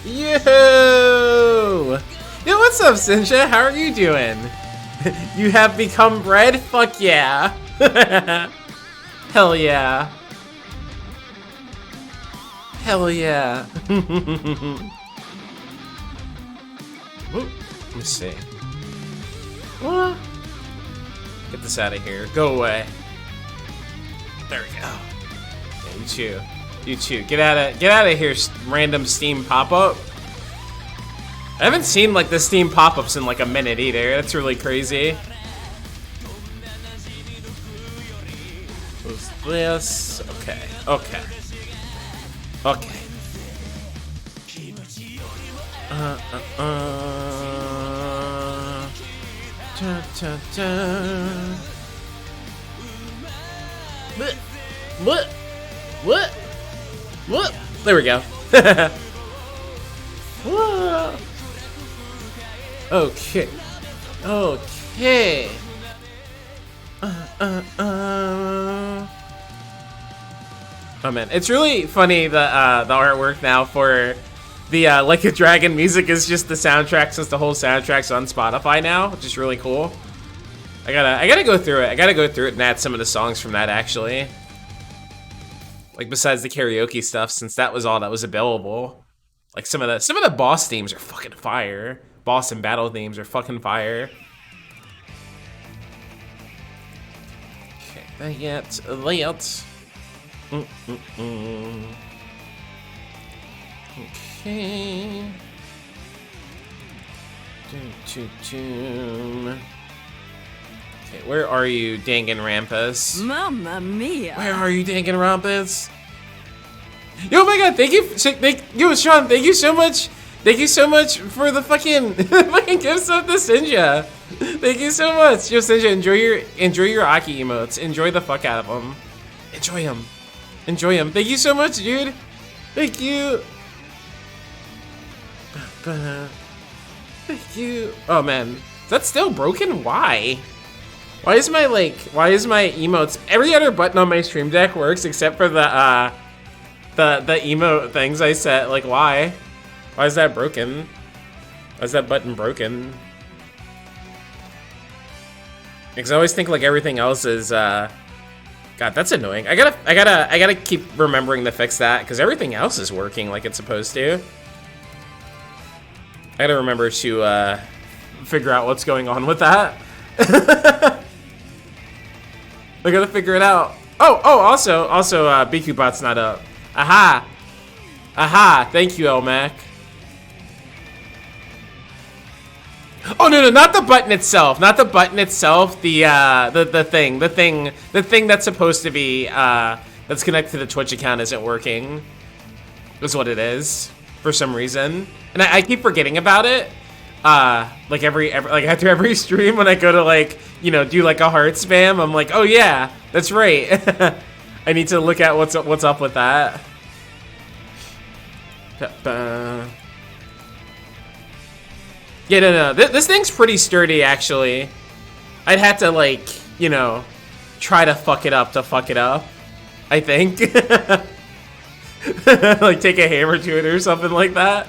Yo! Yo, what's up, Sinja? How are you doing? You have become bread? Fuck yeah. Hell yeah. Hell yeah. Let me see. What? Get this out of here. Go away. There we go. Yeah, you chew. You chew. Get out of here, random Steam pop-up. I haven't seen like the Steam pop-ups in like a minute either. That's really crazy. What's this? Okay. Okay. Okay. Da, da, da. What? What? What? There we go. Okay. Okay. Oh man, it's really funny that the artwork now for the Like a Dragon music is just the soundtrack, since the whole soundtrack's on Spotify now, which is really cool. I gotta go through it. I gotta go through it and add some of the songs from that actually. Like besides the karaoke stuff, since that was all that was available. Like some of the boss themes are fucking fire. Boss and battle themes are fucking fire. Okay, layouts. Okay. Okay, where are you, Danganronpas? Mamma mia! Where are you, Danganronpas? Yo, oh my god, yo, Sean, thank you so much. Thank you so much for the fucking gifts of the Sinja. Thank you so much. Yo, Sinja, enjoy your Aki emotes. Enjoy the fuck out of them. Enjoy them. Enjoy them. Thank you so much, dude. Thank you. Thank you. Oh man, is that still broken? Why? Why is my emotes? Every other button on my stream deck works except for the emote things I set. Like, why? Why is that broken? Why is that button broken? Because I always think like everything else is God, that's annoying. I gotta keep remembering to fix that because everything else is working like it's supposed to. I gotta remember to figure out what's going on with that. I gotta figure it out. Also, BQBot's not up. Aha! Aha! Thank you, Elmac. Oh no, not the button itself, not the button itself. The thing that's supposed to be that's connected to the Twitch account isn't working. Is what it is for some reason, and I keep forgetting about it. Like like after every stream when I go to like do like a heart spam, I'm like, oh yeah, that's right. I need to look at what's up with that. Yeah, no. This thing's pretty sturdy, actually. I'd have to, like, try to fuck it up, I think. Like, take a hammer to it or something like that.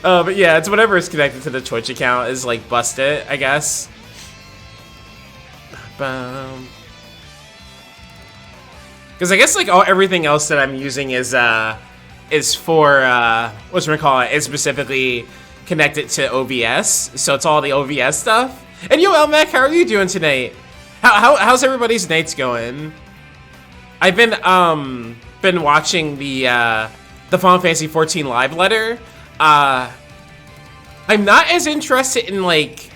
But yeah, it's whatever is connected to the Twitch account is, like, bust it, I guess. Because I guess, like, everything else that I'm using is for is specifically connected to OBS, so it's all the OBS stuff. And yo, Elmac, how are you doing tonight? How's everybody's nights going? I've been watching the Final Fantasy 14 live letter. I'm not as interested in like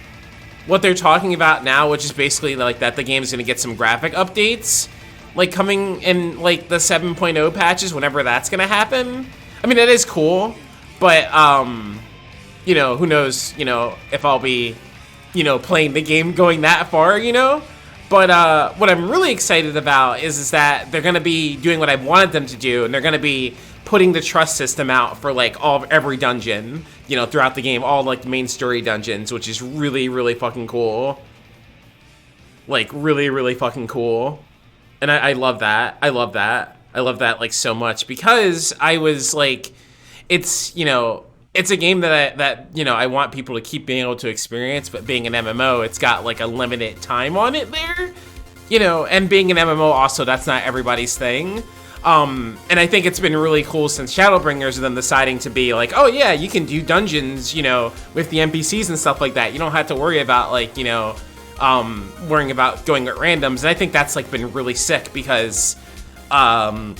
what they're talking about now, which is basically like that the game is gonna get some graphic updates. Like coming in like the 7.0 patches whenever that's gonna happen. I mean, that is cool, but who knows, if I'll be, playing the game going that far, But what I'm really excited about is that they're gonna be doing what I wanted them to do, and they're gonna be putting the trust system out for like every dungeon, throughout the game, all like the main story dungeons, which is really, really fucking cool. Like really, really fucking cool. And I love that. I love that like so much because I was like, it's it's a game that I want people to keep being able to experience, but being an MMO, it's got like a limited time on it there, and being an MMO also, that's not everybody's thing. And I think it's been really cool since Shadowbringers and them deciding to be like, oh yeah, you can do dungeons, with the NPCs and stuff like that. You don't have to worry about like, worrying about going at randoms, and I think that's like been really sick because, yeah,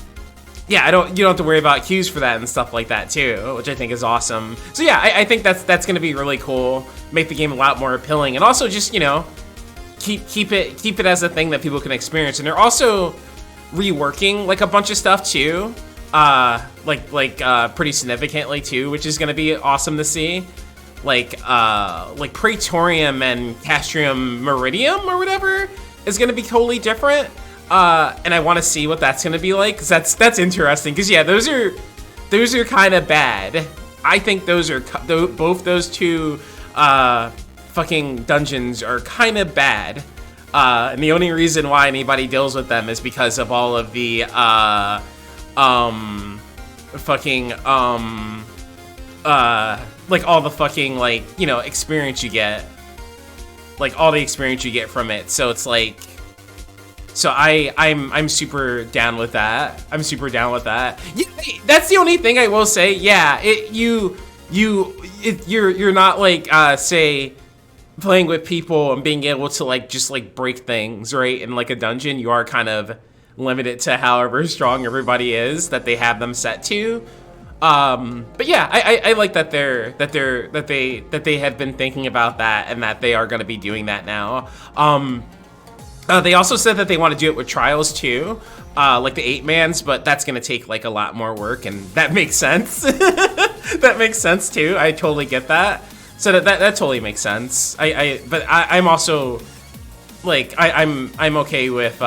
you don't have to worry about queues for that and stuff like that too, which I think is awesome. So yeah, I think that's gonna be really cool, make the game a lot more appealing, and also just keep it as a thing that people can experience. And they're also reworking like a bunch of stuff too, pretty significantly too, which is gonna be awesome to see. Like Praetorium and Castrium Meridium or whatever is gonna be totally different, and I want to see what that's gonna be like, because that's interesting. Because yeah, those are kind of bad. I think those are both those two fucking dungeons are kind of bad, and the only reason why anybody deals with them is because of all of the like all the fucking like experience you get, like all the experience you get from it. So it's like, so I'm super down with that. I'm super down with that. Yeah, that's the only thing I will say. Yeah, you're not like say playing with people and being able to like just like break things right in like a dungeon. You are kind of limited to however strong everybody is that they have them set to. But yeah, I like that they have been thinking about that, and that they are going to be doing that now. They also said that they want to do it with trials too, like the 8-mans, but that's going to take like a lot more work, and that makes sense. That makes sense too. I totally get that. So that totally makes sense. But I'm also like, I'm okay with,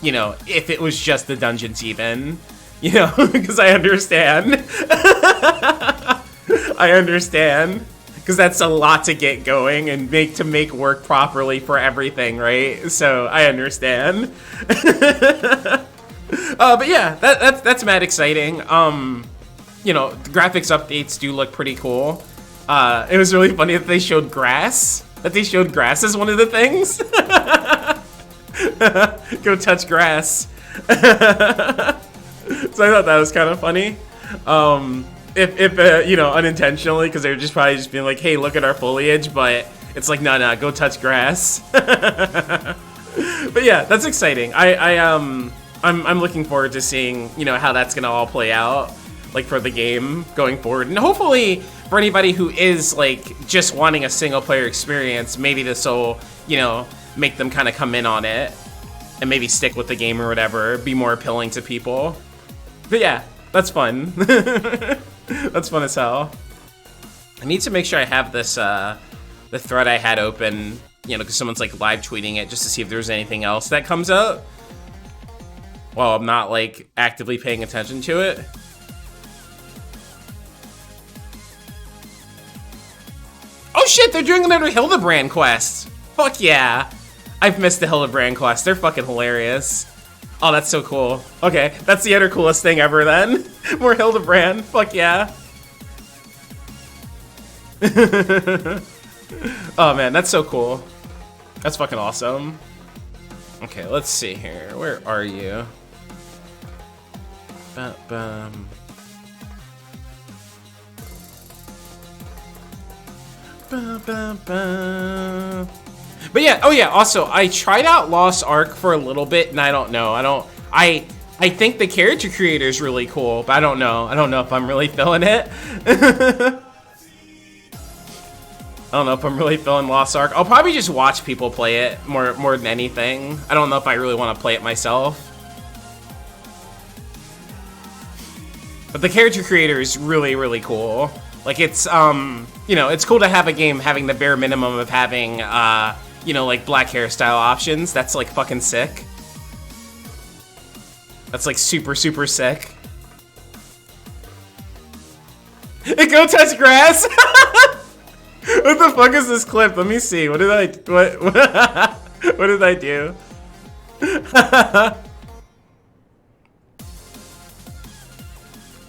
if it was just the dungeons even. Because I understand. I understand. Because that's a lot to get going and make work properly for everything, right? So I understand. But yeah, that's mad exciting. The graphics updates do look pretty cool. It was really funny that they showed grass. That they showed grass as one of the things. Go touch grass. So I thought that was kind of funny, if unintentionally, because they were just probably just being like, hey, look at our foliage, but it's like, no, go touch grass. But yeah, that's exciting. I'm looking forward to seeing, how that's gonna all play out. like for the game going forward. And hopefully for anybody who is like just wanting a single player experience, maybe this will, you know, make them kind of come in on it and maybe stick with the game or whatever, be more appealing to people. But yeah, that's fun. That's fun as hell. I need to make sure I have this, the thread I had open, you know, because someone's like live tweeting it just to see if there's anything else that comes out while I'm not like actively paying attention to it. Oh shit, they're doing another Hildebrand quest. Fuck yeah. I've missed the Hildebrand quest. They're fucking hilarious. Oh, that's so cool. Okay, that's the other coolest thing ever then. More Hildebrand. Fuck yeah. Oh man, that's so cool. That's fucking awesome. Okay, let's see here. Where are you? Bum. But yeah, oh yeah, also, I tried out Lost Ark for a little bit, and I don't know. I think the character creator is really cool, but I don't know. I don't know if I'm really feeling it. I don't know if I'm really feeling Lost Ark. I'll probably just watch people play it more than anything. I don't know if I really want to play it myself. But the character creator is really, really cool. Like, it's, you know, it's cool to have a game having the bare minimum of having, you know, like, black hairstyle options. That's, like, fucking sick. That's, like, super, super sick. Go touch grass! What the fuck is this clip? Let me see. What did I did I do?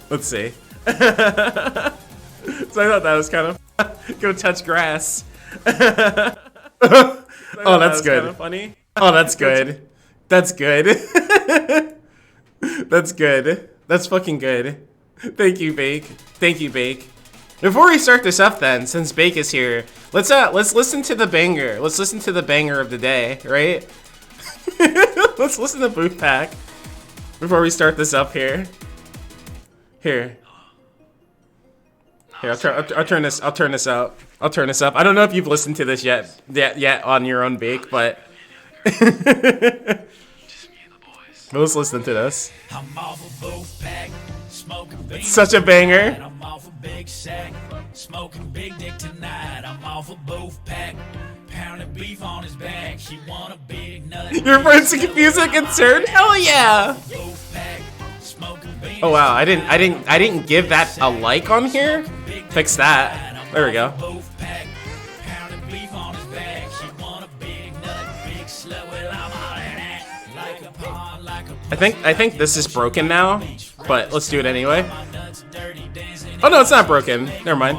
Let's see. So I thought that was kind of go touch grass. Oh, that's good. Kind of funny. Oh, that's good. That's good. That's good. That's fucking good. Thank you, Bake. Thank you, Bake. Before we start this up then, since Bake is here, let's listen to the banger. Let's listen to the banger of the day, right? Let's listen to Booth Pack before we start this up here. Here, I'll turn this up. I'll turn this up. I don't know if you've listened to this yet on your own, Bake, but let's listen to this. It's such a banger. I'm off a big sack, smoking big dick tonight. I'm off a booth pack, pounding beef on his back. She want a big nut. Your friends to confuse and concern? Hell yeah! Oh wow, I didn't give that a like on here. Fix that. There we go. I think this is broken now, but let's do it anyway. Oh no, it's not broken. Never mind.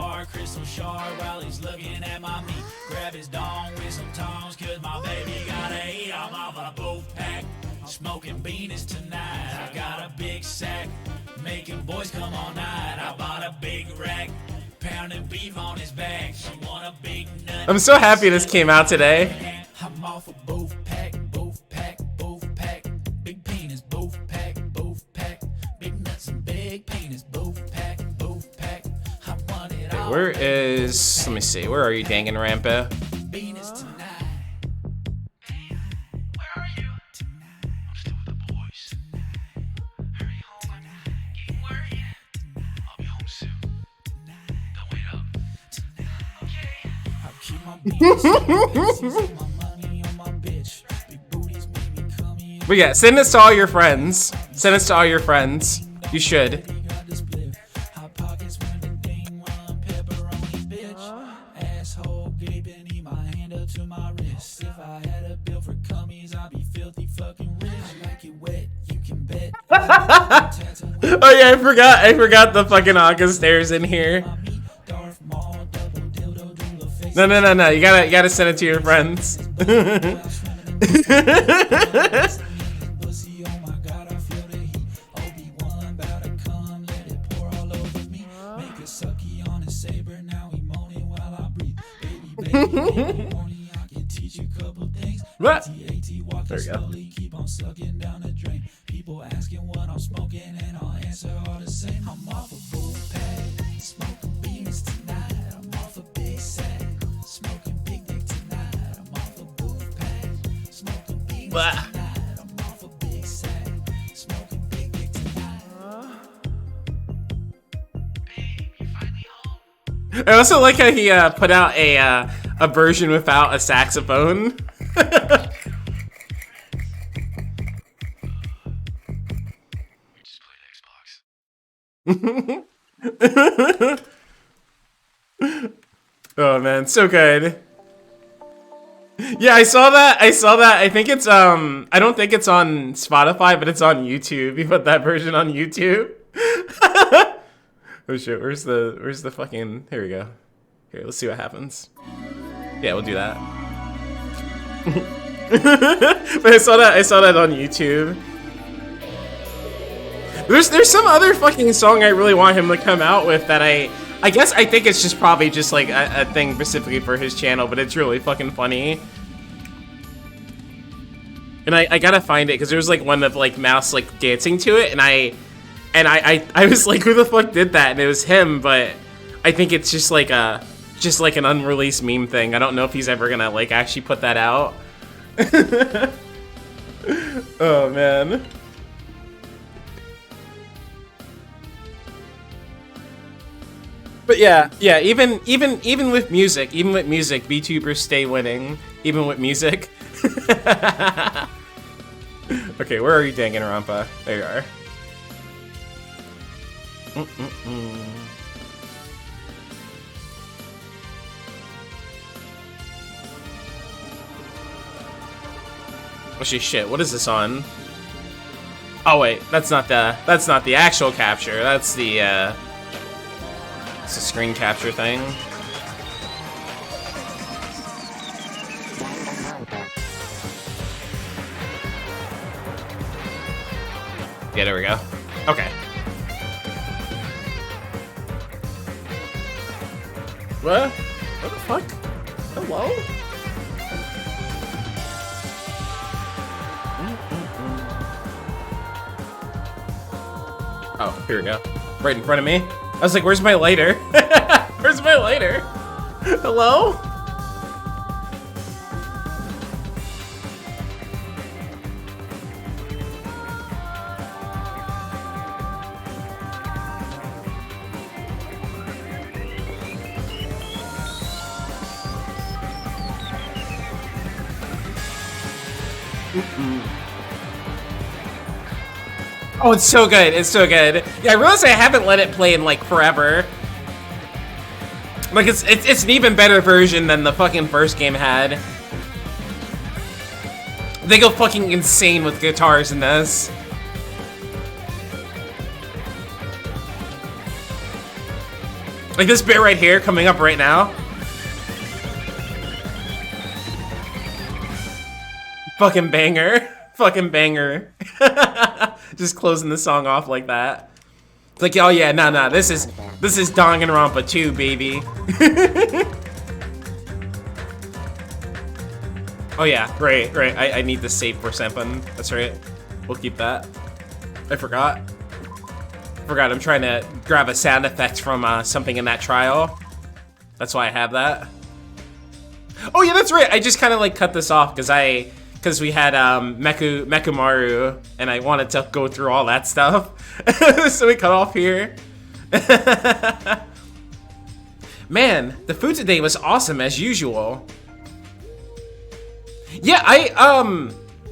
Smoking beanies tonight. I got a big sack, making boys come all night. I bought a big rack, pounding beef on his back. She want a big nut. I'm so happy this came out today. I'm off a booth pack, booth pack, booth pack. Big penis, booth pack, booth pack. Big nuts and big penis, booth pack, booth pack. I want it all. Where is? Let me see. Where are you, Danganronpa? But yeah, send this to all your friends. Send this to all your friends. You should. Oh yeah, I forgot the fucking August stairs in here. No, you gotta send it to your friends. What? There we go. answer all the same. I'm off a bull pack, smoking beans tonight. I'm off a big sack, smoking big dick tonight. I'm off a bull pack, smoking beans tonight. I'm off a big sack, smoking big dick tonight. Babe, you finally home? I also like how he put out a version without a saxophone. Oh man, so good. Yeah, I saw that. I think it's I don't think it's on Spotify, but it's on YouTube. He put that version on YouTube. Oh shit, where's the fucking, here we go. Here, let's see what happens. Yeah, we'll do that. But I saw that on YouTube. There's some other fucking song I really want him to come out with that I think it's just probably just like a thing specifically for his channel, but it's really fucking funny. And I gotta find it because there was like one of like Mouse like dancing to it, and I was like, who the fuck did that? And it was him, but I think it's just like an unreleased meme thing. I don't know if he's ever gonna like actually put that out. Oh man. But yeah, even with music, VTubers stay winning, even with music. Okay, where are you, Danganronpa? There you are. Oh shit, what is this on? Oh wait, that's not the actual capture. That's the it's a screen capture thing. Yeah, there we go. Okay. What? What the fuck? Hello? Oh, here we go. Right in front of me. I was like, where's my lighter? Where's my lighter? Hello? Oh, it's so good. It's so good. Yeah, I realize I haven't let it play in like forever. Like it's an even better version than the fucking first game had. They go fucking insane with guitars in this. Like this bit right here coming up right now. Fucking banger. Fucking banger. Just closing the song off like that. It's like, oh yeah, nah, this is Danganronpa 2, baby. Oh yeah, right. I need the save for Senpun. That's right. We'll keep that. I forgot. I'm trying to grab a sound effect from something in that trial. That's why I have that. Oh yeah, that's right. I just kind of like cut this off because we had Mekumaru, and I wanted to go through all that stuff. So we cut off here. Man, the food today was awesome as usual. Yeah,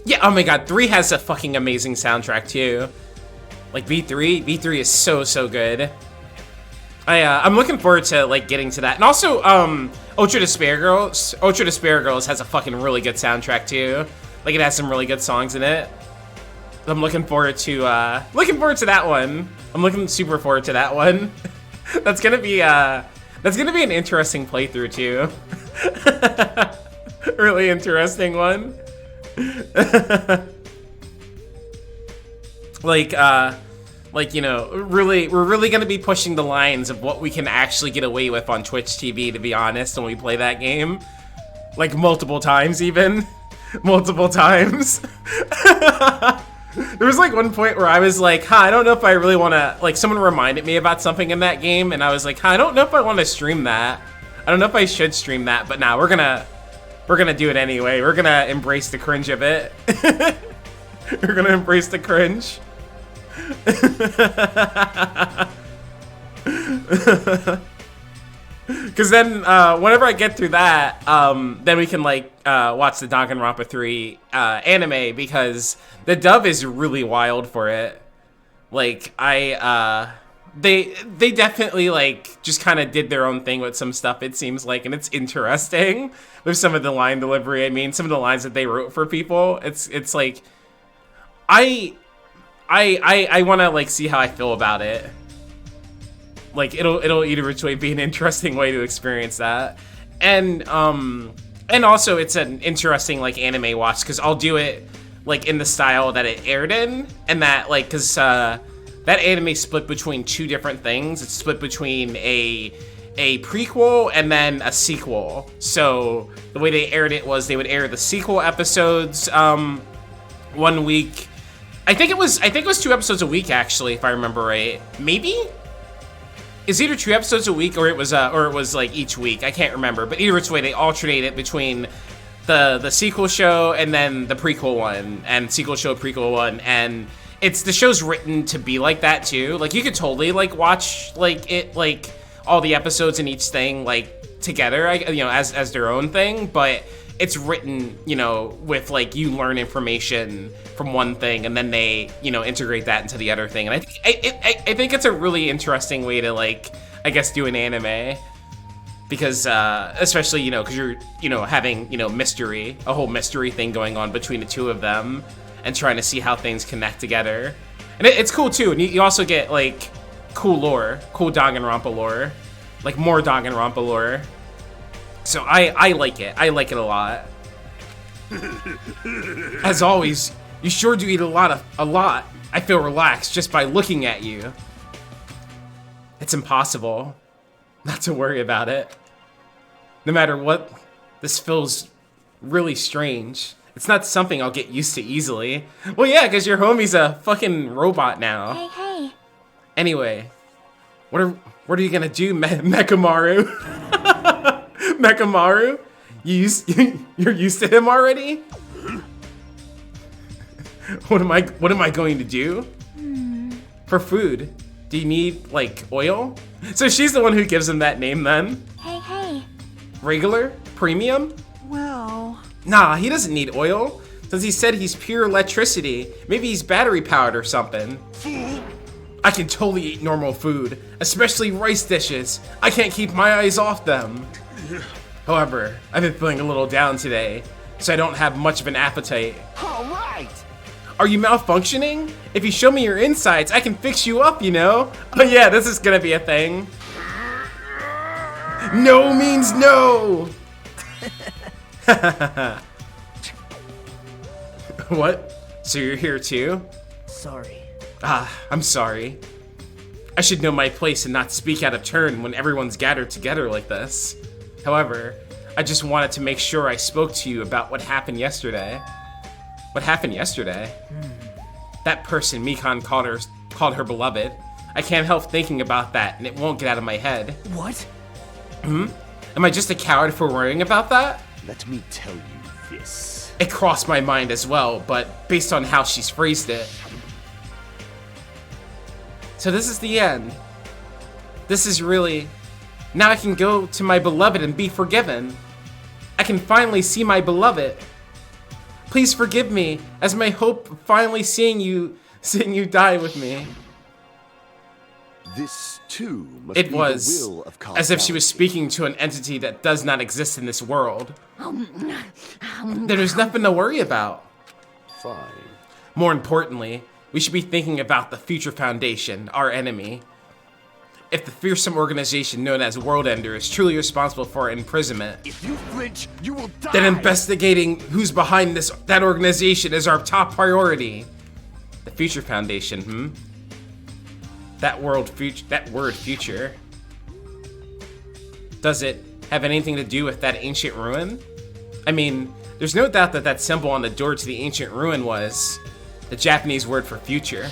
yeah, oh my god, 3 has a fucking amazing soundtrack too. Like V3 is so good. I'm looking forward to like getting to that. And also, Ultra Despair Girls has a fucking really good soundtrack too. Like it has some really good songs in it. I'm looking forward to that one. I'm looking super forward to that one. That's gonna be an interesting playthrough too. Really interesting one. Like, you know, we're really gonna be pushing the lines of what we can actually get away with on Twitch TV, to be honest, when we play that game. Like multiple times even. Multiple times. There was like one point where I was like, huh, I don't know if I really want to, like someone reminded me about something in that game and I was like, huh, I don't know if I want to stream that. I don't know if I should stream that, but now we're gonna do it anyway. We're gonna embrace the cringe of it. We're gonna embrace the cringe. Because then, whenever I get through that, then we can like watch the Danganronpa 3 anime because the dub is really wild for it. Like they definitely like just kind of did their own thing with some stuff. It seems like, and it's interesting with some of the line delivery. I mean, some of the lines that they wrote for people. It's like I want to like see how I feel about it. Like it'll either which way be an interesting way to experience that, and also it's an interesting like anime watch because I'll do it like in the style that it aired in, and that like because that anime split between two different things. It's split between a prequel and then a sequel. So the way they aired it was they would air the sequel episodes 1 week. I think it was 2 episodes a week actually, if I remember right. Maybe. It's either 2 episodes a week or it was like each week. I can't remember, but either which way they alternate it between the sequel show and then the prequel one, and sequel show, prequel one, and it's the show's written to be like that too. Like you could totally like watch like it like all the episodes in each thing like together, as their own thing, but it's written, with like you learn information from one thing and then they, integrate that into the other thing. And I think it's a really interesting way to like, I guess, do an anime because, especially, because you're, having, mystery, a whole mystery thing going on between the two of them and trying to see how things connect together. And it's cool too. And you also get like cool lore, cool Danganronpa lore, like more Danganronpa lore. So I like it. I like it a lot. As always, you sure do eat a lot. I feel relaxed just by looking at you. It's impossible not to worry about it. No matter what, this feels really strange. It's not something I'll get used to easily. Well, yeah, because your homie's a fucking robot now. Hey. Anyway, what are you gonna do, Mekamaru? Mekamaru? You're used to him already? What am I going to do? For food? Do you need like oil? So she's the one who gives him that name then? Hey. Regular? Premium? Well... Nah, he doesn't need oil. Since he said he's pure electricity. Maybe he's battery powered or something. I can totally eat normal food, especially rice dishes. I can't keep my eyes off them. However, I've been feeling a little down today, so I don't have much of an appetite. All right. Are you malfunctioning? If you show me your insides, I can fix you up, Oh yeah, this is gonna be a thing. No means no! What? So you're here too? Sorry. I'm sorry. I should know my place and not speak out of turn when everyone's gathered together like this. However, I just wanted to make sure I spoke to you about what happened yesterday. What happened yesterday? That person Mikan called her beloved. I can't help thinking about that, and it won't get out of my head. What? Am I just a coward for worrying about that? Let me tell you this. It crossed my mind as well, but based on how she's phrased it. So this is the end. This is really... Now I can go to my beloved and be forgiven. I can finally see my beloved. Please forgive me, as my hope of finally seeing you die with me. This too must It be was the will of as if she was speaking to an entity that does not exist in this world. There's nothing to worry about. Fine. More importantly, we should be thinking about the Future Foundation, our enemy. If the fearsome organization known as World Ender is truly responsible for our imprisonment, If you flinch, you will die. then investigating who's behind that organization is our top priority. The Future Foundation, That word future. Does it have anything to do with that ancient ruin? I mean, there's no doubt that symbol on the door to the ancient ruin was the Japanese word for future.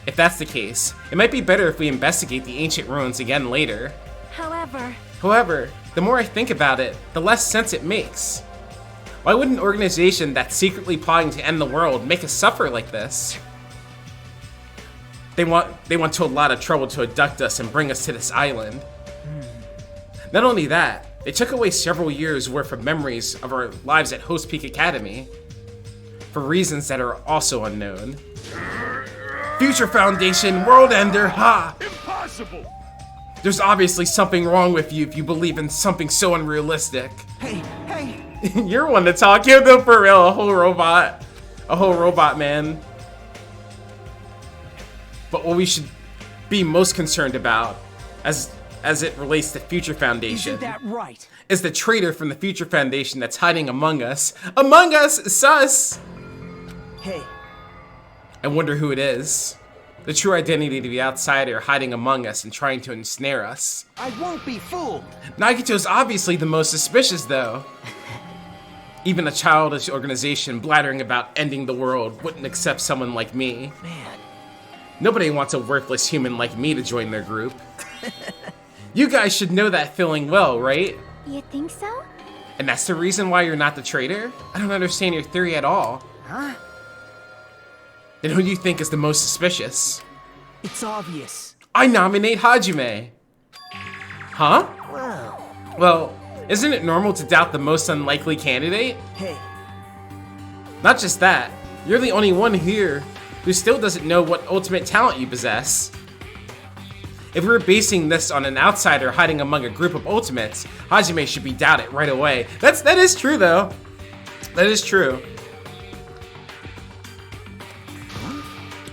If that's the case, it might be better if we investigate the ancient ruins again later. However, The more I think about it, the less sense it makes. Why would an organization that's secretly plotting to end the world make us suffer like this? They went to a lot of trouble to abduct us and bring us to this island. Not only that, they took away several years worth of memories of our lives at Host Peak Academy, for reasons that are also unknown. Future Foundation, World Ender, ha! Impossible! There's obviously something wrong with you if you believe in something so unrealistic. Hey! You're one to talk, you though, for real, a whole robot man. But what we should be most concerned about, as it relates to Future Foundation, Isn't that right? is the traitor from the Future Foundation that's hiding among us. Among us, sus! Hey, I wonder who it is. The true identity of the outsider hiding among us and trying to ensnare us. I won't be fooled! Nagito's obviously the most suspicious, though. Even a childish organization blathering about ending the world wouldn't accept someone like me. Man, Nobody wants a worthless human like me to join their group. You guys should know that feeling well, right? you think so? And that's the reason why you're not the traitor? I don't understand your theory at all. huh? Then who do you think is the most suspicious? It's obvious. I nominate Hajime. Huh? Wow. Well, isn't it normal to doubt the most unlikely candidate? Hey, Not just that, you're the only one here who still doesn't know what ultimate talent you possess. If we're basing this on an outsider hiding among a group of ultimates, Hajime should be doubted right away. That is true though. That is true.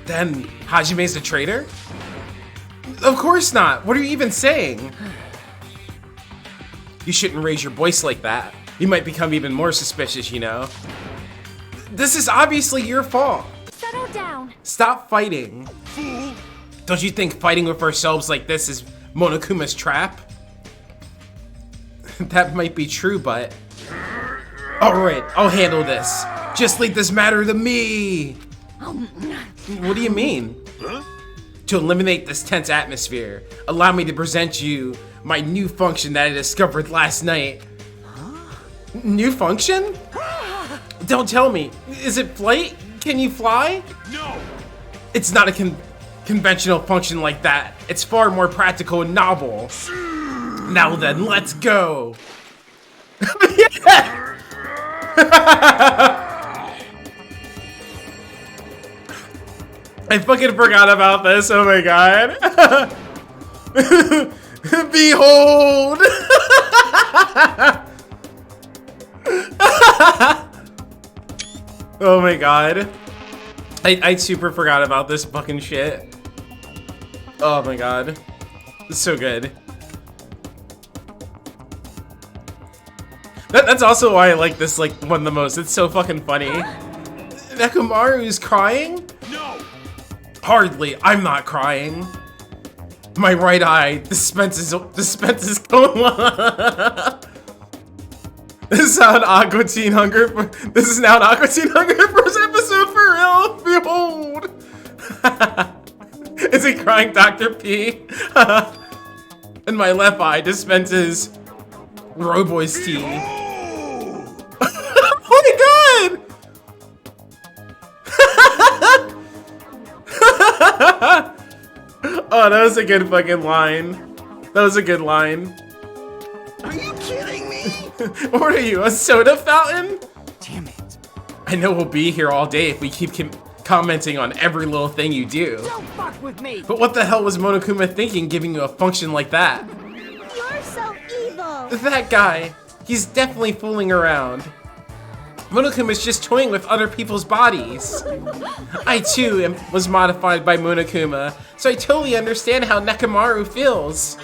Then Hajime's the traitor? Of course not. What are you even saying? You shouldn't raise your voice like that. You might become even more suspicious, you know. This is obviously your fault. Settle down. Stop fighting. Fool! Don't you think fighting with ourselves like this is Monokuma's trap? That might be true, but... Alright, I'll handle this. Just leave this matter to me. What do you mean? Huh? To eliminate this tense atmosphere, allow me to present you my new function that I discovered last night. New function? Don't tell me. Is it flight? Can you fly? No! It's not a conventional function like that. It's far more practical and novel. Now then, let's go. I fucking forgot about this. Oh my god. Behold. Oh my god. I super forgot about this fucking shit. Oh my god. It's so good. That's also why I like this like one the most. It's so fucking funny. Nekomaru's crying? No! Hardly. I'm not crying. My right eye dispenses coma. This is now an Aqua Teen Hunger. This is now an Aqua Teen Hunger first episode for real. Behold. Is he crying, Dr. P? And my left eye dispenses Roboy's tea. Oh my god! Oh, that was a good fucking line. That was a good line. are you kidding me? What are you, a soda fountain? Damn it. I know we'll be here all day if we keep commenting on every little thing you do. Don't fuck with me. But what the hell was Monokuma thinking giving you a function like that? You're so evil. That guy, he's definitely fooling around. Monokuma's just toying with other people's bodies. I too was modified by Monokuma, so I totally understand how Nekomaru feels.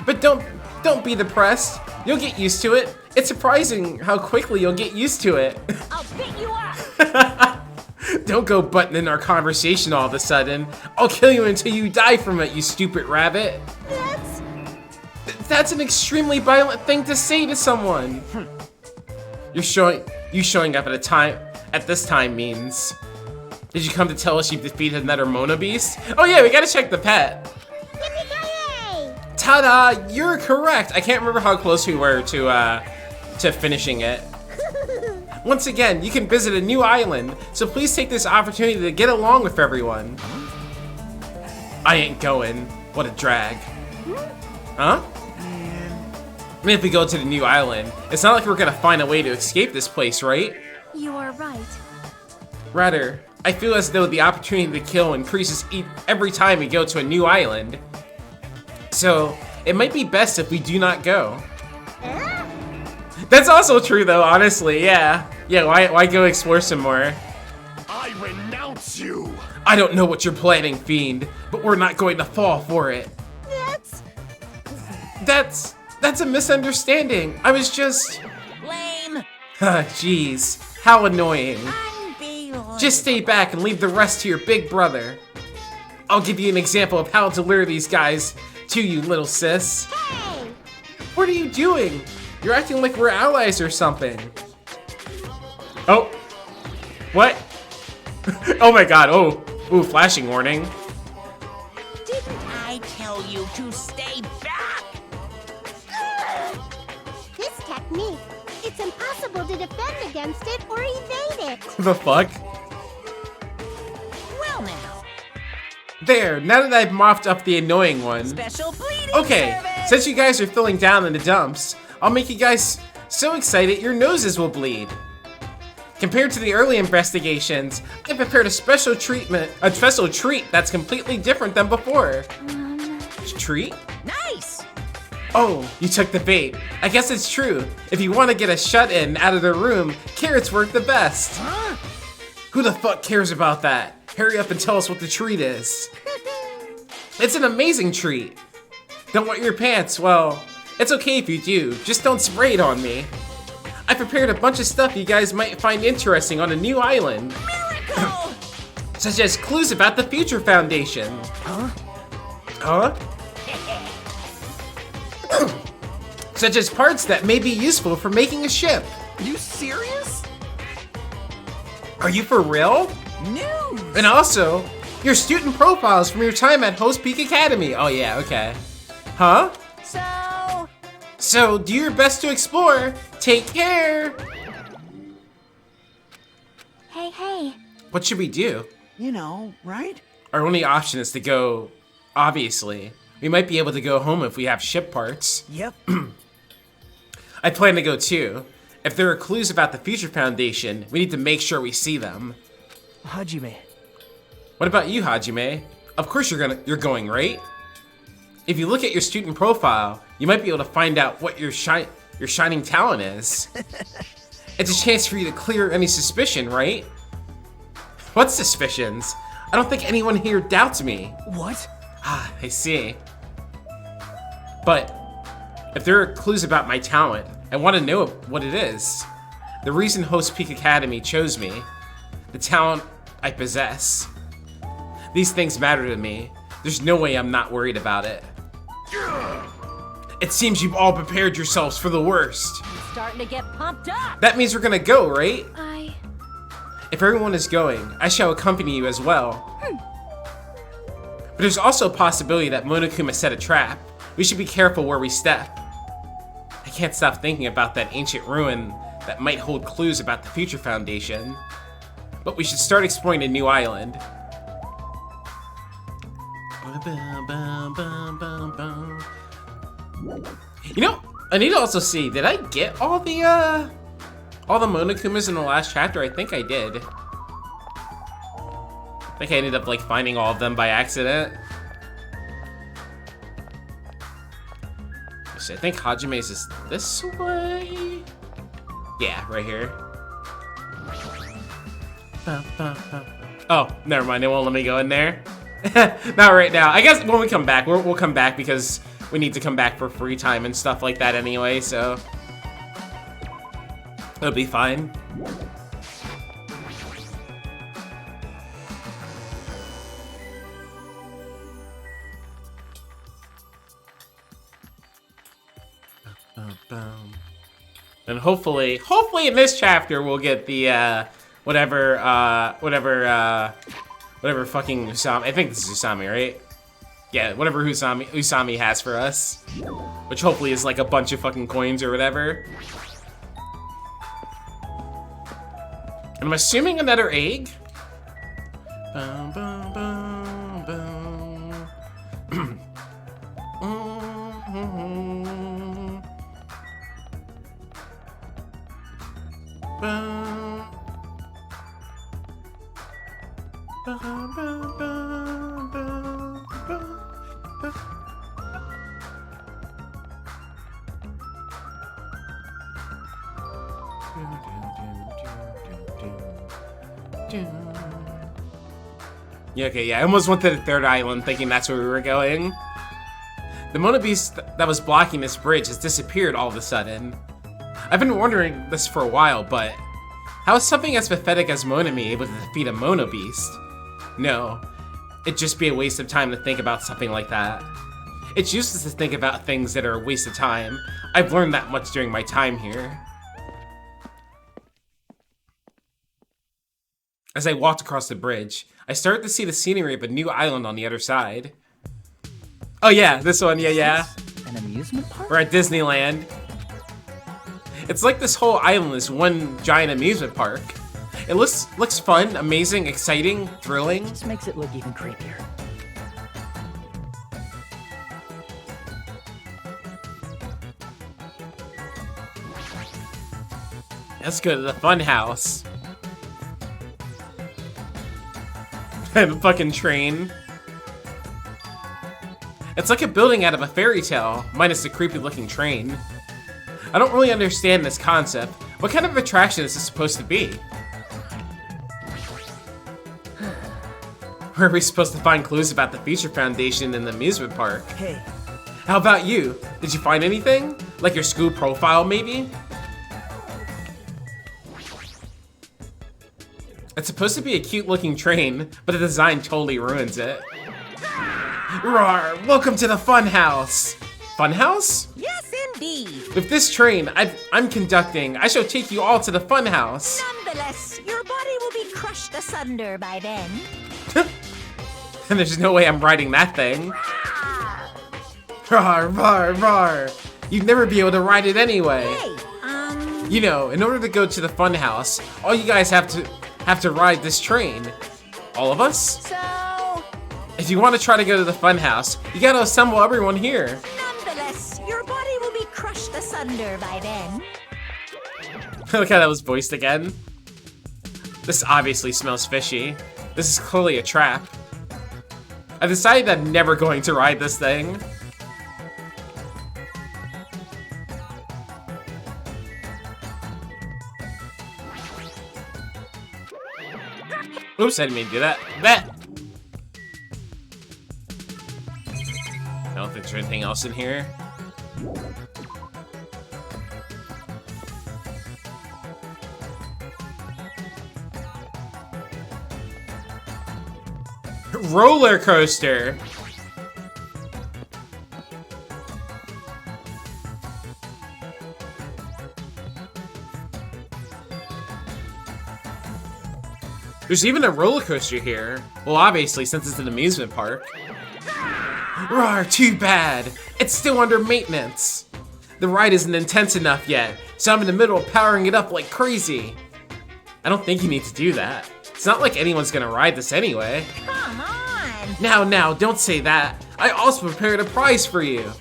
But don't be depressed. You'll get used to it. It's surprising how quickly you'll get used to it. I'll beat you up. Don't go butting in our conversation all of a sudden. I'll kill you until you die from it, you stupid rabbit. That's an extremely violent thing to say to someone. You showing up at a time at this time means. Did you come to tell us you've defeated another Mona Beast? Oh yeah, we gotta check the pet. Yippee-ki-yay! Ta-da! You're correct. I can't remember how close we were to finishing it. Once again, you can visit a new island, so please take this opportunity to get along with everyone. I ain't going. What a drag. Huh? I mean, if we go to the new island, it's not like we're gonna find a way to escape this place, right? You are right. Rather, I feel as though the opportunity to kill increases every time we go to a new island. So, it might be best if we do not go. That's also true though, honestly, yeah. Yeah, why go explore some more? I renounce you! I don't know what you're planning, Fiend, but we're not going to fall for it. That's a misunderstanding. I was just... Lame. Jeez, how annoying. Unbelievable. Just stay back and leave the rest to your big brother. I'll give you an example of how to lure these guys to you, little sis. Hey! What are you doing? You're acting like we're allies or something. Oh. What? Oh my god, oh. Ooh, flashing warning. Didn't I tell you to stay back? This technique, it's impossible to defend against it or evade it. The fuck? Well now, There, now that I've mopped up the annoying one. special bleeding Okay, service. since you guys are feeling down in the dumps, I'll make you guys so excited your noses will bleed. Compared to the early investigations, I prepared a special treat that's completely different than before. Treat? Nice. Oh, you took the bait. I guess it's true. If you want to get a shut-in out of the room, carrots work the best. Huh? Who the fuck cares about that? Hurry up and tell us what the treat is. It's an amazing treat. Don't wet your pants. Well, it's okay if you do. Just don't spray it on me. I prepared a bunch of stuff you guys might find interesting on a new island. Miracle. Such as clues about the Future Foundation. Huh? Such as parts that may be useful for making a ship. You serious? Are you for real? News. And also, your student profiles from your time at Host Peak Academy. Oh yeah, okay. Huh? So, do your best to explore. Take care. Hey. What should we do? You know, right? Our only option is to go, obviously. We might be able to go home if we have ship parts. Yep. I plan to go too. If there are clues about the Future Foundation, we need to make sure we see them. Hajime. What about you, Hajime? Of course you're going, right? If you look at your student profile, you might be able to find out what your shining talent is. It's a chance for you to clear any suspicion, right? What suspicions? I don't think anyone here doubts me. What? Ah, I see. But if there are clues about my talent, I want to know what it is. The reason Host Peak Academy chose me, the talent I possess. These things matter to me. There's no way I'm not worried about it. It seems you've all prepared yourselves for the worst. I'm starting to get pumped up. That means we're gonna go, right? I... If everyone is going, I shall accompany you as well. But there's also a possibility that Monokuma set a trap. We should be careful where we step. I can't stop thinking about that ancient ruin that might hold clues about the Future Foundation. But we should start exploring a new island. You know, I need to also see, did I get all the Monokumas in the last chapter? I think I did. I think I ended up like finding all of them by accident. Let's see, I think Hajime's is this way. Yeah, right here. Oh, never mind. They won't let me go in there. Not right now. I guess when we come back, we'll come back because we need to come back for free time and stuff like that anyway, so it'll be fine. And hopefully in this chapter we'll get the whatever fucking Usami. I think this is Usami, right? Yeah, whatever Usami has for us, which hopefully is like a bunch of fucking coins or whatever. And I'm assuming another egg. Bum, bum, bum, bum. Bum. Bum, bum, bum, bum, bum. Yeah, okay, yeah, I almost went to the third island thinking that's where we were going. The Mona Beast that was blocking this bridge has disappeared all of a sudden. I've been wondering this for a while, but how is something as pathetic as Monami able to defeat a Mono Beast? No, it'd just be a waste of time to think about something like that. It's useless to think about things that are a waste of time. I've learned that much during my time here. As I walked across the bridge, I started to see the scenery of a new island on the other side. Oh yeah, this one, yeah. An amusement park? We're at Disneyland. It's like this whole island is one giant amusement park. It looks fun, amazing, exciting, thrilling. This makes it look even creepier. Let's go to the fun house. And a fucking train. It's like a building out of a fairy tale, minus the creepy looking train. I don't really understand this concept. What kind of attraction is this supposed to be? Where are we supposed to find clues about the Future Foundation in the amusement park? Hey. How about you? Did you find anything? Like your school profile, maybe? It's supposed to be a cute looking train, but the design totally ruins it. Roar! Welcome to the fun house! Fun house? Yes, indeed. With this train I'm conducting, I shall take you all to the fun house. Nonetheless, your body will be crushed asunder by then. And there's no way I'm riding that thing. Roar, roar, roar! You'd never be able to ride it anyway. Hey, You know, in order to go to the fun house, all you guys have to ride this train. All of us? so... If you want to try to go to the fun house, you gotta assemble everyone here. Nonetheless, your body will be crushed asunder by then. Look how that was voiced again. This obviously smells fishy. This is clearly a trap. I decided I'm never going to ride this thing. Oops, I didn't mean to do that. That. I don't think there's anything else in here. Roller coaster. There's even a roller coaster here. Well, obviously, since it's an amusement park. Roar, too bad. It's still under maintenance. The ride isn't intense enough yet, so I'm in the middle of powering it up like crazy. I don't think you need to do that. It's not like anyone's gonna ride this anyway. Come on. Now, don't say that. I also prepared a prize for you.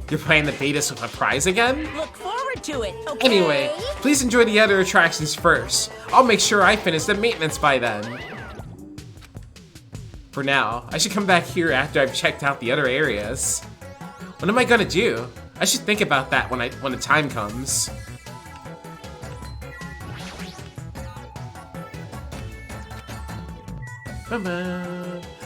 You're planning to bait us with a prize again? Look forward to it, okay? Anyway, please enjoy the other attractions first. I'll make sure I finish the maintenance by then. For now, I should come back here after I've checked out the other areas. What am I gonna do? I should think about that when the time comes.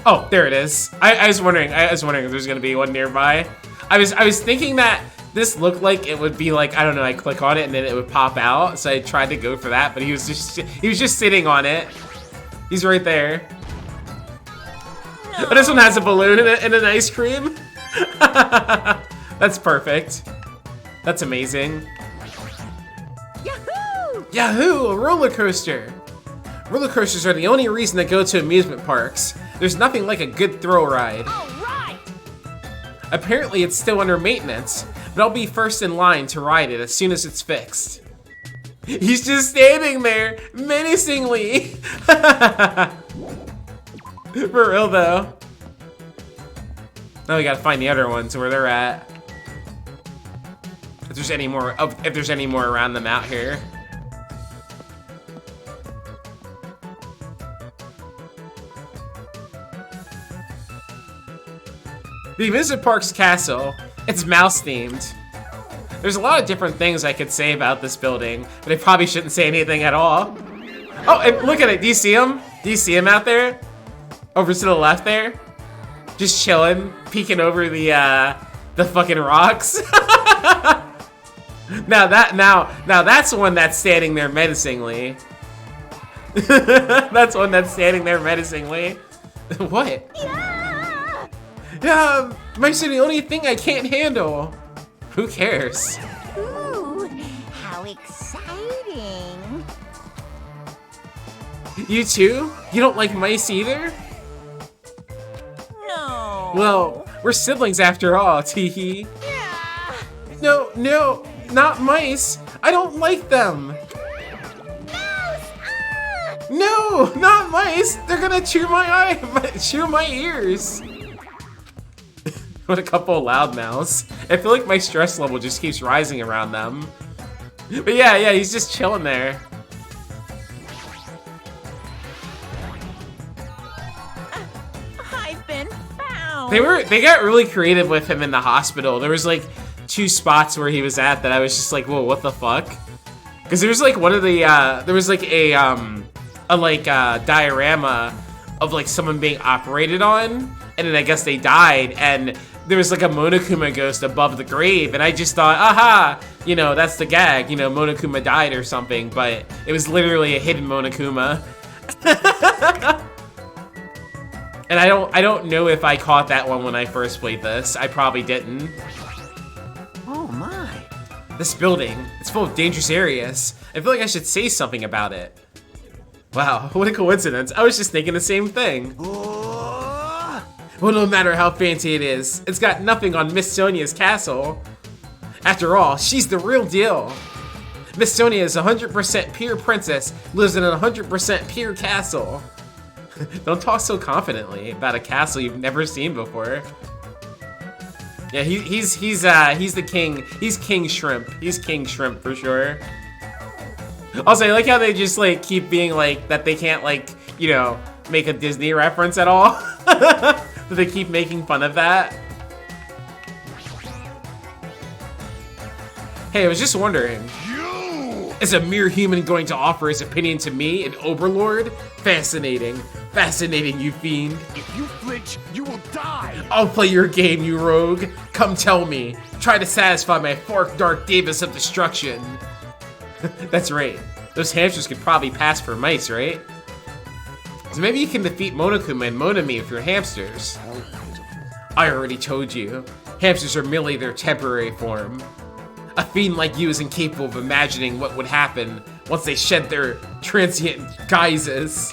Oh, there it is. I was wondering if there's gonna be one nearby. I was thinking that this looked like it would be like, I don't know, I click on it and then it would pop out, so I tried to go for that, but he was just sitting on it. He's right there. No. But this one has a balloon and an ice cream. That's perfect. That's amazing. Yahoo! Yahoo! A roller coaster. Roller coasters are the only reason to go to amusement parks. There's nothing like a good thrill ride. All right. Apparently it's still under maintenance, but I'll be first in line to ride it as soon as it's fixed. He's just standing there, menacingly. For real though. Now we gotta find the other ones where they're at. If there's any more around them out here. The amusement park's castle. It's mouse themed. There's a lot of different things I could say about this building, but I probably shouldn't say anything at all. Oh, and look at it. Do you see him? Do you see him out there? Over to the left there? Just chilling, peeking over the fucking rocks. Now that's one that's standing there menacingly. That's one that's standing there menacingly. What? Yeah, mice are the only thing I can't handle. Who cares? Ooh, how exciting. You too? You don't like mice either? No. Well, we're siblings after all, teehee. Yeah. No, not mice. I don't like them. Mouse! Ah! No, not mice. They're gonna chew my ears. What a couple of loudmouths. I feel like my stress level just keeps rising around them. But yeah, he's just chilling there. I've been found. They got really creative with him in the hospital. There was like 2 spots where he was at that I was just like, whoa, what the fuck? Because there was like one of the there was like a diorama of like someone being operated on, and then I guess they died, and there was like a Monokuma ghost above the grave, and I just thought, aha, you know, that's the gag, you know, Monokuma died or something, but it was literally a hidden Monokuma. And I don't know if I caught that one when I first played this. I probably didn't. Oh my. This building, it's full of dangerous areas. I feel like I should say something about it. Wow, what a coincidence. I was just thinking the same thing. Well, no matter how fancy it is, it's got nothing on Miss Sonia's castle. After all, she's the real deal. Miss Sonia is 100% pure princess, lives in a 100% pure castle. Don't talk so confidently about a castle you've never seen before. Yeah, he's the king. He's King Shrimp. He's King Shrimp for sure. Also, I like how they just like keep being like that they can't like, you know, make a Disney reference at all. That they keep making fun of that. Hey, I was just wondering. Is a mere human going to offer his opinion to me, an overlord? Fascinating. Fascinating, you fiend. If you flinch, you will die! I'll play your game, you rogue. Come tell me. Try to satisfy my fork Dark Davis of destruction. That's right. Those hamsters could probably pass for mice, right? So maybe you can defeat Monokuma and Monami with your hamsters. I already told you. Hamsters are merely their temporary form. A fiend like you is incapable of imagining what would happen once they shed their transient guises.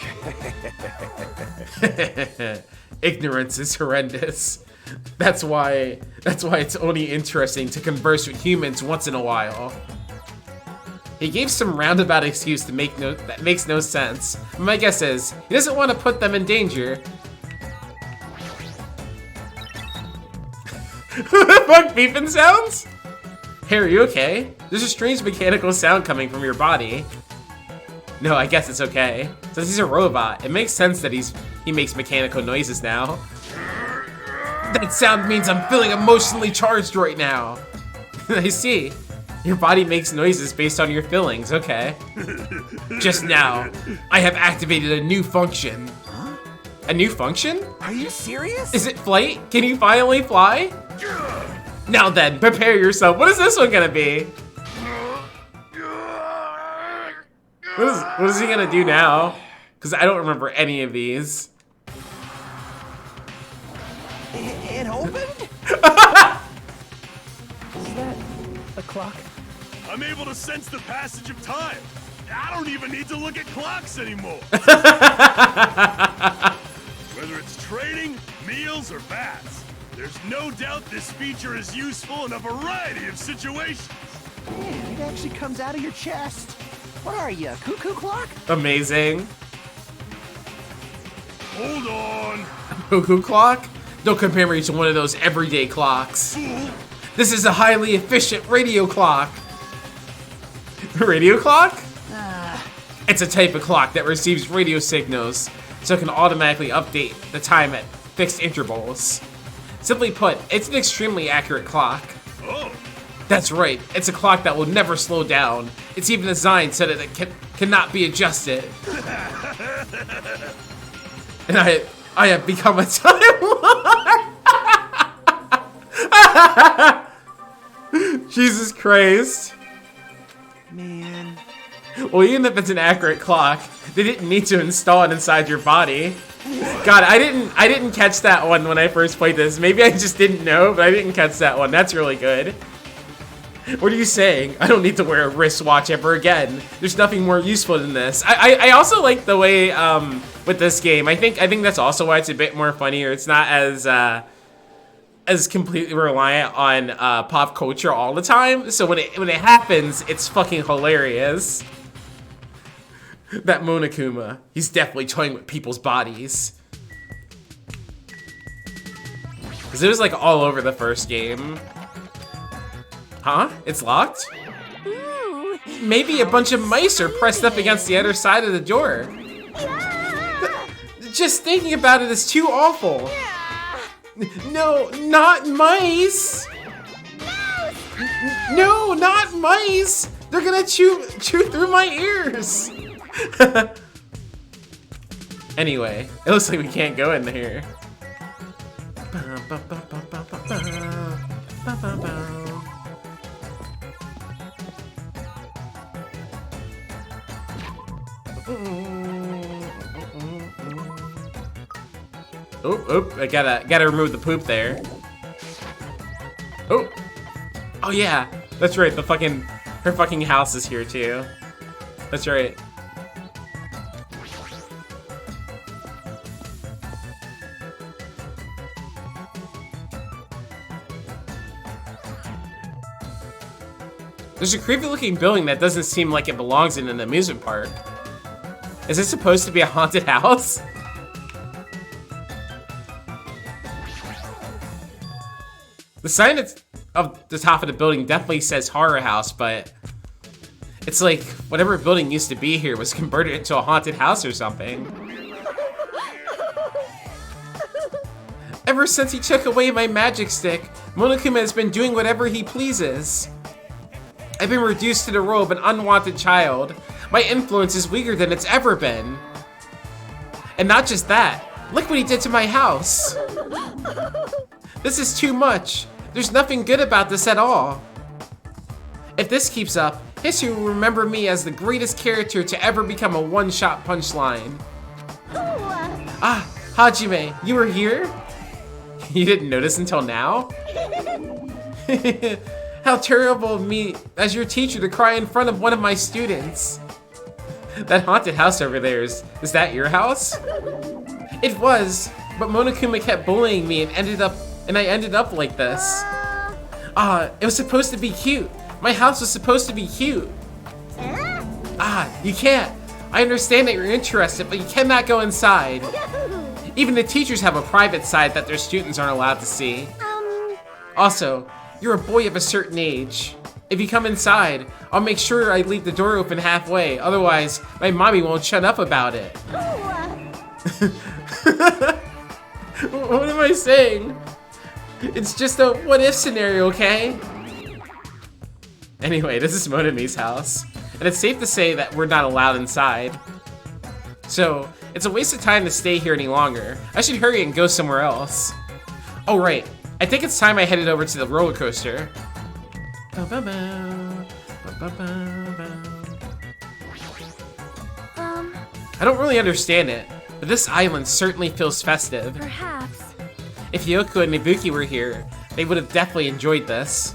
Ignorance is horrendous. That's why it's only interesting to converse with humans once in a while. He gave some roundabout excuse that makes no sense. My guess is he doesn't want to put them in danger. Who the fuck beeping sounds? Hey, are you okay? There's a strange mechanical sound coming from your body. No, I guess it's okay. Since he's a robot, it makes sense that he makes mechanical noises now. That sound means I'm feeling emotionally charged right now. I see. Your body makes noises based on your feelings, okay. Just now, I have activated a new function. Huh? A new function? Are you serious? Is it flight? Can you finally fly? Now then, prepare yourself. What is this one gonna be? What is he gonna do now? Because I don't remember any of these. It opened? Is that a clock? I'm able to sense the passage of time. I don't even need to look at clocks anymore. Whether it's training, meals, or baths, there's no doubt this feature is useful in a variety of situations. Man, it actually comes out of your chest. What are you, a cuckoo clock? Amazing. Hold on. Cuckoo clock? Don't compare me to one of those everyday clocks. Fool. This is a highly efficient radio clock. Radio clock? It's a type of clock that receives radio signals, so it can automatically update the time at fixed intervals. Simply put, it's an extremely accurate clock. Oh. That's right, it's a clock that will never slow down. It's even designed so that it cannot be adjusted. And I have become a Time Lord. Jesus Christ. Man. Well, even if it's an accurate clock, they didn't need to install it inside your body. God, I didn't catch that one when I first played this. Maybe I just didn't know, but I didn't catch that one. That's really good. What are you saying? I don't need to wear a wristwatch ever again. There's nothing more useful than this. I also like the way with this game. I think that's also why it's a bit more funnier. It's not as completely reliant on pop culture all the time. So when it happens, it's fucking hilarious. That Monokuma, he's definitely toying with people's bodies. Cause it was like all over the first game. Huh? It's locked? Ooh. Maybe a bunch of mice are pressed up against the other side of the door. Just thinking about it is too awful. No, not mice! No, not mice! They're gonna chew through my ears! Anyway, it looks like we can't go in here. Oh, I gotta remove the poop there. Oh yeah, that's right. Her fucking house is here too. That's right. There's a creepy looking building that doesn't seem like it belongs in an amusement park. Is this supposed to be a haunted house? The sign at the top of the building definitely says horror house, but it's like whatever building used to be here was converted into a haunted house or something. Ever since he took away my magic stick, Monokuma has been doing whatever he pleases. I've been reduced to the role of an unwanted child. My influence is weaker than it's ever been. And not just that, look what he did to my house. This is too much. There's nothing good about this at all. If this keeps up, history will remember me as the greatest character to ever become a one-shot punchline. Ah, Hajime, you were here? You didn't notice until now? How terrible of me as your teacher to cry in front of one of my students. That haunted house over there, is that your house? It was, but Monokuma kept bullying me and I ended up like this. It was supposed to be cute. My house was supposed to be cute. You can't. I understand that you're interested, but you cannot go inside. Even the teachers have a private side that their students aren't allowed to see. Also, you're a boy of a certain age. If you come inside, I'll make sure I leave the door open halfway. Otherwise, my mommy won't shut up about it. What am I saying? It's just a what-if scenario, okay? Anyway, this is Monami's house, and it's safe to say that we're not allowed inside. So, it's a waste of time to stay here any longer. I should hurry and go somewhere else. Oh right, I think it's time I headed over to the roller coaster. I don't really understand it, but this island certainly feels festive. Perhaps. If Yoko and Ibuki were here, they would have definitely enjoyed this.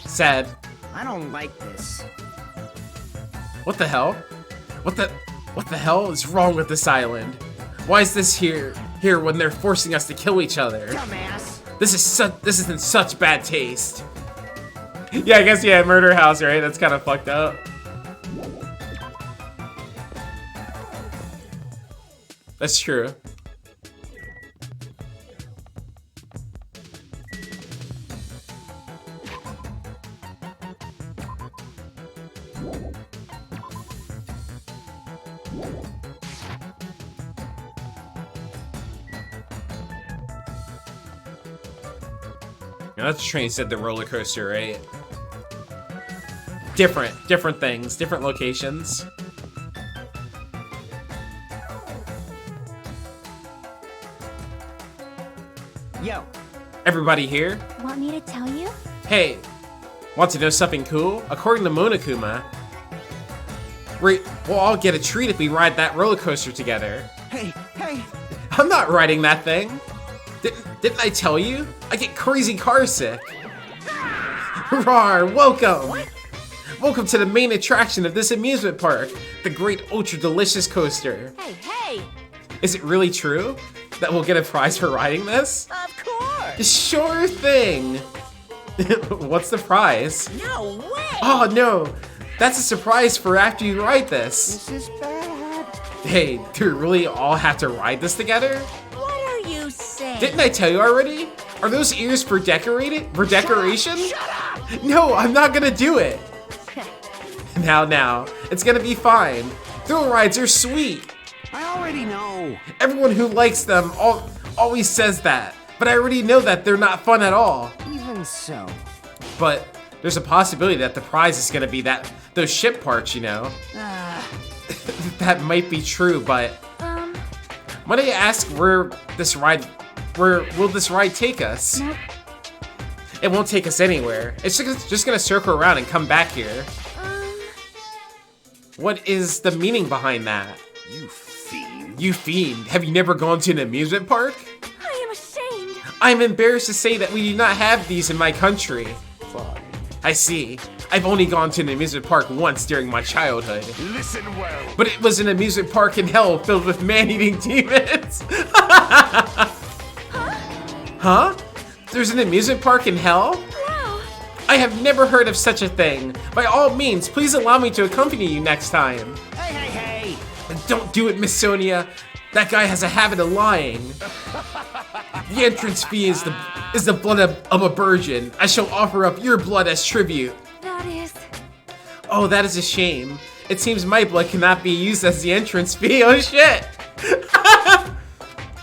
Sad. I don't like this. What the hell? What the hell is wrong with this island? Why is this here when they're forcing us to kill each other? Dumbass. This is in such bad taste. Yeah, I guess yeah, murder house, right? That's kind of fucked up. That's true. Now that's the train said the roller coaster, right? Different things, different locations. Yo. Everybody here? Want me to tell you? Hey, want to know something cool? According to Monokuma, we'll all get a treat if we ride that roller coaster together. Hey. I'm not riding that thing. Didn't I tell you? I get crazy car sick. Rawr, welcome! Welcome to the main attraction of this amusement park, the Great Ultra Delicious Coaster. Hey! Is it really true that we'll get a prize for riding this? Of course! Sure thing! What's the prize? No way! Oh no! That's a surprise for after you ride this. This is bad. Hey, do we really all have to ride this together? What are you saying? Didn't I tell you already? Are those ears for decoration? Shut up! No, I'm not gonna do it. Now, it's gonna be fine. Thrill rides are sweet. I already know. Everyone who likes them always says that, but I already know that they're not fun at all. Even so. But there's a possibility that the prize is gonna be those ship parts, you know? That might be true, but why don't you ask where will this ride take us? Nope. It won't take us anywhere. It's just gonna circle around and come back here. What is the meaning behind that? You fiend. You fiend. Have you never gone to an amusement park? I am ashamed. I'm embarrassed to say that we do not have these in my country. I see. I've only gone to an amusement park once during my childhood. Listen well. But it was an amusement park in hell filled with man-eating demons. Huh? There's an amusement park in hell? Wow. I have never heard of such a thing. By all means, please allow me to accompany you next time. Hey. Don't do it, Miss Sonia. That guy has a habit of lying. The entrance fee is the blood of a virgin. I shall offer up your blood as tribute. That is... Oh, that is a shame. It seems my blood cannot be used as the entrance fee. Oh shit!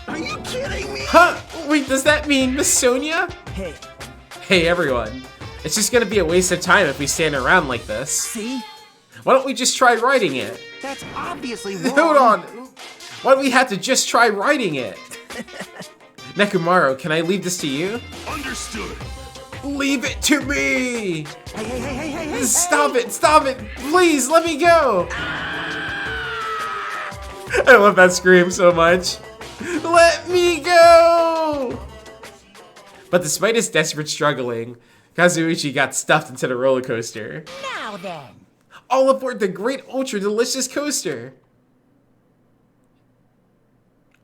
Are you kidding me? Huh? Wait, does that mean Miss Sonia? Hey. Hey everyone. It's just gonna be a waste of time if we stand around like this. See? Why don't we just try riding it? That's obviously wrong. Hold on! Why do we have to just try riding it? Nekomaru, can I leave this to you? Understood. Leave it to me! Hey. Stop it! Please, let me go! I love that scream so much. Let me go! But despite his desperate struggling, Kazuichi got stuffed into the roller coaster. Now then. All aboard the Great Ultra Delicious Coaster!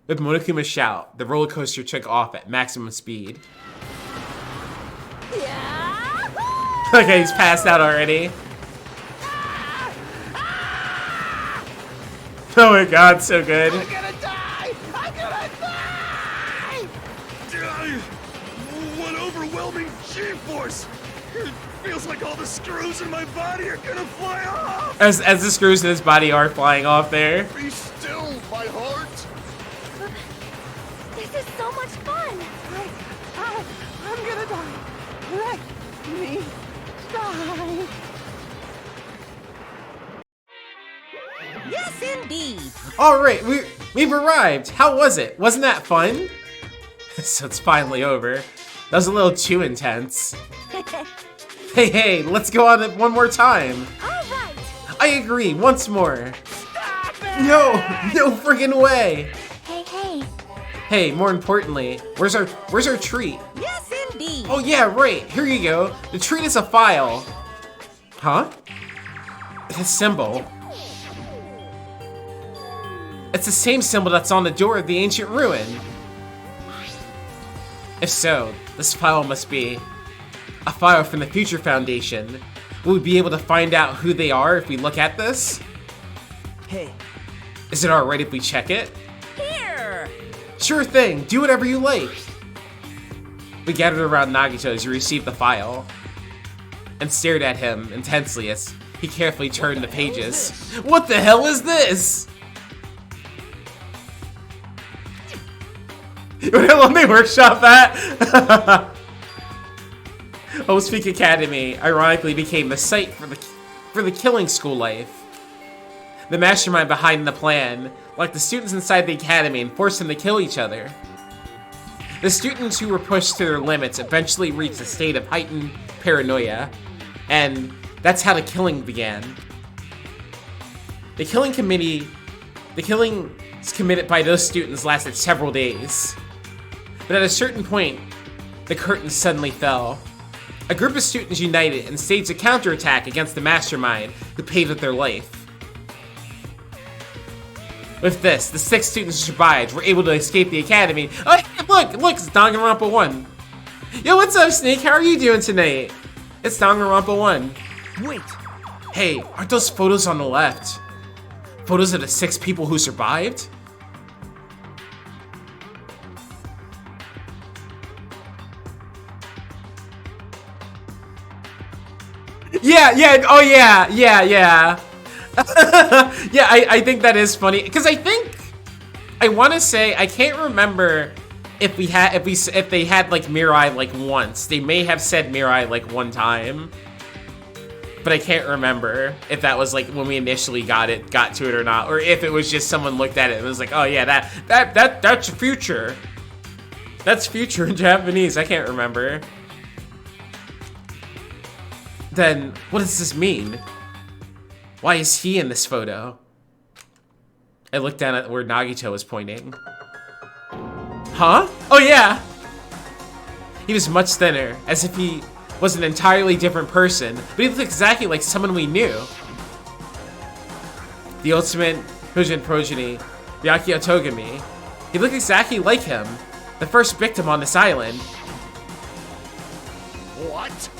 With Monokuma's shout, the roller coaster took off at maximum speed. Okay, he's passed out already. Oh my god, so good. I'm gonna die! What overwhelming G-force! It feels like all the screws in my body are gonna fly off! As the screws in his body are flying off there. Be still, my heart! This is so much fun. I'm gonna die. Let me die. Yes, indeed. Alright, we've arrived. How was it? Wasn't that fun? So it's finally over. That was a little too intense. Hey, let's go on it one more time. All right. I agree, once more. Stop it! No friggin' way. Hey. Hey, more importantly, where's our treat? Yes, indeed. Oh yeah, right, here you go. The treat is a file. Huh? A symbol. It's the same symbol that's on the door of the ancient ruin. If so, this file must be a file from the Future Foundation. Will we be able to find out who they are if we look at this? Hey, Is it alright if we check it? Here! Sure thing, do whatever you like. We gathered around Nagito as he received the file and stared at him intensely as he carefully turned the pages. What the hell is this? Let me workshop that. Host Peak Academy ironically became the site for the killing school life. The mastermind behind the plan locked the students inside the academy and forced them to kill each other. The students who were pushed to their limits eventually reached a state of heightened paranoia, and that's how the killing began. The killings committed by those students lasted several days. But at a certain point, the curtain suddenly fell. A group of students united and staged a counterattack against the mastermind who paid with their life. With this, the 6 students who survived were able to escape the academy. Oh, hey, look, it's Danganronpa 1. Yo, what's up, Snake? How are you doing tonight? It's Danganronpa 1. wait. Hey, aren't those photos on the left photos of the 6 people who survived? Yeah, oh yeah. Yeah, I think that is funny, because I want to say, I can't remember if they had like Mirai like once. They may have said Mirai like one time, but I can't remember if that was like when we initially got to it or not, or if it was just someone looked at it and was like, oh yeah, that's future. That's future in Japanese. I can't remember. Then what does this mean? Why is he in this photo? I looked down at where Nagito was pointing. Huh? Oh yeah! He was much thinner, as if he was an entirely different person, but he looked exactly like someone we knew. The ultimate Hujin progeny, Byakuya Togami. He looked exactly like him, the first victim on this island. What?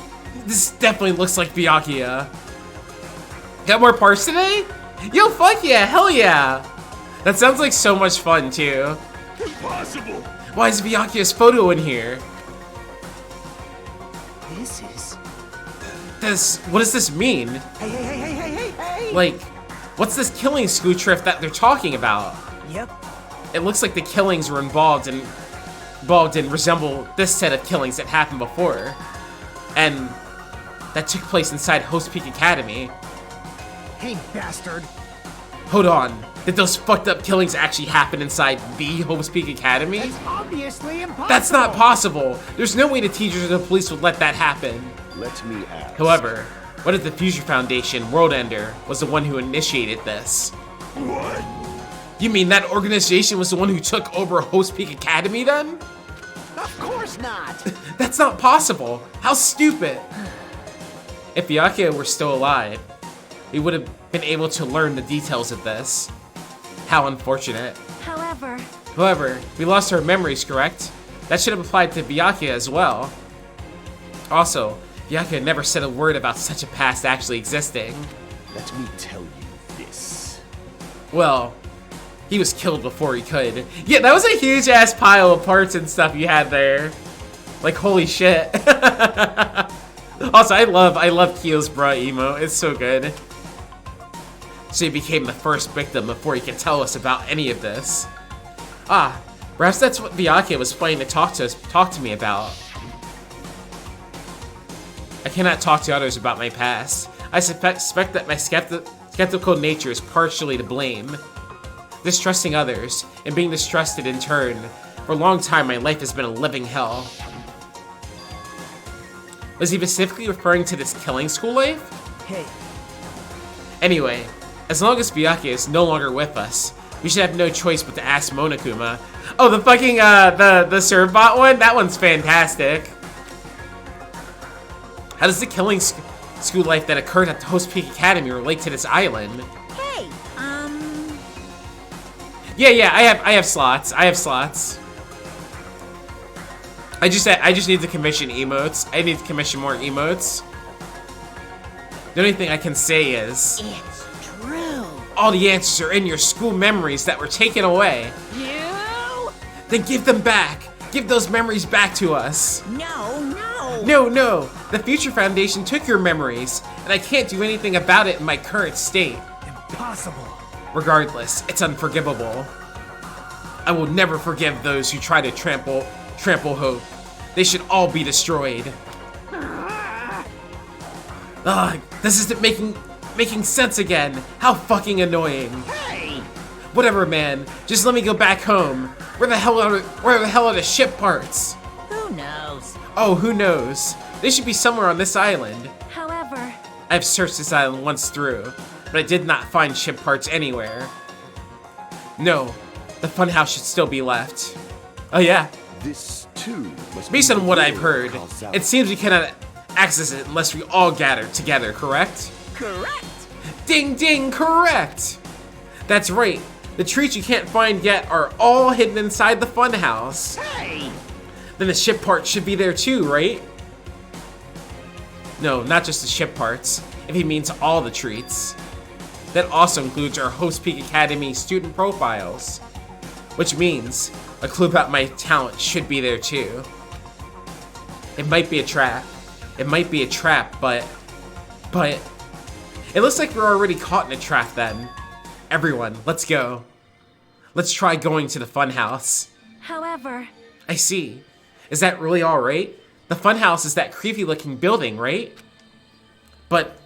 This definitely looks like Byakuya. Got more parts today? Yo, fuck yeah, hell yeah! That sounds like so much fun, too. Impossible! Why is Byakuya's photo in here? What does this mean? Hey. Like, what's this killing school trip that they're talking about? Yep. It looks like the killings were involved and resemble this set of killings that happened before. And that took place inside Host Peak Academy. Hey, bastard. Hold on. Did those fucked up killings actually happen inside the Host Peak Academy? That's obviously impossible. That's not possible. There's no way the teachers or the police would let that happen. Let me ask. However, what if the Future Foundation, World Ender, was the one who initiated this? What? You mean that organization was the one who took over Host Peak Academy then? Of course not. That's not possible. How stupid. If Byakuya were still alive, we would have been able to learn the details of this. How unfortunate. However, we lost our memories, correct? That should have applied to Byakuya as well. Also, Byakuya never said a word about such a past actually existing. Let me tell you this. Well, he was killed before he could. Yeah, that was a huge ass pile of parts and stuff you had there. Like, holy shit. Also, I love Kyo's bra emo. It's so good. So he became the first victim before he could tell us about any of this. Ah, perhaps that's what Byakuya was planning to talk to me about. I cannot talk to others about my past. I suspect that my skeptical nature is partially to blame. Distrusting others, and being distrusted in turn. For a long time, my life has been a living hell. Was he specifically referring to this killing school life? Hey. Anyway, as long as Byakuya is no longer with us, we should have no choice but to ask Monokuma. Oh, the fucking, the Servbot one? That one's fantastic. How does the killing school life that occurred at the Host Peak Academy relate to this island? Hey, Yeah, I have slots. I just need to commission emotes. I need to commission more emotes. The only thing I can say is... It's true. all the answers are in your school memories that were taken away. You? Then give them back. Give those memories back to us. No. No. The Future Foundation took your memories, and I can't do anything about it in my current state. Impossible. Regardless, it's unforgivable. I will never forgive those who try to trample hope. They should all be destroyed. Ugh, this isn't making sense again. How fucking annoying. Hey! Whatever, man. Just let me go back home. Where the hell are the ship parts? Who knows? Oh, who knows? They should be somewhere on this island. However, I've searched this island once through, but I did not find ship parts anywhere. No, the funhouse should still be left. Oh yeah. This too must Based be on what I've the heard, Calzada. it seems we cannot access it unless we all gather together, correct? correct. Ding ding, correct! That's right. The treats you can't find yet are all hidden inside the funhouse. Hey! Then the ship parts should be there too, right? No, not just the ship parts, if he means all the treats. That also includes our Host Peak Academy student profiles. Which means a clue about my talent should be there too. It might be a trap. But it looks like we're already caught in a trap then. Everyone, let's go. Let's try going to the funhouse. However, I see. Is that really alright? The funhouse is that creepy looking building, right? But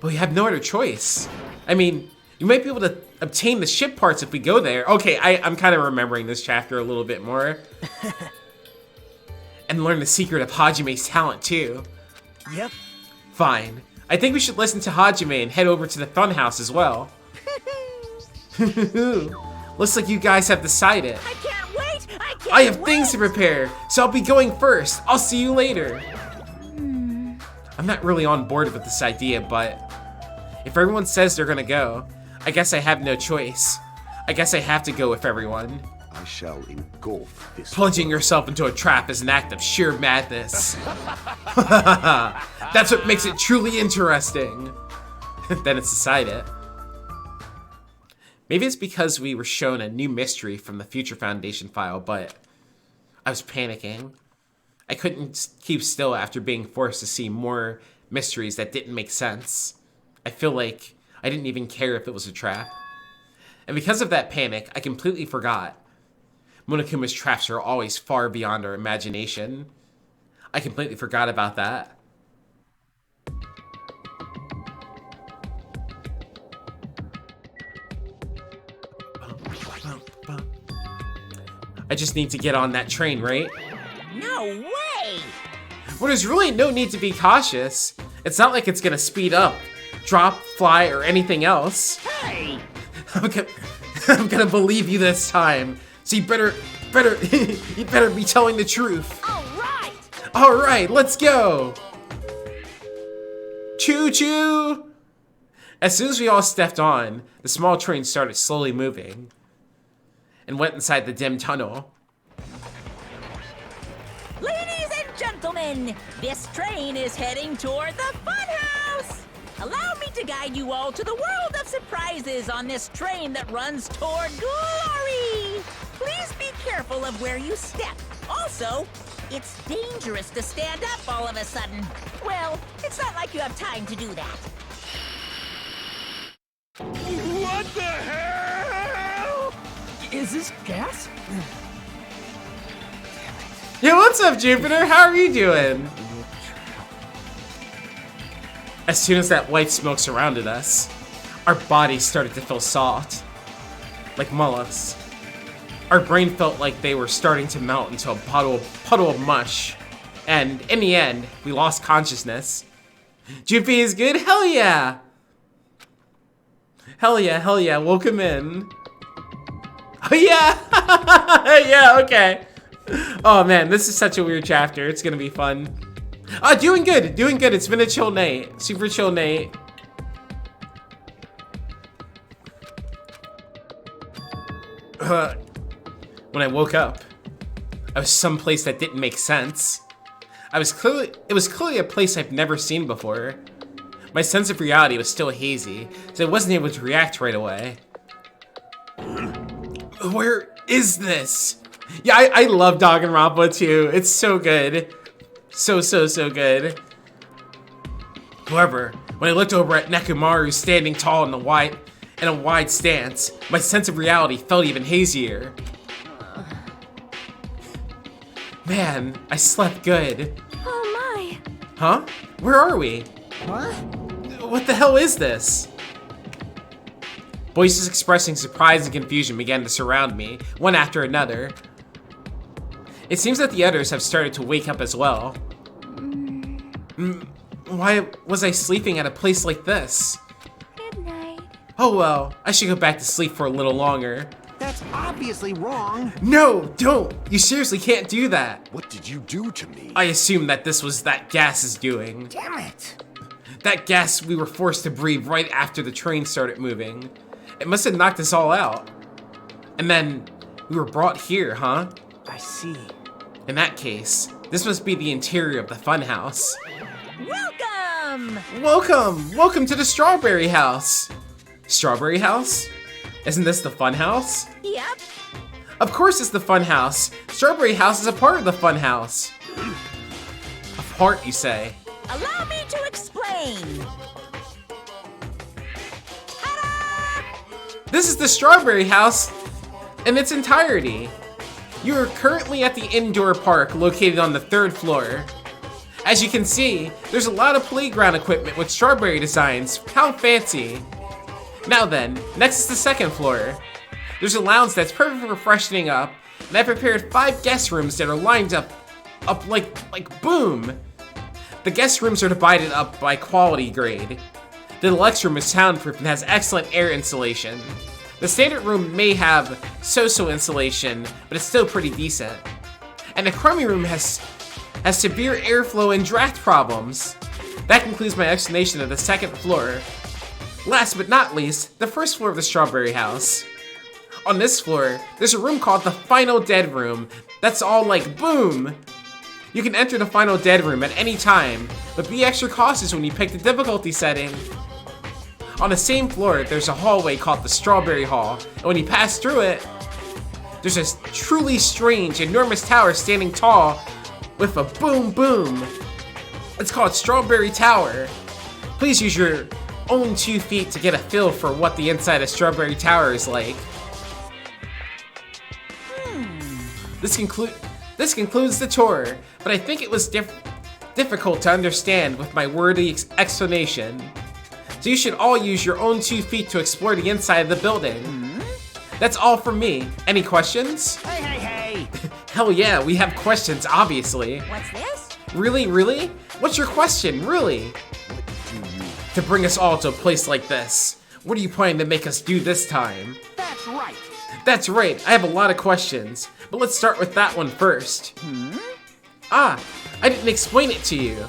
we have no other choice. I mean, you might be able to obtain the ship parts if we go there. Okay, I'm kind of remembering this chapter a little bit more. And learn the secret of Hajime's talent too. Yep. Fine. I think we should listen to Hajime and head over to the funhouse as well. Looks like you guys have decided. I can't wait. I have things to prepare, so I'll be going first. I'll see you later. I'm not really on board with this idea, but if everyone says they're gonna go, I guess I have no choice. I guess I have to go with everyone. I shall engulf this. Plunging yourself into a trap is an act of sheer madness. That's what makes it truly interesting. Then it's decided. Maybe it's because we were shown a new mystery from the Future Foundation file, but I was panicking. I couldn't keep still after being forced to see more mysteries that didn't make sense. I feel like I didn't even care if it was a trap. And because of that panic, I completely forgot. Monokuma's traps are always far beyond our imagination. I completely forgot about that. I just need to get on that train, right? No way. Well, there's really no need to be cautious. It's not like it's gonna speed up, drop, fly, or anything else. Hey! I'm gonna believe you this time. So you better be telling the truth. All right. All right, let's go. Choo choo. As soon as we all stepped on, the small train started slowly moving and went inside the dim tunnel. Ladies and gentlemen, this train is heading toward the funhouse. Allow me to guide you all to the world of surprises on this train that runs toward glory. Please be careful of where you step. Also, it's dangerous to stand up all of a sudden. Well, it's not like you have time to do that. What the hell? Is this gas? Yo, what's up, Jupiter? How are you doing? As soon as that white smoke surrounded us, our bodies started to feel soft, like mollusks. Our brain felt like they were starting to melt into a puddle of mush. And in the end, we lost consciousness. Jupy is good? Hell yeah! Hell yeah, welcome in. Oh yeah! Yeah, okay. Oh man, this is such a weird chapter. It's gonna be fun. Doing good. It's been a chill night. Super chill night. When I woke up, I was someplace that didn't make sense. It was clearly a place I've never seen before. My sense of reality was still hazy, so I wasn't able to react right away. Where is this? Yeah, I love Danganronpa too. It's so good. So good. However, when I looked over at Nekomaru standing tall in a wide stance, my sense of reality felt even hazier. Man, I slept good. Oh my. Huh? Where are we? What? What the hell is this? Voices expressing surprise and confusion began to surround me, one after another. It seems that the others have started to wake up as well. Why was I sleeping at a place like this? Good night. Oh well, I should go back to sleep for a little longer. That's obviously wrong. No, don't! You seriously can't do that! What did you do to me? I assumed that this was that gas's doing. Damn it. That gas we were forced to breathe right after the train started moving. It must have knocked us all out. And then we were brought here, huh? I see. In that case, this must be the interior of the funhouse. Welcome! Welcome to the Strawberry House. Strawberry House? Isn't this the funhouse? Yep. Of course it's the funhouse. Strawberry House is a part of the funhouse. A part, you say? Allow me to explain. This is the Strawberry House in its entirety. You are currently at the indoor park located on the 3rd floor. As you can see, there's a lot of playground equipment with strawberry designs. How fancy. Now then, next is the 2nd floor. There's a lounge that's perfect for freshening up, and I prepared 5 guest rooms that are lined up like boom. The guest rooms are divided up by quality grade. The deluxe room is soundproof and has excellent air insulation. The standard room may have so-so insulation, but it's still pretty decent. And the crummy room has severe airflow and draft problems. That concludes my explanation of the 2nd floor. Last but not least, the 1st floor of the Strawberry House. On this floor, there's a room called the Final Dead Room that's all like boom. You can enter the Final Dead Room at any time, but be extra cautious when you pick the difficulty setting. On the same floor, there's a hallway called the Strawberry Hall, and when you pass through it, there's a truly strange, enormous tower standing tall with a boom boom. It's called Strawberry Tower. Please use your own 2 feet to get a feel for what the inside of Strawberry Tower is like. This concludes the tour, but I think it was difficult to understand with my wordy explanation. So you should all use your own 2 feet to explore the inside of the building. That's all from me. Any questions? Hey! Hell yeah, we have questions, obviously. What's this? Really? What's your question, really? To bring us all to a place like this. What are you planning to make us do this time? That's right. That's right, I have a lot of questions, but let's start with that one first. I didn't explain it to you.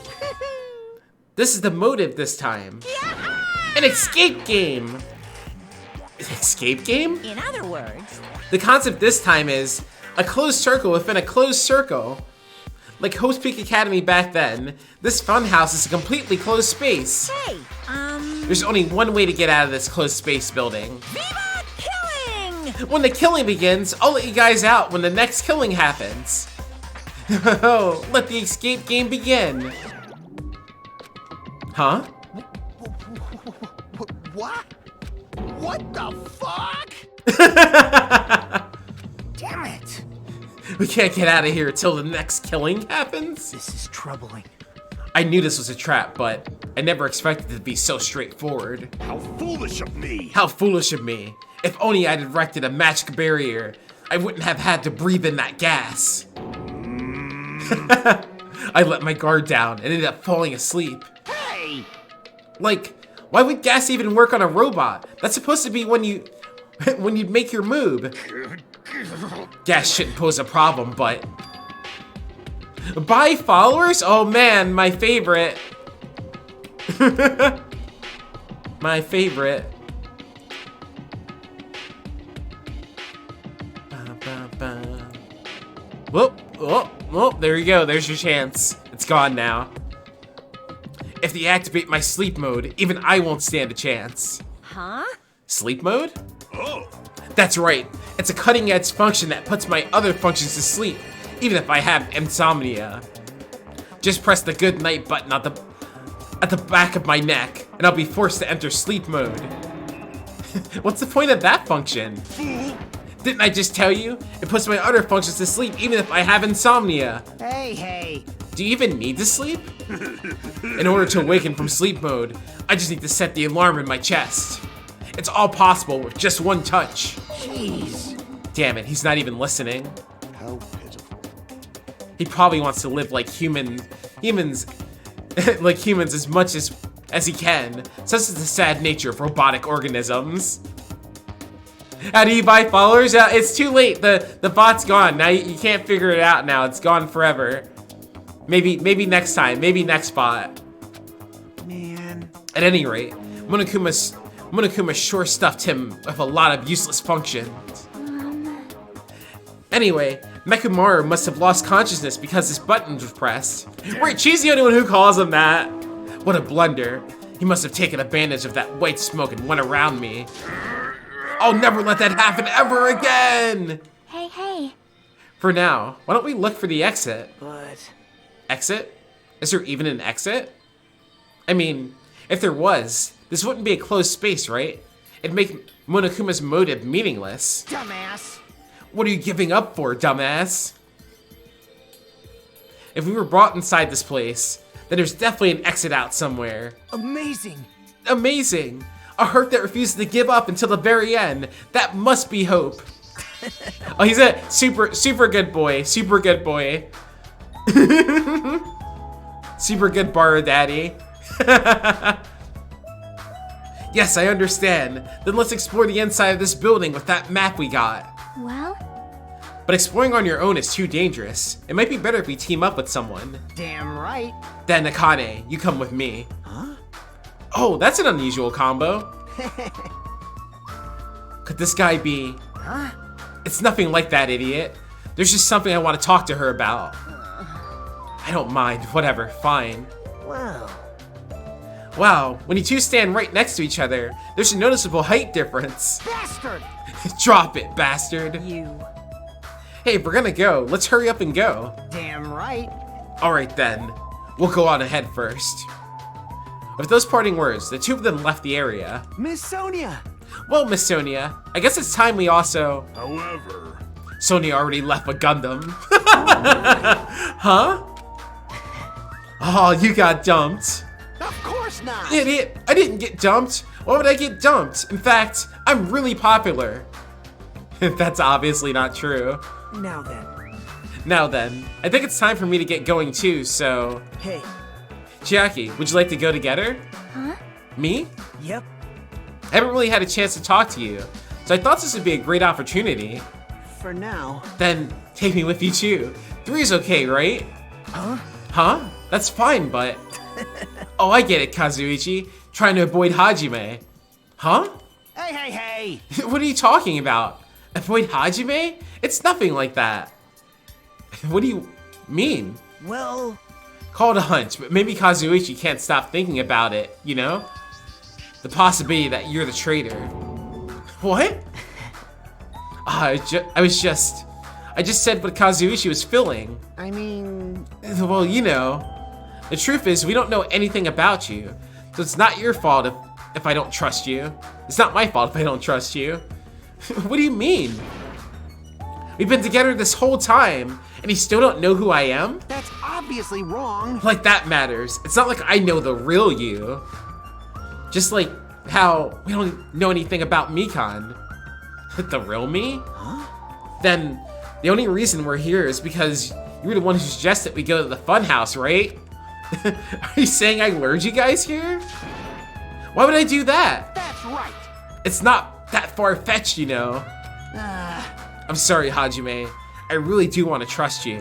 This is the motive this time. An escape game! An escape game? In other words, The concept this time is a closed circle within a closed circle. Like Host Peak Academy back then, this funhouse is a completely closed space. hey, There's only one way to get out of this closed space building. Viva Killing! When the killing begins, I'll let you guys out when the next killing happens. Oh, let the escape game begin. Huh? What? What the fuck? Damn it. We can't get out of here till the next killing happens? This is troubling. I knew this was a trap, but I never expected it to be so straightforward. How foolish of me! How foolish of me. If only I'd erected a magic barrier, I wouldn't have had to breathe in that gas. I let my guard down and ended up falling asleep. Hey! Like, why would gas even work on a robot? That's supposed to be when you make your move. Gas shouldn't pose a problem, but... Buy followers? Oh man, my favorite. My favorite. there you go. There's your chance. It's gone now. If they activate my sleep mode, even I won't stand a chance. Huh? Sleep mode? Oh, That's right. It's a cutting-edge function that puts my other functions to sleep, even if I have insomnia. Just press the good night button at the back of my neck, and I'll be forced to enter sleep mode. What's the point of that function? fool! Didn't I just tell you? It puts my other functions to sleep even if I have insomnia. Hey. Do you even need to sleep? In order to awaken from sleep mode, I just need to set the alarm in my chest. It's all possible with just one touch. Jeez. Damn it, he's not even listening. How pitiful. He probably wants to live like humans like humans as much as he can. Such is the sad nature of robotic organisms. How do you buy followers? It's too late. The bot's gone. Now you can't figure it out now. It's gone forever. Maybe next time. Maybe next bot. Man. At any rate, Monokuma sure stuffed him with a lot of useless functions. Anyway, Mekumaru must have lost consciousness because his buttons were pressed. Wait, she's the only one who calls him that. What a blunder. He must have taken advantage of that white smoke and went around me. I'll never let that happen ever again! Hey. For now, why don't we look for the exit? But... Exit? Is there even an exit? I mean, if there was, this wouldn't be a closed space, right? It'd make Monokuma's motive meaningless. Dumbass. What are you giving up for, dumbass? If we were brought inside this place, then there's definitely an exit out somewhere. Amazing. Amazing! A heart that refuses to give up until the very end. That must be hope. Oh, he's a super good boy. Super good boy. Super good bar daddy. Yes, I understand. Then let's explore the inside of this building with that map we got. Well, But exploring on your own is too dangerous. It might be better if we team up with someone. Damn right. Then Akane, you come with me. Huh? Oh, that's an unusual combo. Could this guy be? Huh? It's nothing like that, idiot. There's just something I want to talk to her about. I don't mind, whatever, fine. Wow. Wow, when you two stand right next to each other, there's a noticeable height difference. Bastard! Drop it, bastard. You. Hey, if we're gonna go, let's hurry up and go. Damn right. Alright then, we'll go on ahead first. With those parting words, the two of them left the area. Miss Sonia. Well, Miss Sonia, I guess it's time we also... However, Sonia already left with Gundam. Huh? Oh, you got dumped. Of course not. Idiot, I didn't get dumped. Why would I get dumped? In fact, I'm really popular. That's obviously not true. Now then. Now then, I think it's time for me to get going too, so... Hey. Chiaki, would you like to go together? huh? Me? Yep. I haven't really had a chance to talk to you, so I thought this would be a great opportunity. For now. Then, take me with you too. 3 is okay, right? Huh? Huh? That's fine, but... Oh, I get it, Kazuichi. Trying to avoid Hajime. Huh? Hey. What are you talking about? Avoid Hajime? It's nothing like that. What do you mean? Well, Call it a hunch, but maybe Kazuichi can't stop thinking about it, you know? The possibility that you're the traitor. What? I just said what Kazuichi was feeling. I mean, Well, you know, the truth is we don't know anything about you, so it's not your fault if I don't trust you. It's not my fault if I don't trust you. What do you mean? We've been together this whole time, and you still don't know who I am? that's obviously wrong. Like that matters. It's not like I know the real you. Just like how we don't know anything about Mikan. The real me? Huh? Then the only reason we're here is because you were the one who suggested we go to the funhouse, right? Are you saying I lured you guys here? Why would I do that? That's right. It's not that far-fetched, you know. I'm sorry, Hajime. I really do want to trust you.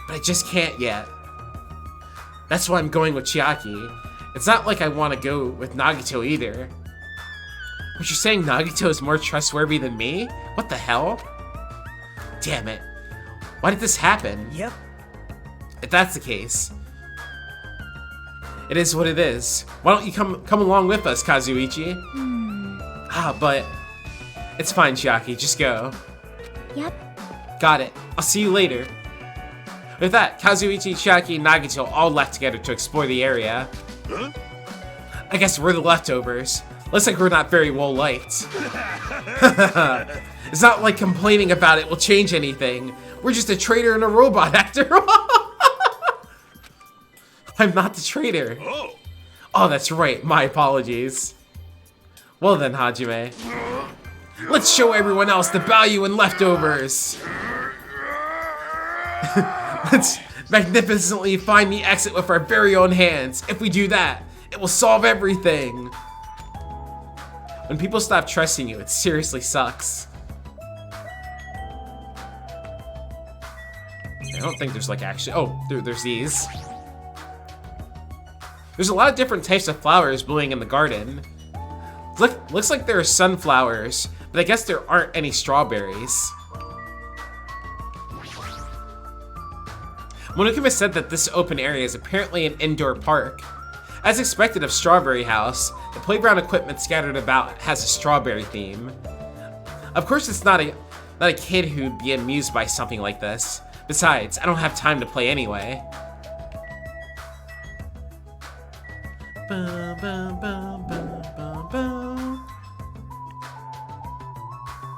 But I just can't yet. That's why I'm going with Chiaki. It's not like I want to go with Nagito either. But you're saying Nagito is more trustworthy than me? What the hell? Damn it. Why did this happen? Yep. if that's the case. It is what it is. Why don't you come along with us, Kazuichi? But it's fine, Chiaki. Just go. Yep. Got it. I'll see you later. With that, Kazuichi, Chiaki, and Nagito all left together to explore the area. Huh? I guess we're the leftovers. Looks like we're not very well liked. It's not like complaining about it will change anything. We're just a traitor and a robot after all. I'm not the traitor. Oh. Oh, that's right. My apologies. Well then, Hajime. Let's show everyone else the value in leftovers. Let's magnificently find the exit with our very own hands. If we do that, it will solve everything. When people stop trusting you, it seriously sucks. I don't think there's like actually. Oh, there's these. There's a lot of different types of flowers blooming in the garden. Looks like there are sunflowers, but I guess there aren't any strawberries. Monokuma said that this open area is apparently an indoor park. As expected of Strawberry House, the playground equipment scattered about has a strawberry theme. Of course, it's not a kid who'd be amused by something like this. Besides, I don't have time to play anyway.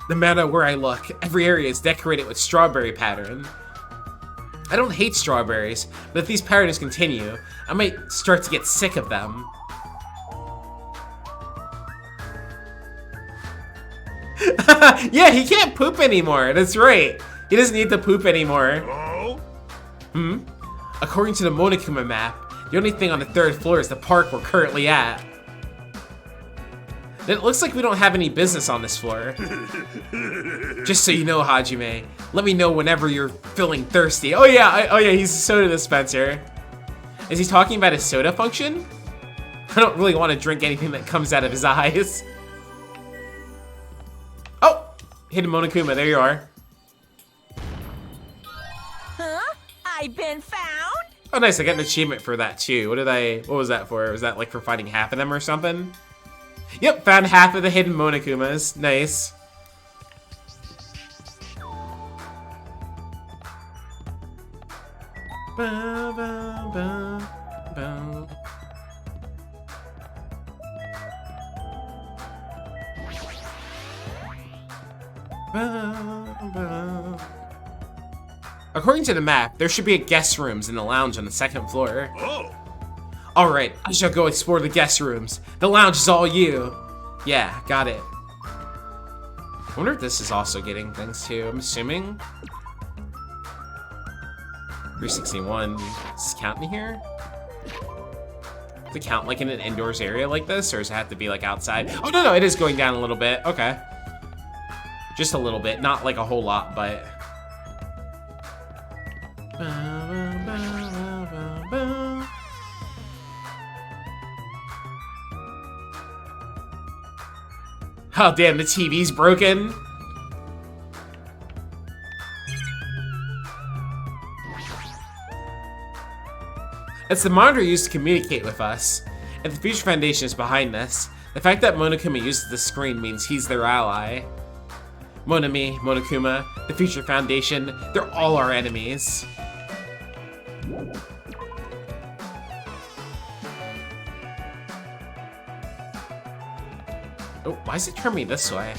No matter where I look, every area is decorated with strawberry pattern. I don't hate strawberries, but if these patterns continue, I might start to get sick of them. Yeah, he can't poop anymore. That's right. He doesn't need to poop anymore. Oh. According to the Monokuma map, the only thing on the 3rd floor is the park we're currently at. Then it looks like we don't have any business on this floor. Just so you know, Hajime, let me know whenever you're feeling thirsty. Oh yeah, he's a soda dispenser. Is he talking about his soda function? I don't really want to drink anything that comes out of his eyes. Oh, hidden Monokuma, there you are. Huh? I've been found? Oh nice, I got an achievement for that too. What was that for? Was that like for finding half of them or something? Yep, found half of the hidden Monokumas. Nice. Ba, ba, ba, ba. Ba, ba. According to the map, there should be a guest rooms in the lounge on the 2nd floor. Oh. Alright, I shall go explore the guest rooms. The lounge is all you. Yeah, got it. I wonder if this is also getting things too. I'm assuming. 361. Is this counting here? Does it count like in an indoors area like this? Or does it have to be like outside? Oh, no, it is going down a little bit. Okay. Just a little bit. Not like a whole lot, but... Oh damn, the TV's broken. It's the monitor used to communicate with us. If the Future Foundation is behind this, the fact that Monokuma uses the screen means he's their ally. Monami, Monokuma, the Future Foundation, they're all our enemies. Oh, why does it turn me this way?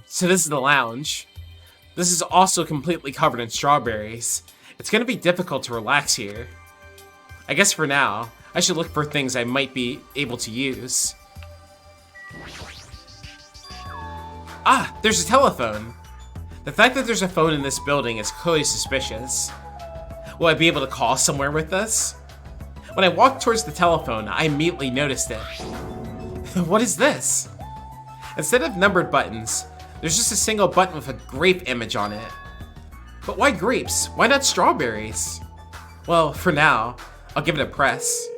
So this is the lounge. This is also completely covered in strawberries. It's gonna be difficult to relax here. I guess for now, I should look for things I might be able to use. Ah, there's a telephone. The fact that there's a phone in this building is clearly suspicious. Will I be able to call somewhere with this? When I walked towards the telephone, I immediately noticed it. What is this? Instead of numbered buttons, there's just a single button with a grape image on it. But why grapes? Why not strawberries? Well, for now, I'll give it a press.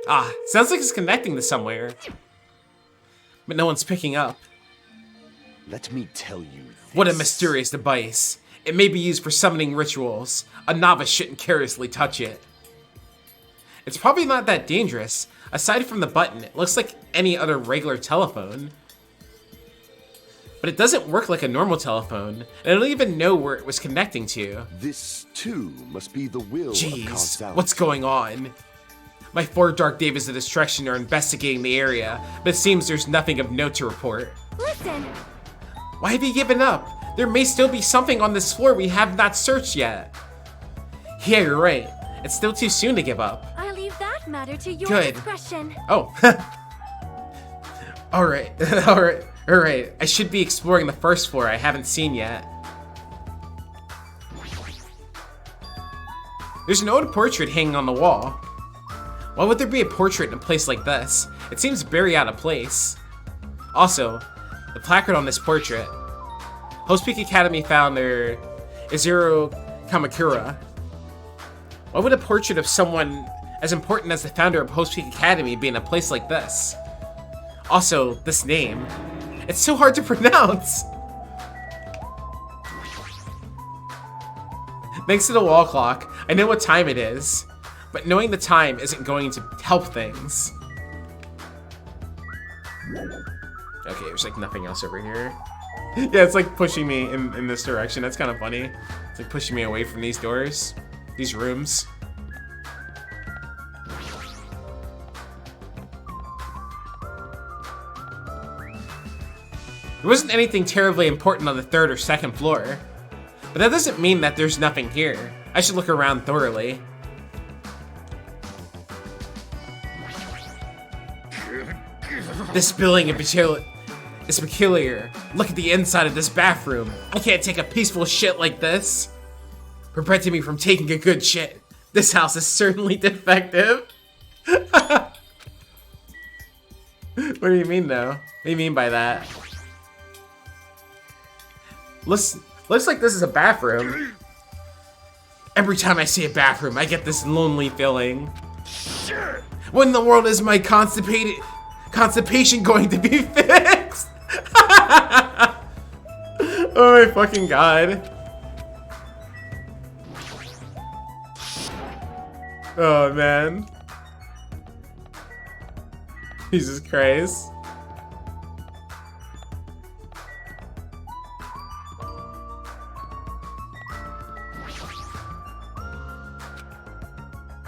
Ah, sounds like it's connecting to somewhere. But no one's picking up. Let me tell you this. What a mysterious device. It may be used for summoning rituals. A novice shouldn't carelessly touch it. It's probably not that dangerous. Aside from the button, it looks like any other regular telephone. But it doesn't work like a normal telephone, and I don't even know where it was connecting to. This, too, must be the will of Jeez, causality. what's going on? My 4 Dark Davis of Destruction are investigating the area, but it seems there's nothing of note to report. Listen, Why have you given up? There may still be something on this floor we have not searched yet. Yeah, you're right. It's still too soon to give up. I leave that matter to your Good. discretion. Oh. Alright, alright. I should be exploring the first floor I haven't seen yet. There's an old portrait hanging on the wall. Why would there be a portrait in a place like this? It seems very out of place. Also, the placard on this portrait. Host Peak Academy founder Izuru Kamakura. Why would a portrait of someone as important as the founder of Host Peak Academy be in a place like this? Also, this name. It's so hard to pronounce. Thanks to the wall clock, I know what time it is. But knowing the time isn't going to help things. Okay, there's like nothing else over here. Yeah, it's like pushing me in this direction. That's kind of funny. It's like pushing me away from these doors, these rooms. There wasn't anything terribly important on the 3rd or 2nd floor. But that doesn't mean that there's nothing here. I should look around thoroughly. This building in particular is peculiar. Look at the inside of this bathroom. I can't take a peaceful shit like this. Preventing me from taking a good shit. This house is certainly defective. What do you mean though? What do you mean by that? Looks like this is a bathroom. Every time I see a bathroom, I get this lonely feeling. When in the world is my constipation going to be fixed? Oh my fucking god. Oh man. Jesus Christ.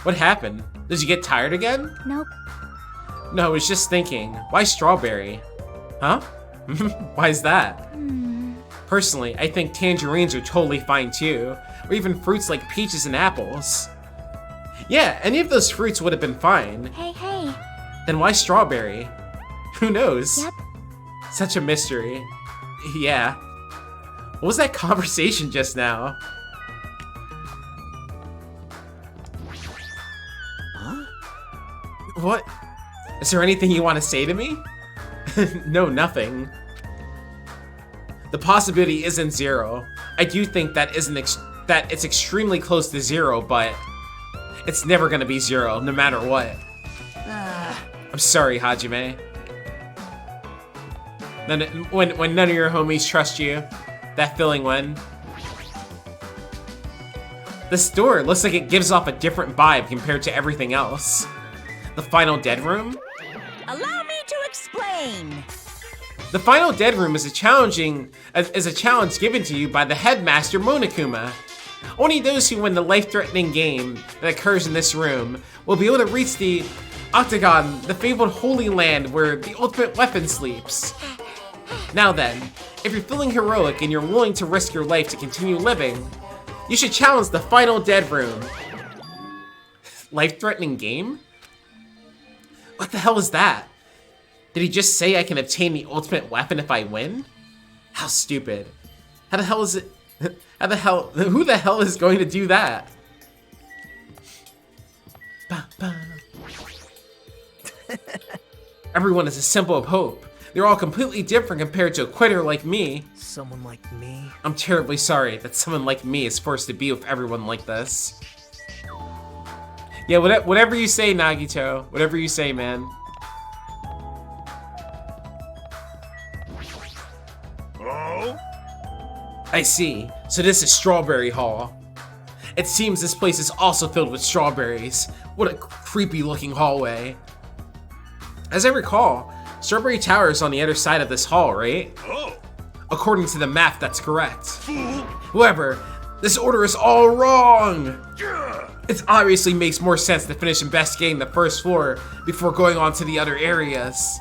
What happened? Did you get tired again? Nope. No, I was just thinking, why strawberry? Huh? Why is that? Personally, I think tangerines are totally fine too, or even fruits like peaches and apples. Yeah, any of those fruits would have been fine. Hey. Then why strawberry? Who knows? Yep. Such a mystery. Yeah. What was that conversation just now? Huh? What? Is there anything you want to say to me? No, nothing. The possibility isn't 0. I do think that that it's extremely close to 0, but it's never gonna be 0, no matter what. I'm sorry, Hajime. When none of your homies trust you, that feeling when. This door looks like it gives off a different vibe compared to everything else. The final dead room? Allow me to explain. The final dead room is a challenge given to you by the headmaster Monokuma. Only those who win the life-threatening game that occurs in this room will be able to reach the Octagon, the fabled holy land where the ultimate weapon sleeps. Now then, if you're feeling heroic and you're willing to risk your life to continue living, you should challenge the final dead room. Life-threatening game? What the hell is that? Did he just say I can obtain the ultimate weapon if I win? How stupid. How the hell is it? Who the hell is going to do that? Everyone is a symbol of hope. They're all completely different compared to a quitter like me. Someone like me? I'm terribly sorry that someone like me is forced to be with everyone like this. Yeah, whatever you say, Nagito. Whatever you say, man. Oh? I see. So this is Strawberry Hall. It seems this place is also filled with strawberries. What a creepy looking hallway. As I recall, Strawberry Tower is on the other side of this hall, right? Oh. According to the map, that's correct. Fool. However, this order is all wrong. Yeah. It obviously makes more sense to finish investigating the first floor before going on to the other areas.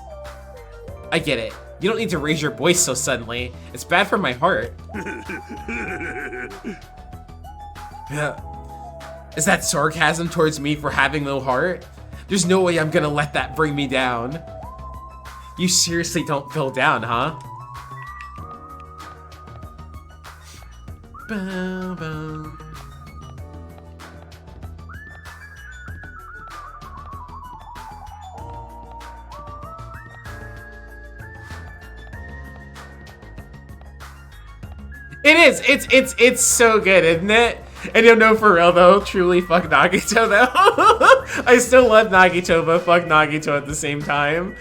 I get it. You don't need to raise your voice so suddenly. It's bad for my heart. Yeah. Is that sarcasm towards me for having no heart? There's no way I'm gonna let that bring me down. You seriously don't feel down, huh? Bow, bow. It is. It's so good, isn't it? And you'll know for real though, truly fuck Nagito though. I still love Nagito, but fuck Nagito at the same time.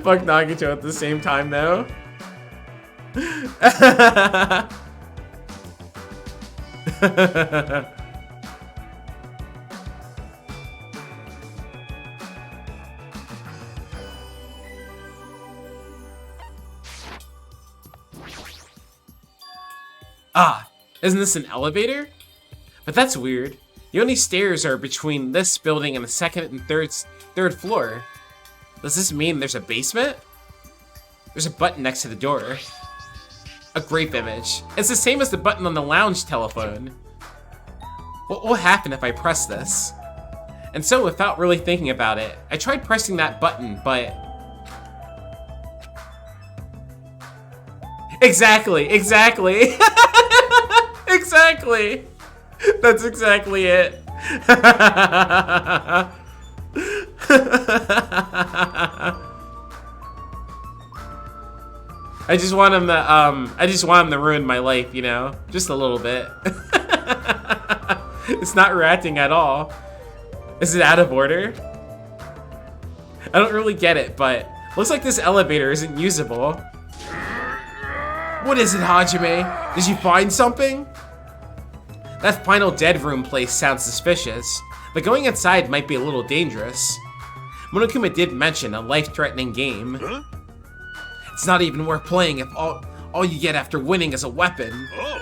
Fuck Nagito at the same time though. Ah, isn't this an elevator? But that's weird. The only stairs are between this building and the second and third floor. Does this mean there's a basement? There's a button next to the door. A grape image. It's the same as the button on the lounge telephone. What will happen if I press this? And so, without really thinking about it, I tried pressing that button, but... Exactly! Exactly! That's exactly it. I just want him to ruin my life, you know? Just a little bit. It's not reacting at all. Is it out of order? I don't really get it, but looks like this elevator isn't usable. What is it, Hajime? Did you find something? That final dead room place sounds suspicious, but going inside might be a little dangerous. Monokuma did mention a life-threatening game. Huh? It's not even worth playing if all you get after winning is a weapon. Oh.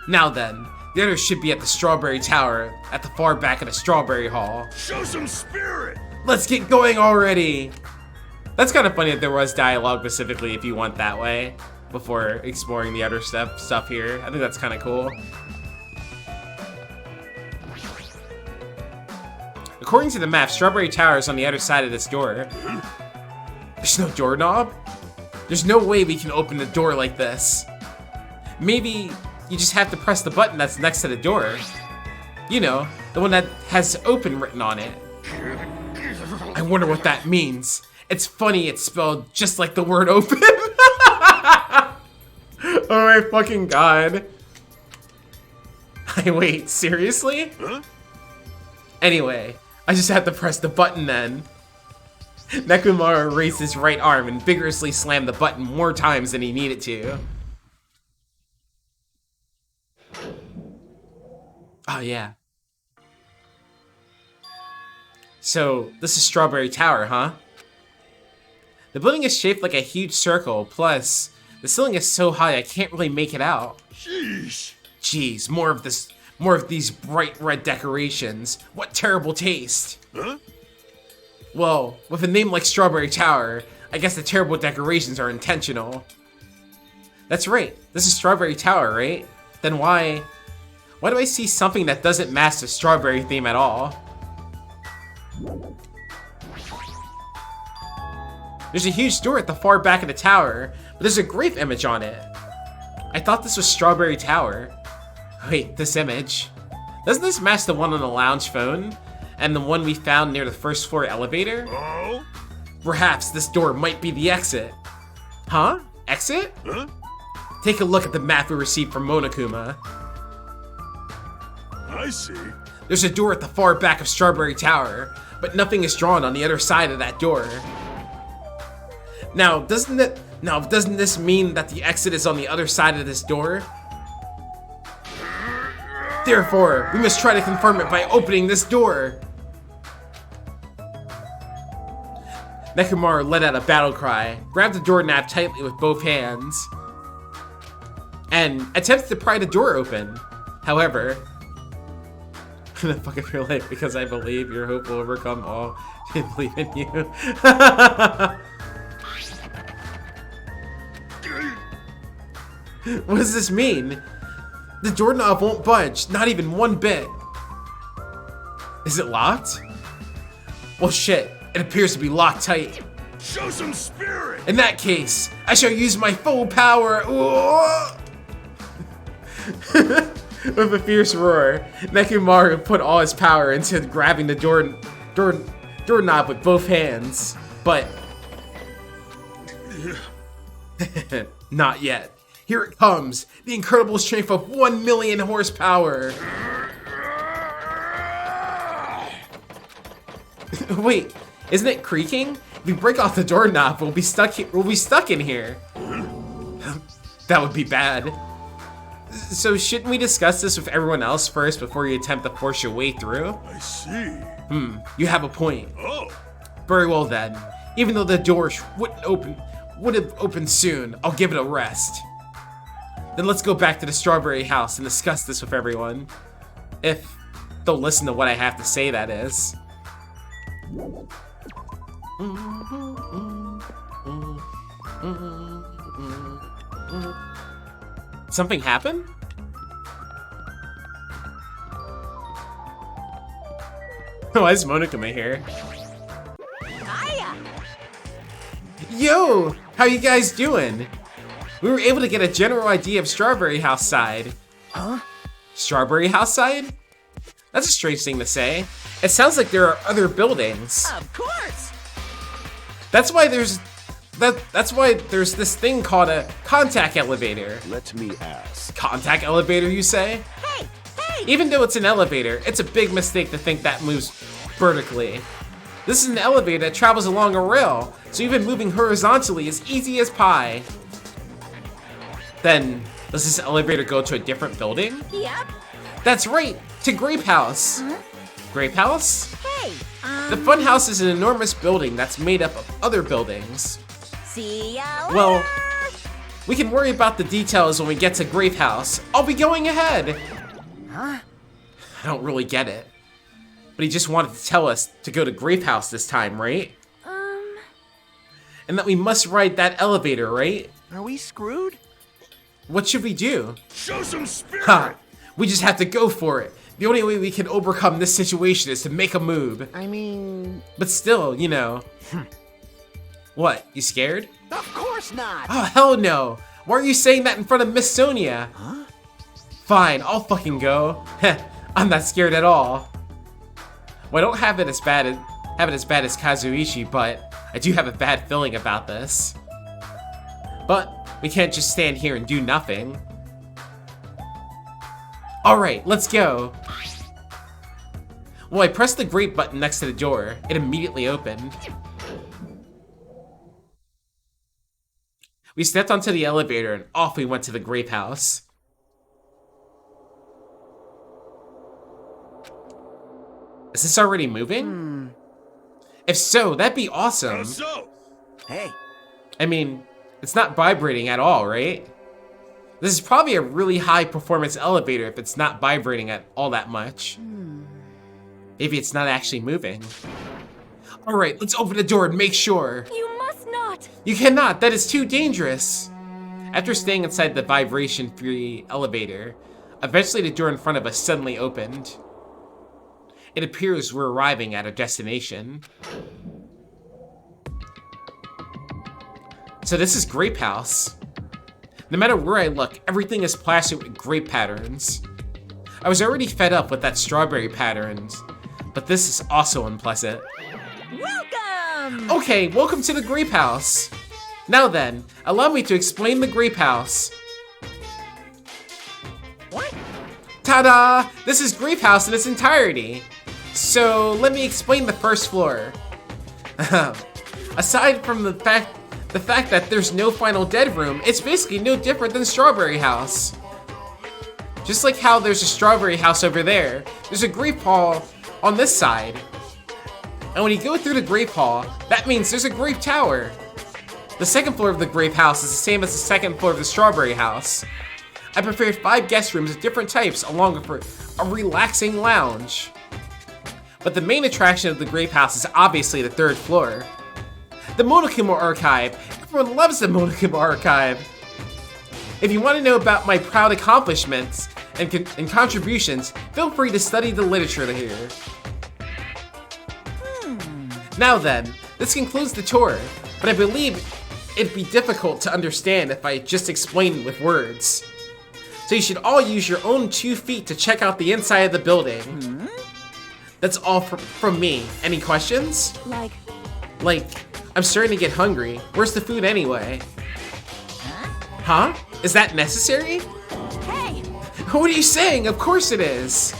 Now then, the others should be at the Strawberry Tower, at the far back of the Strawberry Hall. Show some spirit. Let's get going already! That's kind of funny that there was dialogue specifically if you went that way, before exploring the other stuff here. I think that's kind of cool. According to the map, Strawberry Tower is on the other side of this door. There's no doorknob? There's no way we can open the door like this. Maybe you just have to press the button that's next to the door. You know, the one that has open written on it. I wonder what that means. It's funny it's spelled just like the word open. Oh my fucking god. Wait, seriously? Huh? Anyway, I just had to press the button then. Nekomaru raised his right arm and vigorously slammed the button more times than he needed to. Oh yeah. So, this is Strawberry Tower, huh? The building is shaped like a huge circle, plus, the ceiling is so high I can't really make it out. Sheesh. Jeez, more of these bright red decorations. What terrible taste. Huh? Well, with a name like Strawberry Tower, I guess the terrible decorations are intentional. That's right, this is Strawberry Tower, right? Then why do I see something that doesn't match the strawberry theme at all? There's a huge door at the far back of the tower, but there's a grape image on it. I thought this was Strawberry Tower. Wait, this image. Doesn't this match the one on the lounge phone? And the one we found near the first floor elevator? Oh. Perhaps this door might be the exit. Huh? Exit? Huh? Take a look at the map we received from Monokuma. I see. There's a door at the far back of Strawberry Tower, but nothing is drawn on the other side of that door. Now, doesn't this mean that the exit is on the other side of this door? Therefore, we must try to confirm it by opening this door. Nekomaru let out a battle cry, grabbed the doorknob tightly with both hands, and attempted to pry the door open. However, the fuck of your life, because I believe your hope will overcome all. I believe in you. What does this mean? The doorknob won't budge, not even one bit. Is it locked? Well, shit, it appears to be locked tight. Show some spirit! In that case, I shall use my full power. With a fierce roar, Nekomaru put all his power into grabbing the doorknob with both hands. But not yet. Here it comes, the incredible strength of 1 million horsepower. Wait, isn't it creaking? If we break off the doorknob, we'll be stuck in here. That would be bad. So shouldn't we discuss this with everyone else first before you attempt to force your way through? I see. You have a point. Oh, Very well then. Even though the door would have opened soon, I'll give it a rest. Then let's go back to the Strawberry House and discuss this with everyone. If they'll listen to what I have to say, that is. Something happened? Why is Monokuma here? Hiya! Yo! How you guys doing? We were able to get a general idea of Strawberry House side. Huh? Strawberry House side? That's a strange thing to say. It sounds like there are other buildings. Of course! That's why there's this thing called a contact elevator. Let me ask. Contact elevator, you say? Hey! Hey! Even though it's an elevator, it's a big mistake to think that moves vertically. This is an elevator that travels along a rail, so even moving horizontally is easy as pie. Then, does this elevator go to a different building? Yep. That's right, to Grape House. Grape House? Hey! The Fun House is an enormous building that's made up of other buildings. See ya later! Well, we can worry about the details when we get to Grape House. I'll be going ahead. Huh? I don't really get it. But he just wanted to tell us to go to Grape House this time, right? And that we must ride that elevator, right? Are we screwed? What should we do? show some spirit! Ha! We just have to go for it. The only way we can overcome this situation is to make a move. I mean... But still, you know. What, you scared? Of course not! Oh, hell no! Why are you saying that in front of Miss Sonia? Huh? Fine, I'll fucking go. Heh, I'm not scared at all. Well, I don't have it as bad as Kazuichi, but I do have a bad feeling about this. But we can't just stand here and do nothing. Alright, let's go. Well, I pressed the grate button next to the door. It immediately opened. We stepped onto the elevator and off we went to the Grape House. Is this already moving? If so, that'd be awesome. How so? Hey, I mean, it's not vibrating at all, right? This is probably a really high performance elevator if it's not vibrating at all that much. Maybe it's not actually moving. Alright, let's open the door and make sure. You must not! You cannot, that is too dangerous. After staying inside the vibration-free elevator, eventually the door in front of us suddenly opened. It appears we're arriving at our destination. So this is Grape House. No matter where I look, everything is plastered with grape patterns. I was already fed up with that strawberry patterns, but this is also unpleasant. Welcome Welcome! Okay, welcome to the Grape House. Now then, allow me to explain the Grape House. What? Ta-da! This is Grape House in its entirety. So, let me explain the first floor. Aside from the fact that there's no final dead room, it's basically no different than Strawberry House. Just like how there's a Strawberry House over there, there's a Grape Hall on this side. And when you go through the Grape Hall, that means there's a Grape Tower. The second floor of the Grape House is the same as the second floor of the Strawberry House. I prepared 5 guest rooms of different types along with a relaxing lounge. But the main attraction of the Grape House is obviously the 3rd floor. The Monokuma Archive. Everyone loves the Monokuma Archive. If you want to know about my proud accomplishments and contributions, feel free to study the literature here. Now then, this concludes the tour, but I believe it'd be difficult to understand if I just explained with words. So you should all use your own 2 feet to check out the inside of the building. That's all from me. Any questions? Like, I'm starting to get hungry. Where's the food anyway? Huh? Is that necessary? Hey! What are you saying? Of course it is.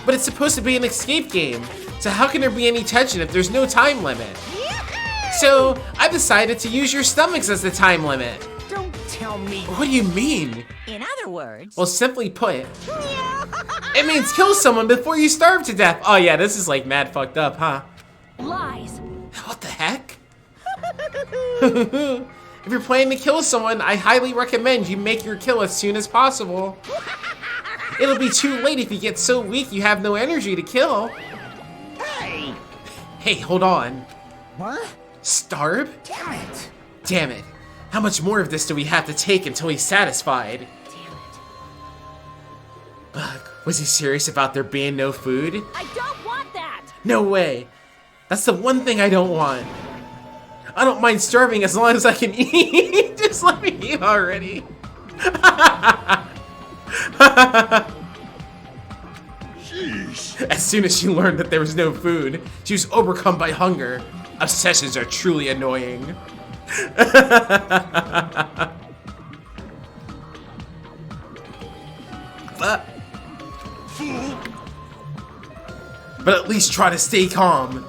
But it's supposed to be an escape game. So how can there be any tension if there's no time limit? So I decided to use your stomachs as the time limit. Don't tell me. What do you mean? In other words... Well, simply put, it means kill someone before you starve to death. Oh yeah, this is like mad fucked up, huh? Lies. What the heck? If you're planning to kill someone, I highly recommend you make your kill as soon as possible. It'll be too late if you get so weak you have no energy to kill. Hey! Hey, hold on. What? Starve? Damn it! Damn it. How much more of this do we have to take until he's satisfied? Ugh, was he serious about there being no food? I don't want that! No way. That's the one thing I don't want. I don't mind starving as long as I can eat. Just let me eat already. Sheesh. As soon as she learned that there was no food, she was overcome by hunger. Obsessions are truly annoying. But at least try to stay calm.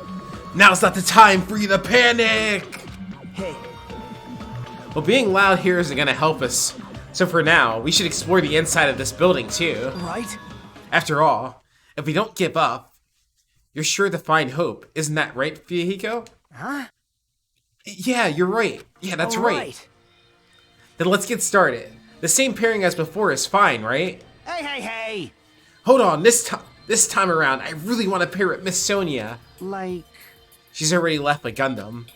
Now's not the time for you to panic! Hey. Well, being loud here isn't gonna help us. So for now, we should explore the inside of this building too. Right? After all, if we don't give up, you're sure to find hope. Isn't that right, Fuyuhiko? Huh? Yeah, you're right. Yeah, that's All right. Then let's get started. The same pairing as before is fine, right? Hey! Hold on, this time around, I really want to pair with Miss Sonia. Like... She's already left my Gundam.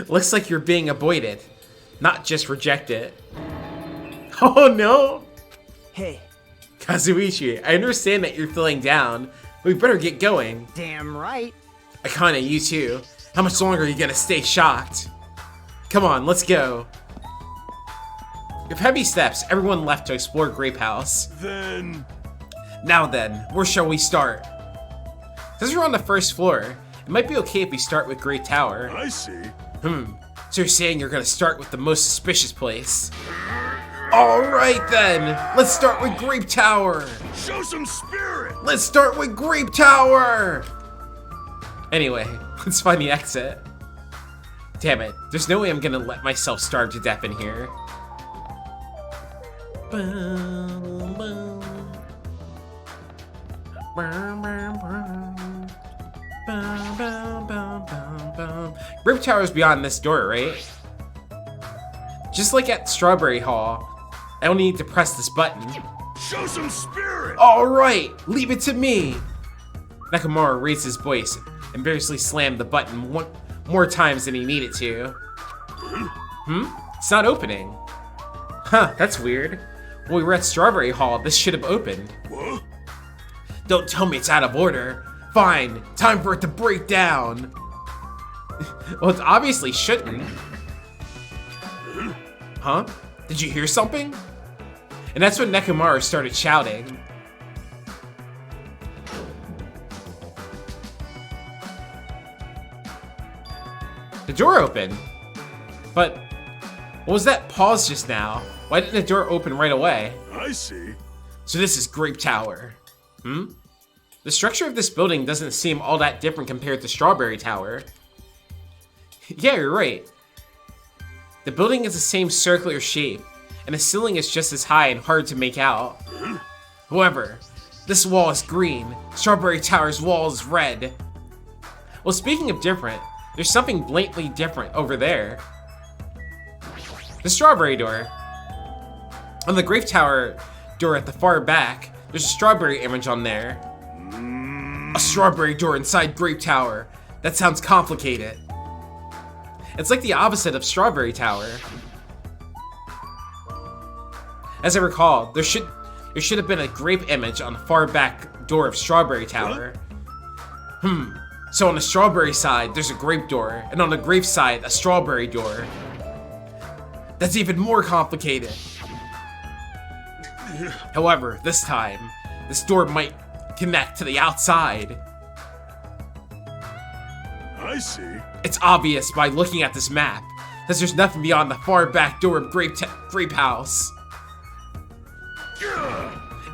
Looks like you're being avoided, not just rejected. Oh no! Hey. Kazuichi, I understand that you're feeling down, but we better get going. Damn right. Akane, you too. How much longer are you gonna stay shocked? Come on, let's go. With heavy steps, everyone left to explore Grape House. Then... Now then, where shall we start? Since we're on the first floor, it might be okay if we start with Great Tower. I see. So you're saying you're gonna start with the most suspicious place? Alright then, let's start with Grape Tower! Show some spirit! Let's start with Grape Tower! Anyway, let's find the exit. Damn it, there's no way I'm gonna let myself starve to death in here. Boom, boom. Boom, boom, boom. Boom, boom, boom, boom, boom. Grape Tower's beyond this door, right? Just like at Strawberry Hall, I only need to press this button. Show some spirit! Alright, leave it to me! Nakamura raised his voice and variously slammed the button more times than he needed to. It's not opening. Huh, that's weird. When we were at Strawberry Hall, this should have opened. What? Don't tell me it's out of order. Fine, time for it to break down. Well, it obviously shouldn't. Huh? Did you hear something? And that's when Nekomaru started shouting. The door opened. But what was that pause just now? Why didn't the door open right away? I see. So this is Grape Tower. The structure of this building doesn't seem all that different compared to Strawberry Tower. Yeah, you're right. The building is the same circular shape, and the ceiling is just as high and hard to make out. However, this wall is green. Strawberry Tower's wall is red. Well, speaking of different, there's something blatantly different over there. The strawberry door. On the Grape Tower door at the far back, there's a strawberry image on there. A strawberry door inside Grape Tower. That sounds complicated. It's like the opposite of Strawberry Tower. As I recall, there should have been a grape image on the far back door of Strawberry Tower. So on the strawberry side, there's a grape door, and on the grape side, a strawberry door. That's even more complicated. However, this time, this door might connect to the outside. I see. It's obvious by looking at this map that there's nothing beyond the far back door of Grape House.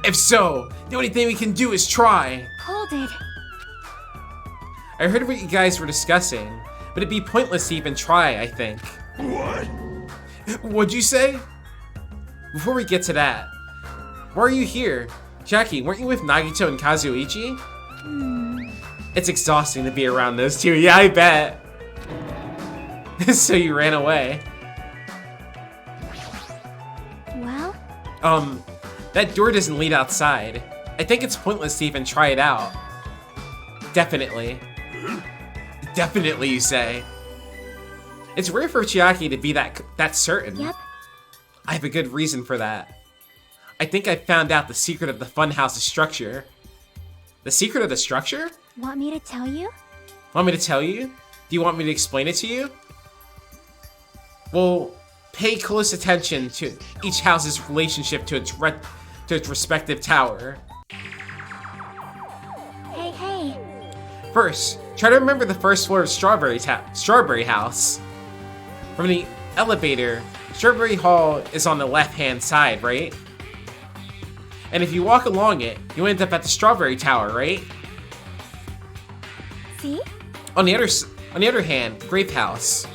If so, the only thing we can do is try. Hold it. I heard what you guys were discussing, but it'd be pointless to even try, I think. What? What'd you say? Before we get to that, why are you here? Jackie, weren't you with Nagito and Kazuichi? It's exhausting to be around those two, yeah, I bet. So you ran away. Well? That door doesn't lead outside. I think it's pointless to even try it out. Definitely. Definitely, you say. It's rare for Chiaki to be that certain. Yep. I have a good reason for that. I think I found out the secret of the funhouse's structure. The secret of the structure? Want me to tell you? Want me to tell you? Do you want me to explain it to you? Well, pay close attention to each house's relationship to its respective tower. Hey. First, try to remember the first floor of Strawberry House. From the elevator, Strawberry Hall is on the left-hand side, right? And if you walk along it, you end up at the Strawberry Tower, right? See? On the other hand, Grape House.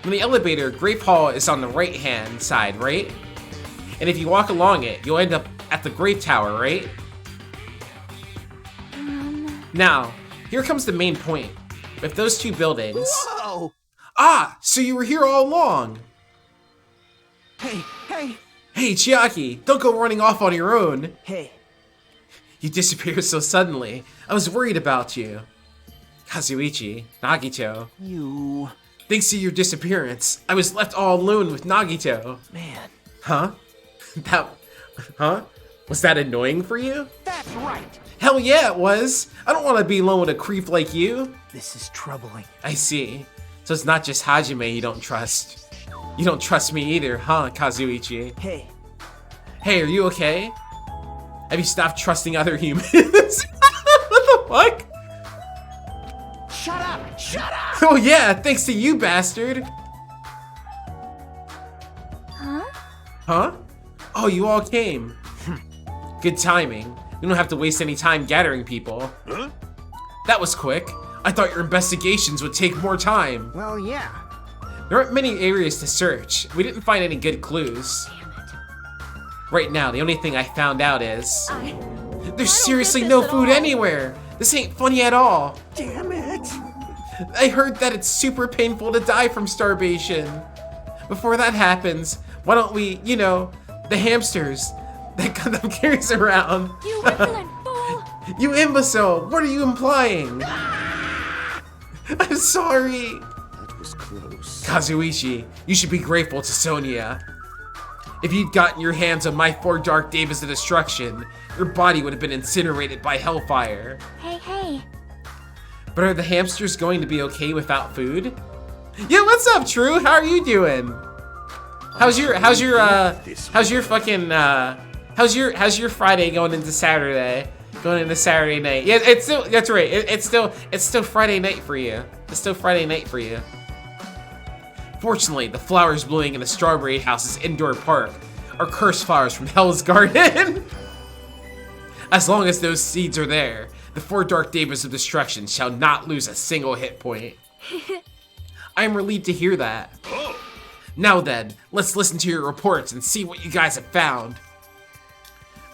From the elevator, Grape Hall is on the right-hand side, right? And if you walk along it, you'll end up at the Grape Tower, right? Now, here comes the main point. With those two buildings... Whoa! Ah, so you were here all along! Hey! Hey, Chiaki, don't go running off on your own! Hey! You disappeared so suddenly. I was worried about you. Kazuichi, Nagito. You... Thanks to your disappearance, I was left all alone with Nagito. Man. Huh? Huh? Was that annoying for you? That's right! Hell yeah, it was! I don't want to be alone with a creep like you. This is troubling. I see. So it's not just Hajime you don't trust. You don't trust me either, huh, Kazuichi? Hey. Hey, are you okay? Have you stopped trusting other humans? What the fuck? Shut up! Shut up! Oh yeah, thanks to you, bastard! Huh? Huh? Oh, you all came. Good timing. We don't have to waste any time gathering people. Huh? That was quick. I thought your investigations would take more time. Well, yeah. There aren't many areas to search. We didn't find any good clues. Right now, the only thing I found out is... There's seriously no food anywhere! This ain't funny at all! Damn it! I heard that it's super painful to die from starvation. Before that happens, why don't we, you know, the hamsters that Gundam carries around. You insolent fool! You imbecile! What are you implying? I'm sorry! That was close. Kazuichi, you should be grateful to Sonia. If you'd gotten your hands on my 4 Dark Days of Destruction, your body would have been incinerated by hellfire. Hey. But are the hamsters going to be okay without food? Yeah, what's up, True? How are you doing? How's your Friday going into Saturday? Going into Saturday night. Yeah, it's still, that's right. It's still Friday night for you. It's still Friday night for you. Fortunately, the flowers blooming in the Strawberry House's indoor park are cursed flowers from Hell's Garden. As long as those seeds are there, the 4 dark demons of destruction shall not lose a single hit point. I am relieved to hear that. Now then, let's listen to your reports and see what you guys have found.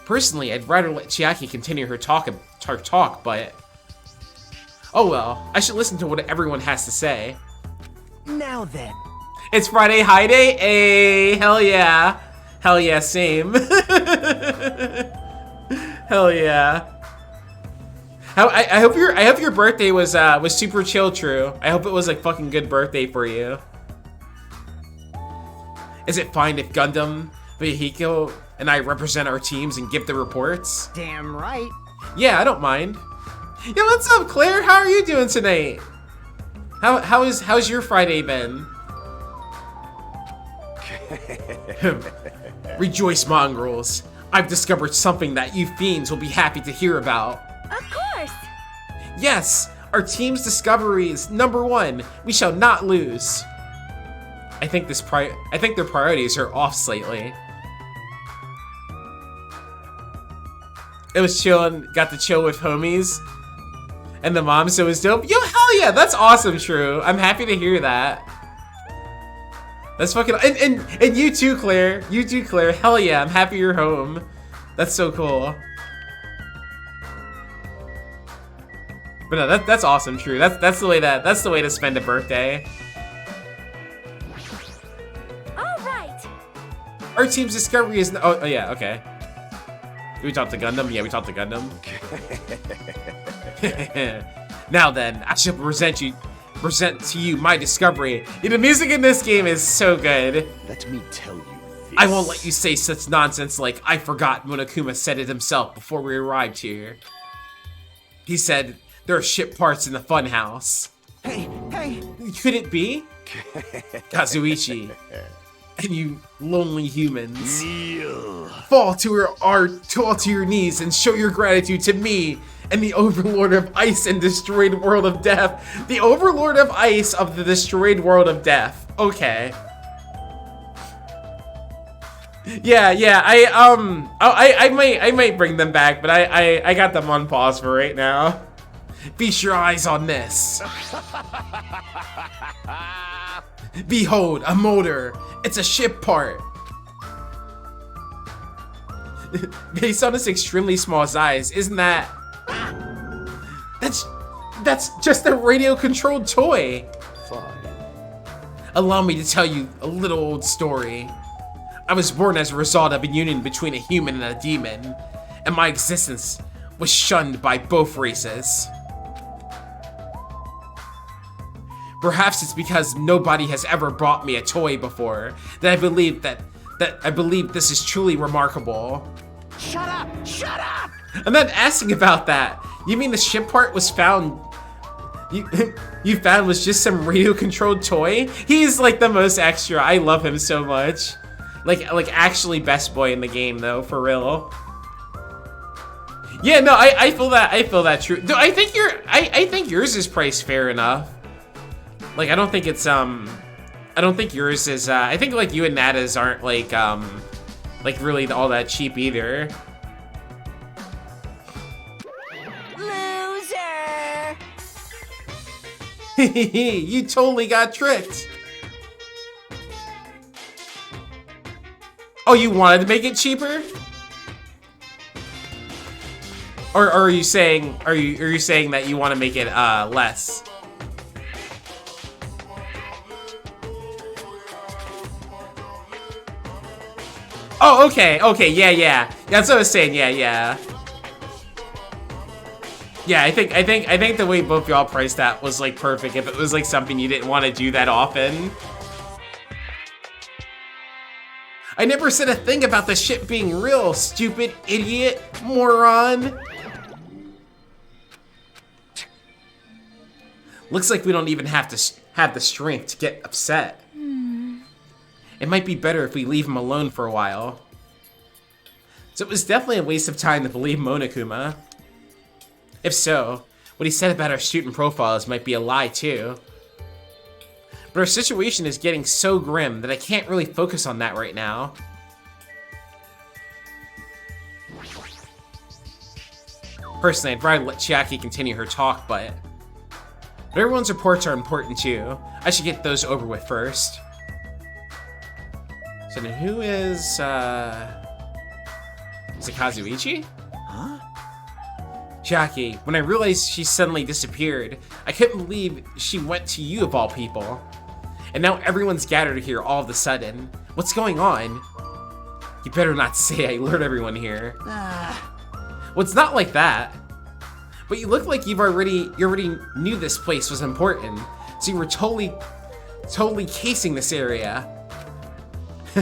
Personally, I'd rather let Chiaki continue her talk, but... Oh well, I should listen to what everyone has to say. Now then. It's Friday High Day? Hey, hell yeah. Hell yeah, same. Hell yeah. I hope your birthday was super chill, True. I hope it was a fucking good birthday for you. Is it fine if Gundam, Vehiko, and I represent our teams and give the reports? Damn right. Yeah, I don't mind. Yo, what's up, Claire? How are you doing tonight? How's your Friday been? Rejoice, mongrels. I've discovered something that you fiends will be happy to hear about. Of course. Yes, our team's discovery is #1. We shall not lose. I think their priorities are off slightly. It was chillin', got to chill with homies. And the mom, so it was dope. Yo, hell yeah, that's awesome, True. I'm happy to hear that. That's fucking, and you too, Claire. You too, Claire. Hell yeah, I'm happy you're home. That's so cool. But no, that's awesome, True. That's the way to spend a birthday. All right. Our team's discovery is oh yeah, okay. We talked to Gundam? Yeah, we talked to Gundam. Now then, I shall present to you my discovery. Yeah, the music in this game is so good. Let me tell you this. I won't let you say such nonsense like I forgot Monokuma said it himself before we arrived here. He said there are ship parts in the funhouse. Hey. Could it be? Kazuichi. And you lonely humans. Kneel. Fall to your knees and show your gratitude to me and the Overlord of Ice and Destroyed World of Death. The Overlord of Ice of the Destroyed World of Death. Okay. Yeah. I might bring them back, but I got them on pause for right now. Feast your eyes on this. Behold, a motor. It's a ship part. Based on its extremely small size, isn't that... That's just a radio-controlled toy. Fine. Allow me to tell you a little old story. I was born as a result of a union between a human and a demon, and my existence was shunned by both races. Perhaps it's because nobody has ever brought me a toy before that I believe this is truly remarkable. Shut up! Shut up! I'm not asking about that. You mean the ship part was found? You found was just some radio-controlled toy? He's like the most extra. I love him so much. Like actually best boy in the game though, for real. Yeah, no, I feel that true. I think yours is priced fair enough. Like I don't think yours is I think like you and Nada's aren't like really all that cheap either. Loser! You totally got tricked. Oh, you wanted to make it cheaper? Or are you saying that you want to make it less? Oh, okay, yeah. That's what I was saying, yeah. Yeah, I think the way both y'all priced that was like perfect if it was like something you didn't want to do that often. I never said a thing about the ship being real, stupid idiot, moron. Looks like we don't even have the strength to get upset. It might be better if we leave him alone for a while. So it was definitely a waste of time to believe Monokuma. If so, what he said about our student profiles might be a lie too. But our situation is getting so grim that I can't really focus on that right now. Personally, I'd rather let Chiaki continue her talk, but everyone's reports are important too. I should get those over with first. So then who is it Kazuichi? Huh? Chiaki, when I realized she suddenly disappeared, I couldn't believe she went to you of all people. And now everyone's gathered here all of a sudden. What's going on? You better not say I lured everyone here. Well, it's not like that. But you look like you already knew this place was important. So you were totally casing this area.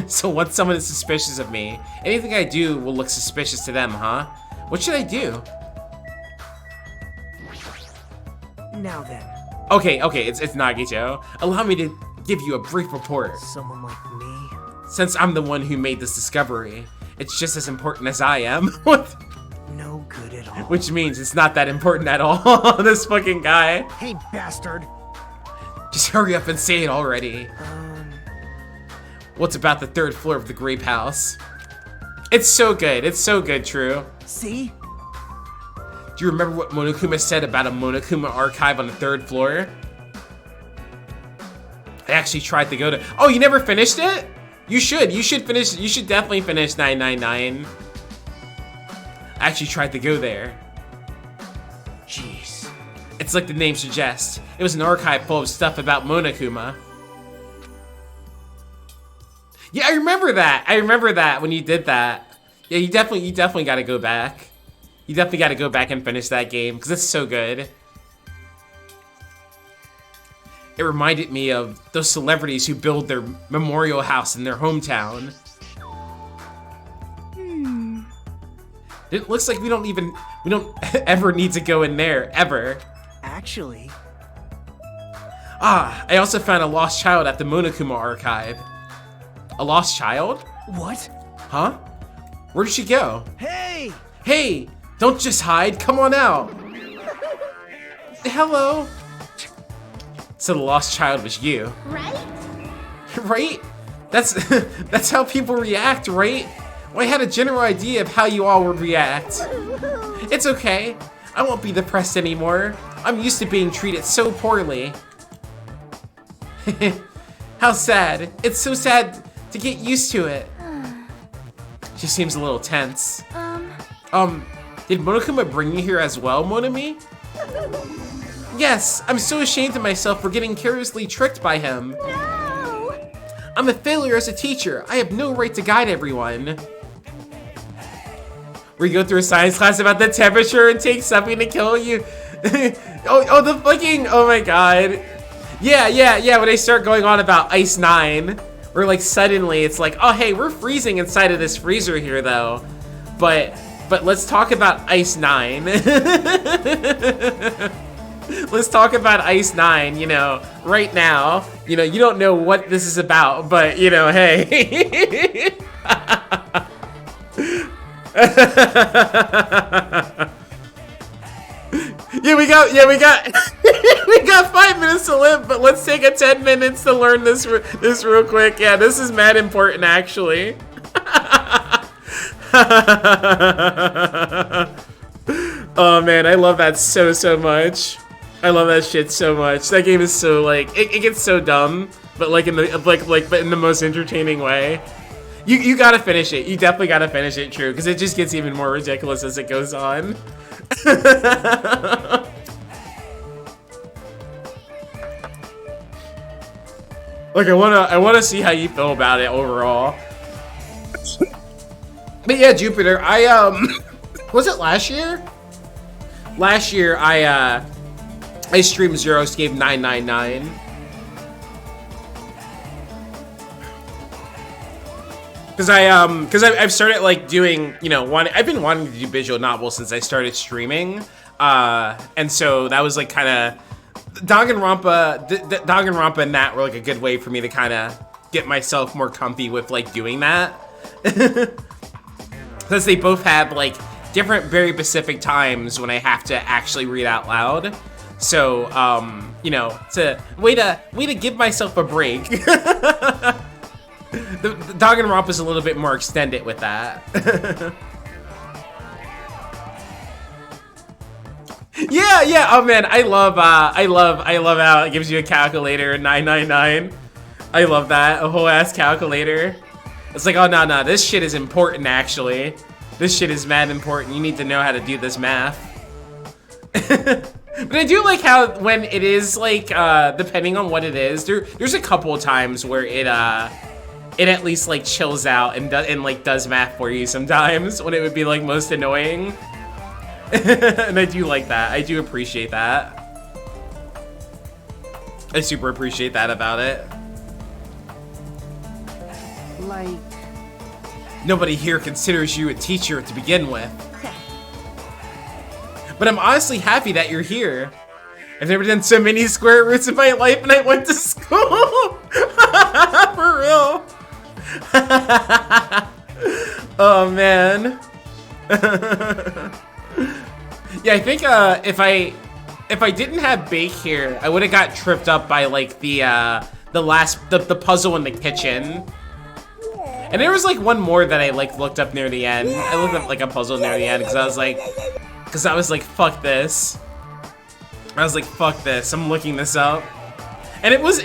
So once someone is suspicious of me, anything I do will look suspicious to them, huh? What should I do? Now then, Okay, it's Nagito. Allow me to give you a brief report. someone like me? Since I'm the one who made this discovery, it's just as important as I am. No good at all. Which means it's not that important at all. This fucking guy. Hey, bastard! Just hurry up and say it already. What's about the 3rd floor of the Grape House? It's so good. It's so good, True. See? Do you remember what Monokuma said about a Monokuma archive on the 3rd floor? I actually tried to go to... Oh, you never finished it? You should. You should finish. You should definitely finish 999. I actually tried to go there. Jeez. It's like the name suggests. It was an archive full of stuff about Monokuma. Yeah, I remember that. I remember that when you did that. Yeah, you definitely got to go back. You definitely got to go back and finish that game because it's so good. It reminded me of those celebrities who build their memorial house in their hometown. It looks like we don't ever need to go in there, ever. Actually, Ah, I also found a lost child at the Monokuma archive. A lost child? what? Huh? Where did she go? Hey! Hey, don't just hide, come on out. Hello. So the lost child was you. Right? Right? That's how people react, right? Well, I had a general idea of how you all would react. It's okay. I won't be depressed anymore. I'm used to being treated so poorly. How sad. It's so sad to get used to it. She seems a little tense. Did Monokuma bring you here as well, Monami? Yes, I'm so ashamed of myself for getting carelessly tricked by him. No! I'm a failure as a teacher. I have no right to guide everyone. We go through a science class about the temperature and take something to kill you. the fucking, oh my god. Yeah, when they start going on about Ice 9, where like suddenly it's like, oh hey, we're freezing inside of this freezer here though. But let's talk about Ice 9. Let's talk about Ice 9, you know, right now. You know, you don't know what this is about, but you know, hey. we got we got 5 minutes to live, but let's take a 10 minutes to learn this real quick. Yeah, this is mad important actually. Oh man, I love that so much. I love that shit so much. That game is so like it gets so dumb, but like in the but in the most entertaining way. You gotta finish it. You definitely gotta finish it, True, because it just gets even more ridiculous as it goes on. Like I wanna see how you feel about it overall. But yeah, Jupiter, was it last year? Last year I streamed Zero Escape 999. Cause I've started like doing, you know, I've been wanting to do visual novels since I started streaming, and so that was like kind of Danganronpa and that were like a good way for me to kind of get myself more comfy with like doing that, because they both have like different very specific times when I have to actually read out loud. So, you know, to way to give myself a break. the Danganronpa is a little bit more extended with that. Yeah. Oh man, I love how it gives you a calculator, 999. I love that, a whole ass calculator. It's like, oh no, this shit is important actually. This shit is mad important. You need to know how to do this math. But I do like how when it is like, depending on what it is, there's a couple of times where it at least like chills out and like does math for you sometimes when it would be like most annoying. And I do like that. I do appreciate that. I super appreciate that about it. Like, Nobody here considers you a teacher to begin with. But I'm honestly happy that you're here. I've never done so many square roots in my life and I went to school. For real. Oh man. Yeah, I think if I didn't have Bake here, I would have got tripped up by like the puzzle in the kitchen. And there was like one more that I like looked up near the end. I looked up like a puzzle near the end because I was like, fuck this. I was like, fuck this. I'm looking this up. And it was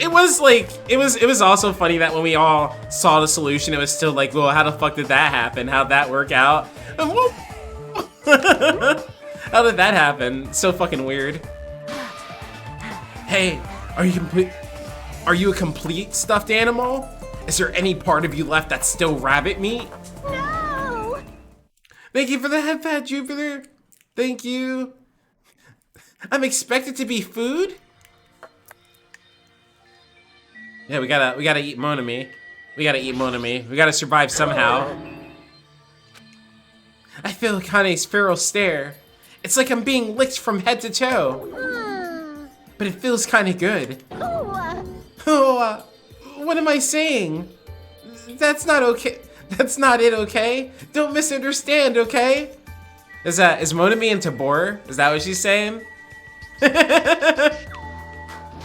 also funny that when we all saw the solution, it was still like, well, how the fuck did that happen? How'd that work out? And how did that happen? So fucking weird. Hey, are you a complete stuffed animal? Is there any part of you left that's still rabbit meat? No! Thank you for the head pat, Jupiter. Thank you. I'm expected to be food? Yeah, we gotta eat Monami. We gotta eat Monami. We gotta survive somehow. I feel Kane's feral stare. It's like I'm being licked from head to toe. But it feels kinda good. Oh, what am I saying? That's not okay. That's not it, okay? Don't misunderstand, okay? Is Monami into Boar? Is that what she's saying?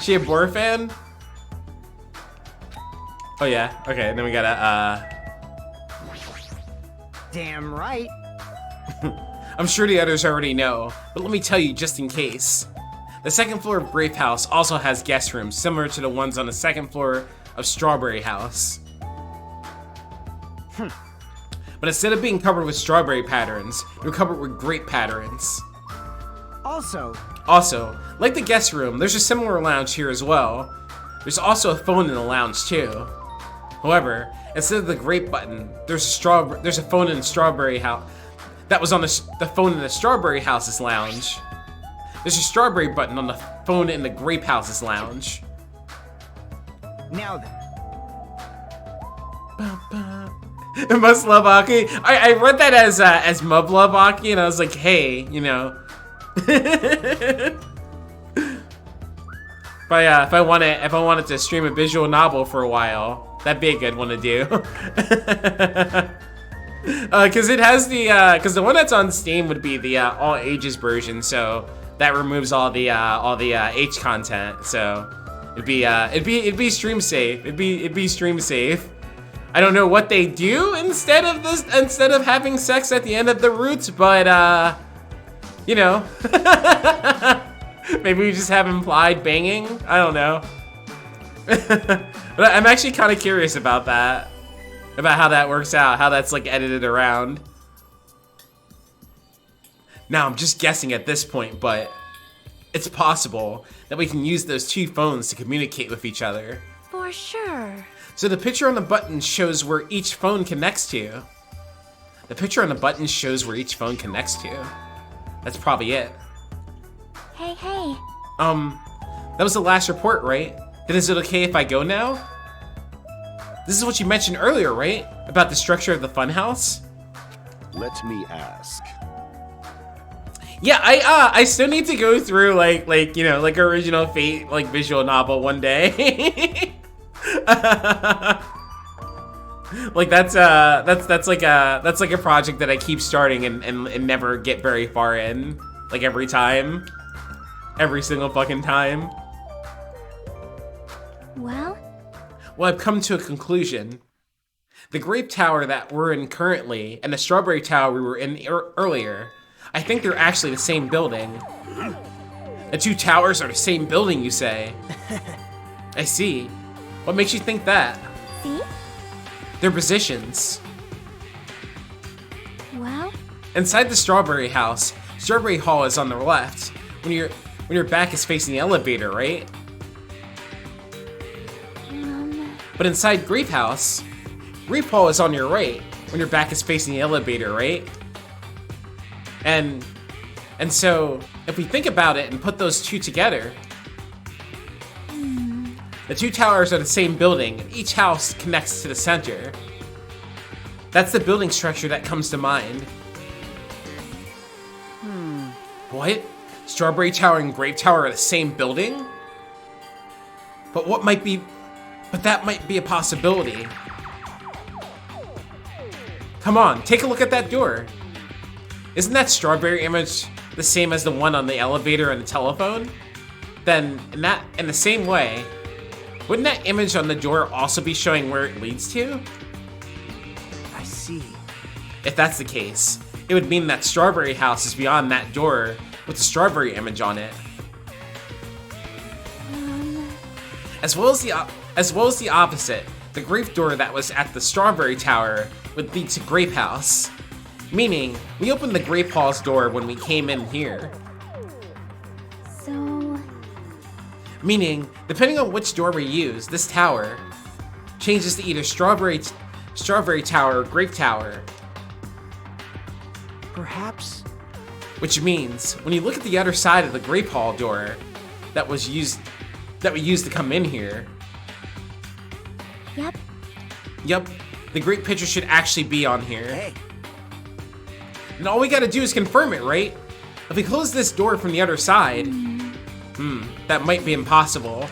She a Boar fan? Oh yeah, okay, and then we gotta, damn right. I'm sure the others already know, but let me tell you just in case. The second floor of Grape House also has guest rooms similar to the ones on the second floor of Strawberry House. But instead of being covered with strawberry patterns, you're covered with grape patterns. Also, like the guest room, there's a similar lounge here as well. There's also a phone in the lounge too. However, instead of the grape button, there's a phone in the Strawberry House. That was on the phone in the Strawberry House's lounge. There's a strawberry button on the phone in the Grape House's lounge. now then. It must love Aki. I read that as Mub love Aki, and I was like, hey, you know. If I wanted to stream a visual novel for a while, that'd be a good one to do. Cause it has cause the one that's on Steam would be the all ages version, so that removes all the H content. So it'd be stream safe. It'd be stream safe. I don't know what they do instead of having sex at the end of the roots, but you know. Maybe we just have implied banging? I don't know. But I'm actually kind of curious about that. About how that works out, how that's like edited around. Now I'm just guessing at this point, but it's possible that we can use those two phones to communicate with each other. For sure. So the picture on the button shows where each phone connects to. The picture on the button shows where each phone connects to. That's probably it. Hey. That was the last report, right? Then is it okay if I go now? This is what you mentioned earlier, right? About the structure of the funhouse? Let me ask. Yeah, I still need to go through like you know, like Original Fate like visual novel one day. Like that's like a project that I keep starting and never get very far in, like every time. every single fucking time. Well, Well, I've come to a conclusion. The grape tower that we're in currently and the strawberry tower we were in earlier, I think they're actually the same building. The two towers are the same building, you say? I see. What makes you think that? see? Their positions. Well, Inside the strawberry house, Strawberry Hall is on the left. When your back is facing the elevator, right? But inside Grape House, Grape Hall is on your right when your back is facing the elevator, right? And so if we think about it and put those two together, the two towers are the same building and each house connects to the center. That's the building structure that comes to mind. What? Strawberry Tower and Grape Tower are the same building? But that might be a possibility. Come on, take a look at that door. Isn't that strawberry image the same as the one on the elevator and the telephone? Then, in the same way, wouldn't that image on the door also be showing where it leads to? I see. If that's the case, it would mean that Strawberry House is beyond that door with the strawberry image on it. As well as the opposite, the grape door that was at the Strawberry Tower would lead to Grape House. Meaning, we opened the Grape Hall's door when we came in here. so... Meaning, depending on which door we use, this tower changes to either Strawberry Tower or Grape Tower. Perhaps. Which means, when you look at the other side of the Grape Hall door that we used to come in here, Yep. the grape picture should actually be on here. Hey, And all we gotta do is confirm it, right? If we close this door from the other side, that might be impossible.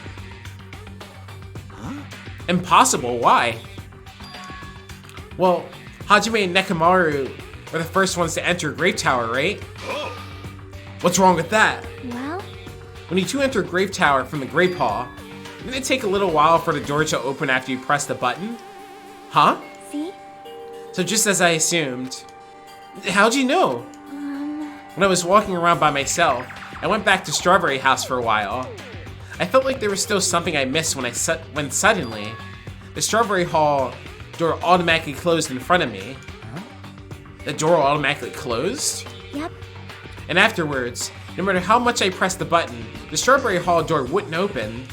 Impossible? Why? Well, Hajime and Nekomaru were the first ones to enter Grape Tower, right? What's wrong with that? Well, When you two enter Grape Tower from the Grape Hall, didn't it take a little while for the door to open after you press the button? Huh? see? So just as I assumed. How'd you know? When I was walking around by myself, I went back to Strawberry House for a while. I felt like there was still something I missed when suddenly, the Strawberry Hall door automatically closed in front of me. The door automatically closed? Yep. And afterwards, no matter how much I pressed the button, the Strawberry Hall door wouldn't open.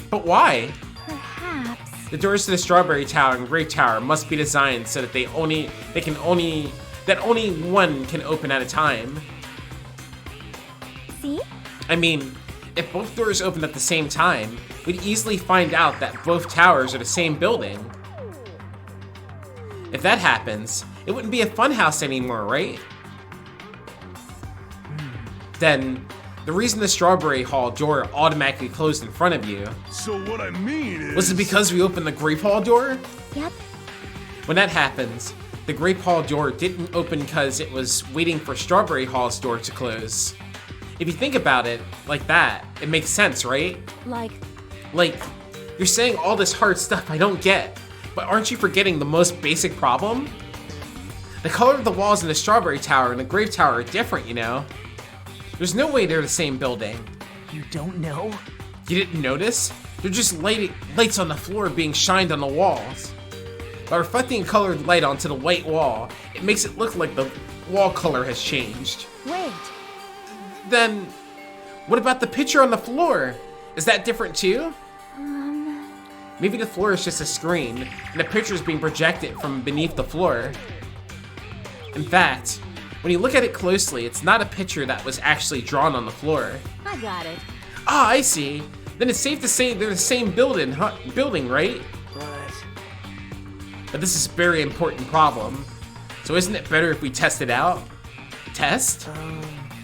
But why? Perhaps. The doors to the Strawberry Tower and Grape Tower must be designed so that only one can open at a time. See? I mean, if both doors opened at the same time, we'd easily find out that both towers are the same building. If that happens, it wouldn't be a funhouse anymore, right? Then, the reason the Strawberry Hall door automatically closed in front of you, So what I mean is... was it because we opened the Grape Hall door? Yep. When that happens, the Grape Hall door didn't open because it was waiting for Strawberry Hall's door to close. If you think about it like that, it makes sense, right? Like, You're saying all this hard stuff I don't get, but aren't you forgetting the most basic problem? The color of the walls in the Strawberry Tower and the Grape Tower are different, you know? There's no way they're the same building. you don't know? You didn't notice? They're just lights on the floor being shined on the walls. By reflecting colored light onto the white wall, it makes it look like the wall color has changed. wait. Then, what about the picture on the floor? Is that different too? Maybe the floor is just a screen, and the picture is being projected from beneath the floor. In fact, when you look at it closely, it's not a picture that was actually drawn on the floor. I got it. Ah, I see. Then it's safe to say they're the same building, right? But this is a very important problem. So isn't it better if we test it out? Test?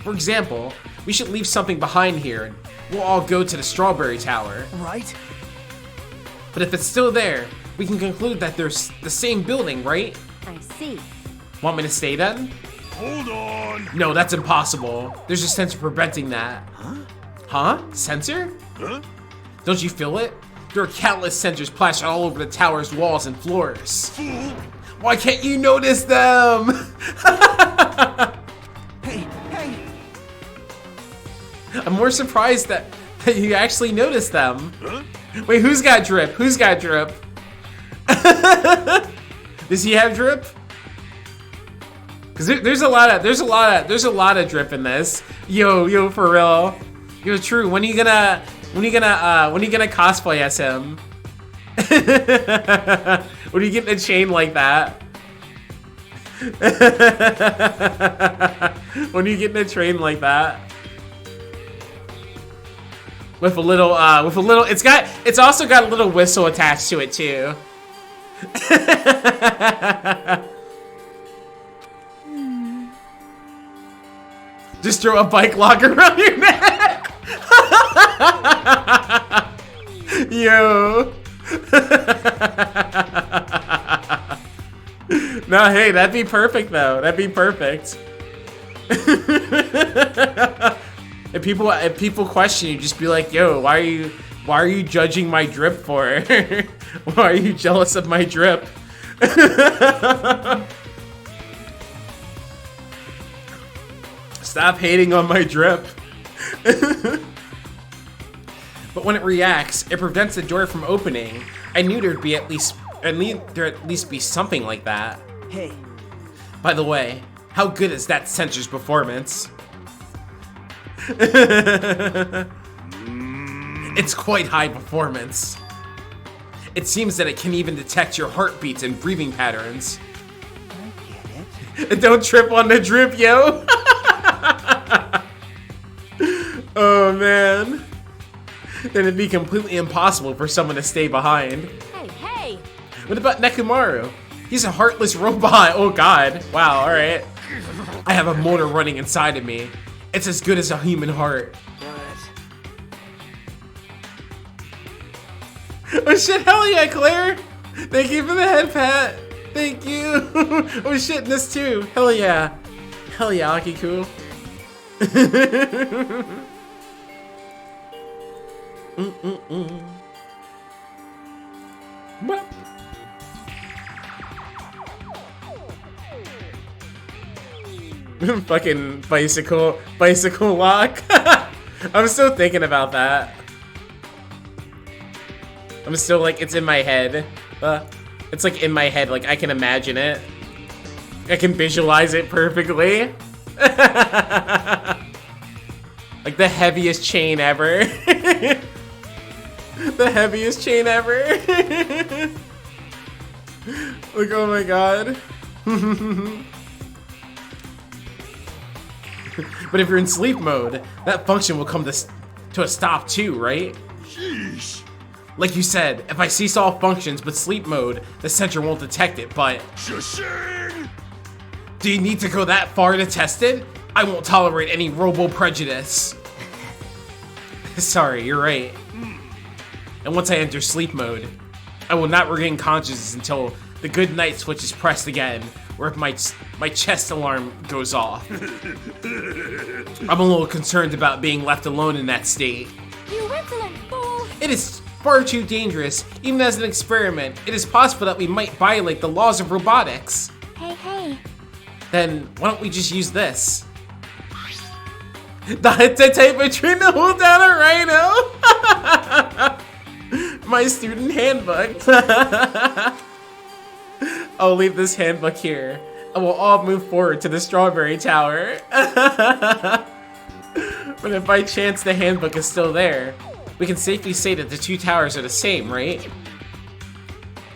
For example, we should leave something behind here and we'll all go to the Strawberry Tower. Right? But if it's still there, we can conclude that they're the same building, right? I see. Want me to stay then? Hold on. No, that's impossible. There's a sensor preventing that. Huh? Sensor? Huh? Don't you feel it? There are countless sensors plastered all over the tower's walls and floors. Fool. Why can't you notice them? Hey, hey! I'm more surprised that you actually noticed them. Huh? Wait, who's got drip? Who's got drip? Does he have drip? Cause there's a lot of drip in this. Yo, for real. Yo, true. When are you gonna cosplay as him? When are you getting a chain like that? When are you getting a train like that? With a little, it's also got a little whistle attached to it too. Just throw a bike lock around your neck. Yo. No, hey, that'd be perfect though. That'd be perfect. If people question you, just be like, "Yo, why are you judging my drip for? Why are you jealous of my drip?" Stop hating on my drip. But when it reacts, it prevents the door from opening. I knew there'd at least be something like that. Hey. By the way, how good is that sensor's performance? It's quite high performance. It seems that it can even detect your heartbeats and breathing patterns. I get it. Don't trip on the drip, yo. Oh man. Then it'd be completely impossible for someone to stay behind. Hey! What about Nekomaru? He's a heartless robot. Oh god. Wow, alright. I have a motor running inside of me. It's as good as a human heart. Oh shit, hell yeah, Claire! Thank you for the head pat. Thank you. Oh shit, this too. Hell yeah. Hell yeah, Akiku. Fucking bicycle lock. I'm still thinking about that. I'm still like, it's in my head. It's like in my head, like I can imagine it. I can visualize it perfectly. Like the heaviest chain ever. The heaviest chain ever. Like, oh my god. But if you're in sleep mode, that function will come to a stop too, right? Sheesh. Like you said, if I cease all functions but sleep mode, the sensor won't detect it, but... Shashing! Do you need to go that far to test it? I won't tolerate any robo-prejudice. Sorry, you're right. And once I enter sleep mode, I will not regain consciousness until the good night switch is pressed again, or if my chest alarm goes off. I'm a little concerned about being left alone in that state. You insolent fool! It is far too dangerous. Even as an experiment, it is possible that we might violate the laws of robotics. Hey. Then why don't we just use this? The type of train to hold down a rhino. My student handbook. I'll leave this handbook here, and we'll all move forward to the Strawberry Tower. But if by chance the handbook is still there, we can safely say that the two towers are the same, right?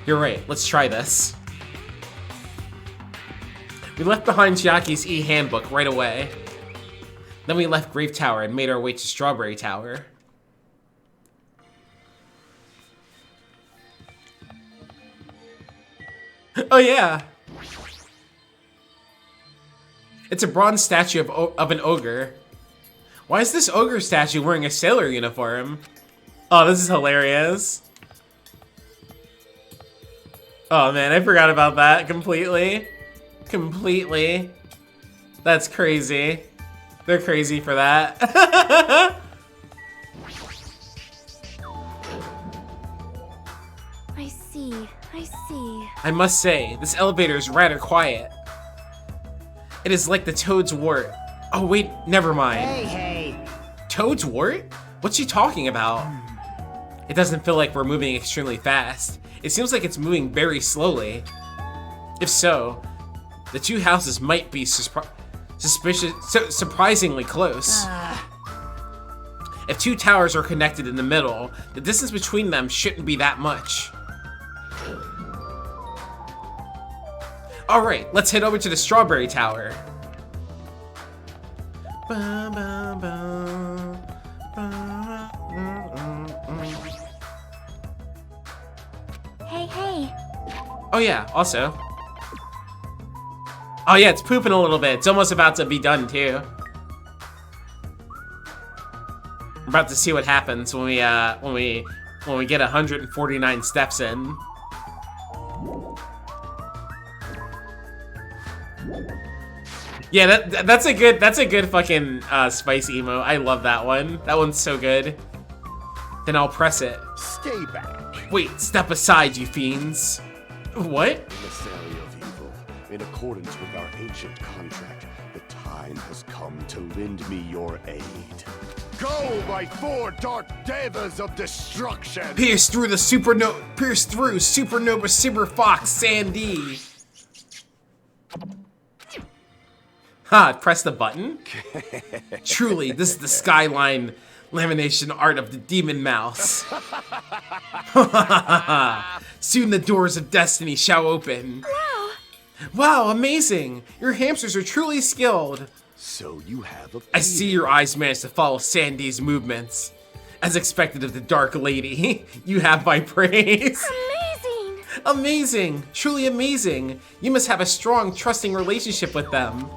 You're right, let's try this. We left behind Chiaki's e-handbook right away. Then we left Grave Tower and made our way to Strawberry Tower. Oh yeah! It's a bronze statue of an ogre. Why is this ogre statue wearing a sailor uniform? Oh, this is hilarious. Oh man, I forgot about that completely. That's crazy. They're crazy for that. I see. I see. I must say, this elevator is rather quiet. It is like the Toad's Wart. Oh wait, never mind. Hey. Toad's Wart? What's she talking about? It doesn't feel like we're moving extremely fast. It seems like it's moving very slowly. If so, the two houses might be surprisingly close. If two towers are connected in the middle, the distance between them shouldn't be that much. Alright, let's head over to the Strawberry Tower. Hey. Oh yeah, also. Oh yeah, it's pooping a little bit. It's almost about to be done too. We're about to see what happens when we get 149 steps in. Yeah, that's a good fucking spice emo. I love that one. That one's so good. Then I'll press it. Stay back. Wait, step aside, you fiends. What? Emissary of evil, in accordance with our ancient contract, the time has come to lend me your aid. Go, my four dark devas of destruction! Pierce through supernova super fox Sandy. Ha, press the button? Truly, this is the skyline lamination art of the demon mouse. Soon the doors of destiny shall open. Wow, amazing! Your hamsters are truly skilled. So you have a I see your eyes managed to follow Sandy's movements. As expected of the Dark Lady, you have my praise. Amazing! Amazing! Truly amazing! You must have a strong, trusting relationship with them.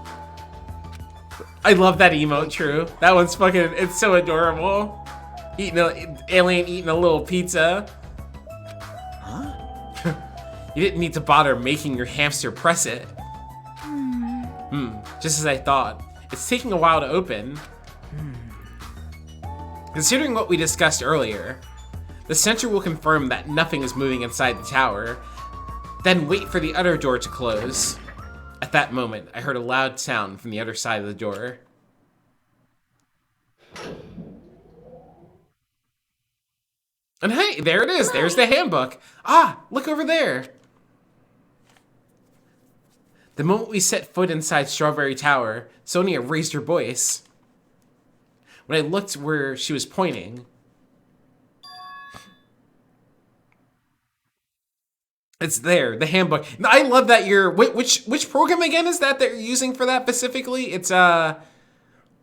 I love that emote, True. That one's fucking, it's so adorable. Alien eating a little pizza. Huh? You didn't need to bother making your hamster press it. Just as I thought. It's taking a while to open. Considering what we discussed earlier, the sensor will confirm that nothing is moving inside the tower, then wait for the other door to close. At that moment, I heard a loud sound from the other side of the door. And hey, there it is. There's the handbook. Ah, look over there. The moment we set foot inside Strawberry Tower, Sonia raised her voice. When I looked where she was pointing, it's there, the handbook. I love that you're, which program again is that you're using for that specifically? It's, I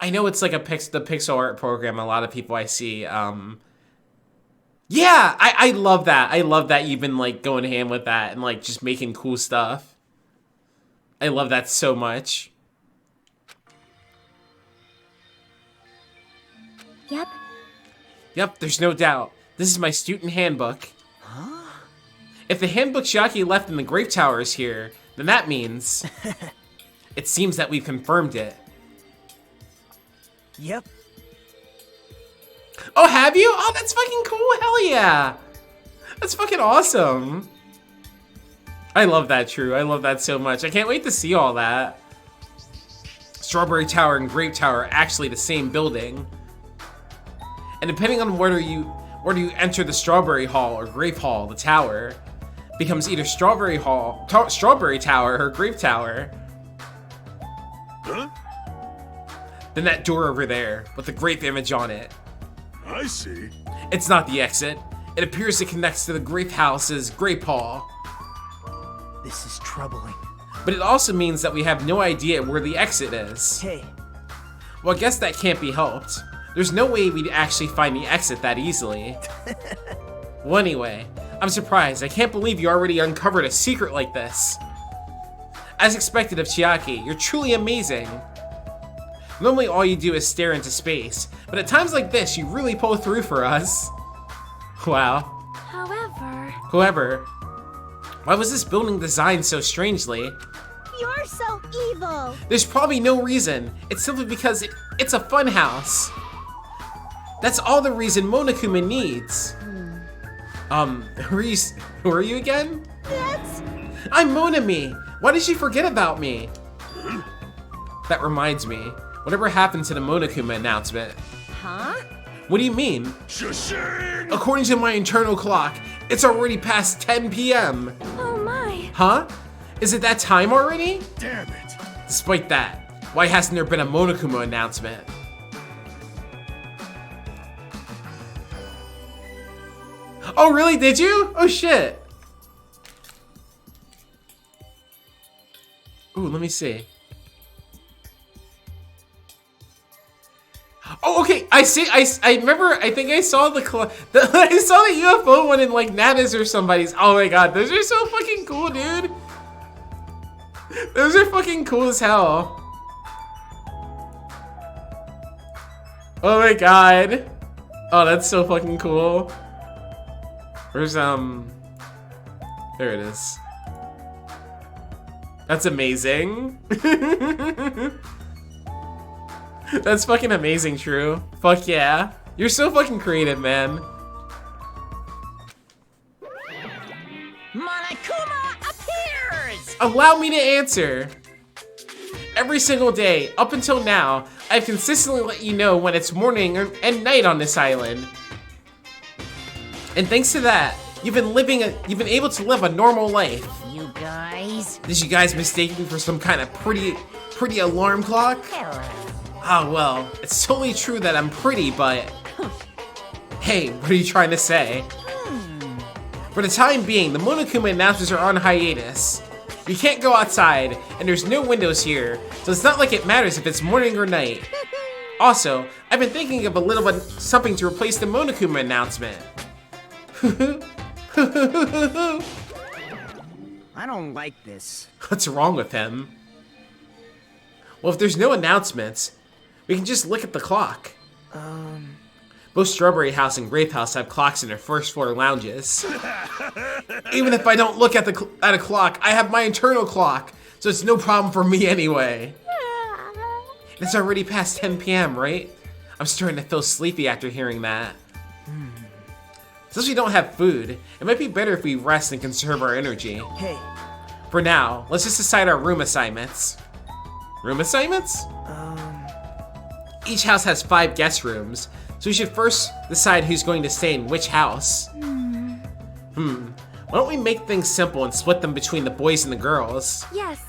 know it's like the pixel art program a lot of people I see, yeah, I love that. I love that you've been like going ham with that and like just making cool stuff. I love that so much. Yep, there's no doubt. This is my student handbook. If the handbook Chiaki left in the Grape Tower is here, then that means... it seems that we've confirmed it. Yep. Oh, have you? Oh, that's fucking cool. Hell yeah. That's fucking awesome. I love that, True. I love that so much. I can't wait to see all that. Strawberry Tower and Grape Tower are actually the same building. And depending on whether you enter the Strawberry Hall or Grape Hall, the tower becomes either Strawberry Tower or Grape Tower. Huh? Then that door over there with the grape image on it. I see. It's not the exit. It appears it connects to the Grape House's Grape Hall. This is troubling. But it also means that we have no idea where the exit is. Hey. Well, I guess that can't be helped. There's no way we'd actually find the exit that easily. Well, anyway, I'm surprised. I can't believe you already uncovered a secret like this. As expected of Chiaki, you're truly amazing. Normally all you do is stare into space, but at times like this, you really pull through for us. Wow. However, Why was this building designed so strangely? You're so evil. There's probably no reason. It's simply because it's a fun house. That's all the reason Monokuma needs. Who are you again? That's... I'm Monami. Why did you forget about me? That reminds me. Whatever happened to the Monokuma announcement? Huh? What do you mean? Shashing! According to my internal clock, it's already past 10 p.m. Oh my. Huh? Is it that time already? Damn it. Despite that, why hasn't there been a Monokuma announcement? Oh really, did you? Oh shit. Ooh, let me see. Oh, okay. I see. I remember. I think I saw I saw the UFO one in like Nana's or somebody's. Oh my god, those are so fucking cool, dude. Those are fucking cool as hell. Oh my god. Oh, that's so fucking cool. Where's there it is. That's amazing. That's fucking amazing, True. Fuck yeah. You're so fucking creative, man. Monokuma appears! Allow me to answer. Every single day, up until now, I've consistently let you know when it's morning and night on this island. And thanks to that, you've been able to live a normal life. You guys? Did you guys mistake me for some kind of pretty alarm clock? Hello. Oh, well, it's totally true that I'm pretty, but... Hey, what are you trying to say? For the time being, the Monokuma announcements are on hiatus. You can't go outside, and there's no windows here, so it's not like it matters if it's morning or night. Also, I've been thinking of a little bit something to replace the Monokuma announcement. I don't like this. What's wrong with him? Well, if there's no announcements, we can just look at the clock. Both Strawberry House and Grape House have clocks in their first floor lounges. Even if I don't look at a clock, I have my internal clock, so it's no problem for me anyway. It's already past 10 p.m., right? I'm starting to feel sleepy after hearing that. Since we don't have food, it might be better if we rest and conserve our energy. Hey. For now, let's just decide our room assignments. Room assignments? Each house has 5 guest rooms, so we should first decide who's going to stay in which house. Why don't we make things simple and split them between the boys and the girls? Yes.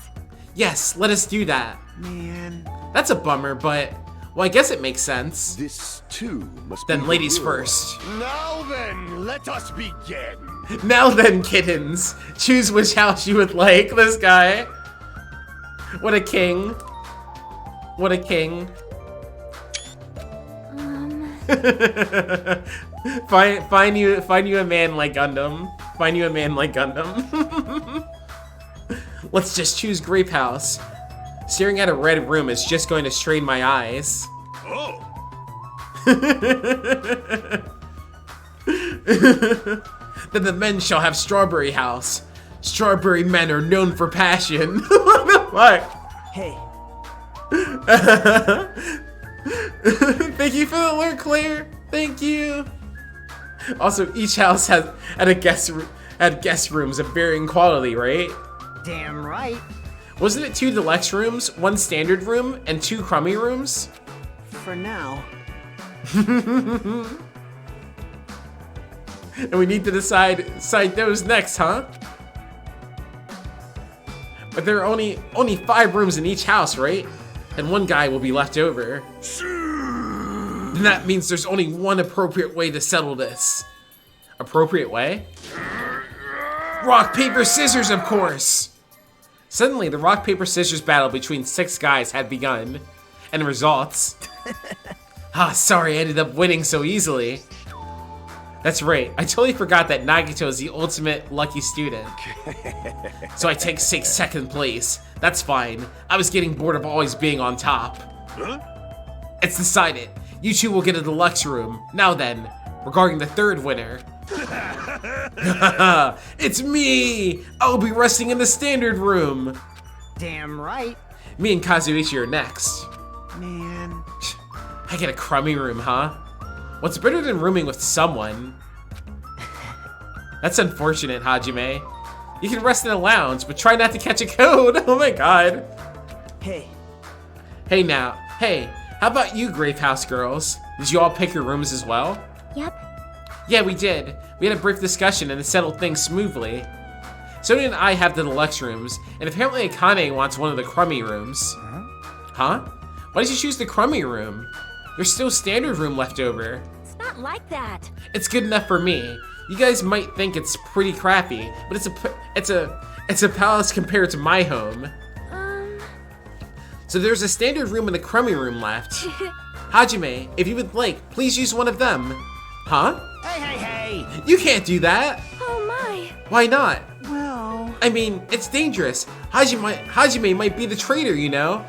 Yes, let us do that. Man. That's a bummer, but, well, I guess it makes sense. This too must Then be ladies the rule. first. Now then, let us begin. Now then, kittens, choose which house you would like. This guy. What a king. What a king. Find you a man like Gundam. Find you a man like Gundam. Let's just choose Grape House. Staring at a red room is just going to strain my eyes. Oh. Then the men shall have Strawberry House. Strawberry men are known for passion. What the fuck? Hey. Thank you for the alert, Claire. Thank you. Also, each house had guest rooms of varying quality, right? Damn right. Wasn't it 2 deluxe rooms, 1 standard room, and 2 crummy rooms? For now. And we need to decide those next, huh? But there are only 5 rooms in each house, right? And 1 guy will be left over. And that means there's only one appropriate way to settle this. Appropriate way? Rock, paper, scissors, of course! Suddenly, the rock, paper, scissors battle between 6 guys had begun. And the results. Sorry I ended up winning so easily. That's right, I totally forgot that Nagito is the ultimate lucky student. So I take 2nd place. That's fine. I was getting bored of always being on top. Huh? It's decided. You 2 will get a deluxe room. Now then, regarding the 3rd winner. It's me! I'll be resting in the standard room. Damn right. Me and Kazuichi are next. Man. I get a crummy room, huh? What's better than rooming with someone? That's unfortunate, Hajime. You can rest in a lounge, but try not to catch a cold. Oh my god. Hey. Hey now. Hey, how about you, Grave House girls? Did you all pick your rooms as well? Yep. Yeah, we did. We had a brief discussion and it settled things smoothly. Sony and I have the deluxe rooms, and apparently Akane wants one of the crummy rooms. Huh? Why did you choose the crummy room? There's still standard room left over. It's not like that. It's good enough for me. You guys might think it's pretty crappy, but it's a palace compared to my home. So there's a standard room and a crummy room left. Hajime, if you would like, please use one of them. Huh? Hey. You can't do that. Oh my. Why not? Well. I mean, it's dangerous. Hajime might be the traitor, you know?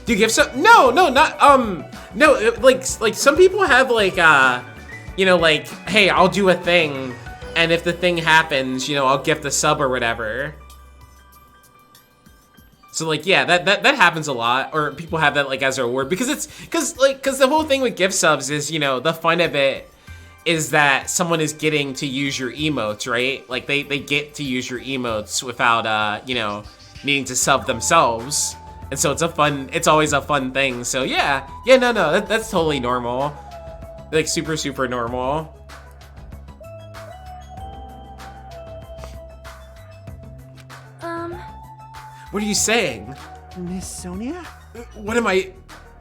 Do you give some? No, not, no, like some people have like, you know, like, hey, I'll do a thing, and if the thing happens, you know, I'll gift a sub or whatever. So like, yeah, that happens a lot, or people have that like as a reward, because because the whole thing with gift subs is, you know, the fun of it is that someone is getting to use your emotes, right? Like they get to use your emotes without, you know, needing to sub themselves. And so it's always a fun thing. So yeah, no, that's totally normal. Like super normal. What are you saying? Miss Sonia? What am I,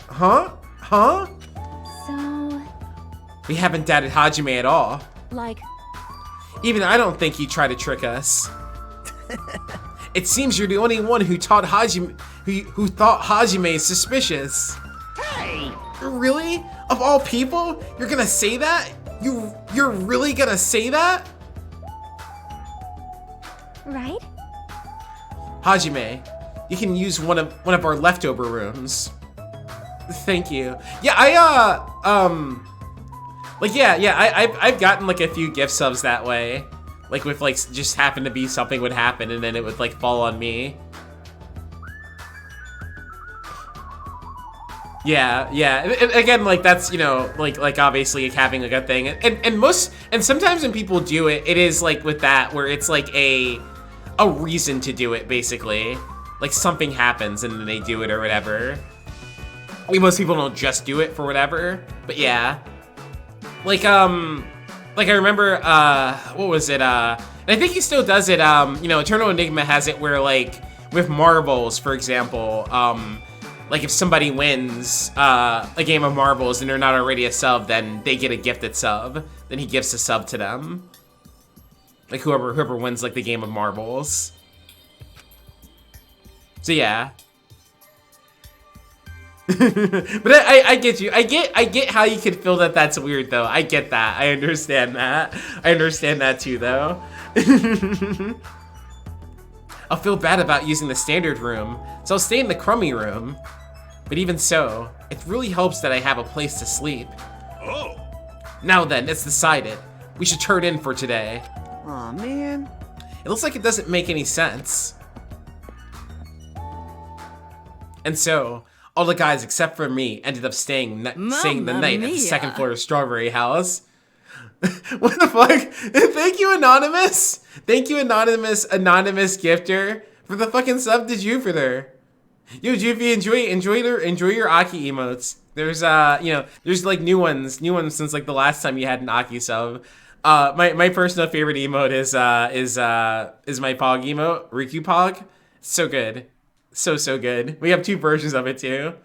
huh? So, We haven't dated Hajime at all. like, Even I don't think he tried to trick us. It seems you're the only one who thought Hajime suspicious. Hey! Really? Of all people, you're gonna say that? You're really gonna say that? right? Hajime, you can use one of our leftover rooms. Thank you. Yeah, I've gotten like a few gift subs that way. Like with like just happened to be something would happen and then it would like fall on me. Yeah. Again, like that's, you know, like obviously like having like a thing, and sometimes when people do it, it is like with that where it's like a reason to do it, basically. Like something happens and then they do it or whatever. I mean, most people don't just do it for whatever, but yeah. Like I remember, what was it? And I think he still does it. You know, Eternal Enigma has it where like with marbles, for example, like if somebody wins a game of marbles and they're not already a sub, then they get a gifted sub. Then he gives a sub to them. Like whoever wins like the game of marbles. So yeah. But I get you. I get how you could feel that that's weird though. I get that. I understand that. I understand that too though. I'll feel bad about using the standard room, so I'll stay in the crummy room. But even so, it really helps that I have a place to sleep. Oh. Now then, it's decided. We should turn in for today. Aw, man. It looks like it doesn't make any sense. And so, all the guys except for me ended up staying the night at the second floor of Strawberry House. What the fuck? Thank you, Anonymous. Thank you, Anonymous gifter, for the fucking sub to Jupiter. Yo, Juvie, enjoy your Aki emotes. There's you know, there's like new ones since like the last time you had an Aki sub. My personal favorite emote is my Pog emote, Riku Pog. So good. So good. We have two versions of it too.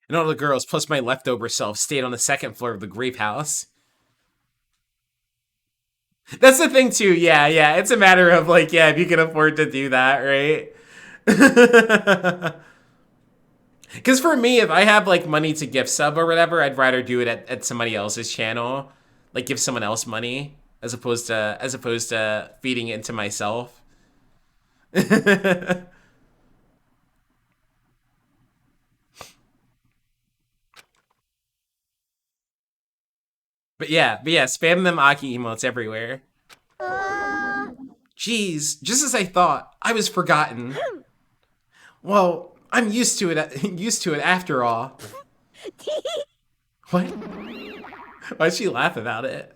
And all the girls, plus my leftover self, stayed on the second floor of the grape house. That's the thing too, yeah. It's a matter of like, yeah, if you can afford to do that, right? Because for me, if I have like money to gift sub or whatever, I'd rather do it at somebody else's channel. Like give someone else money as opposed to feeding it into myself. But yeah, spam them Aki emotes everywhere. Jeez, just as I thought, I was forgotten. Well, I'm used to it. Used to it after all. What? Why'd she laugh about it?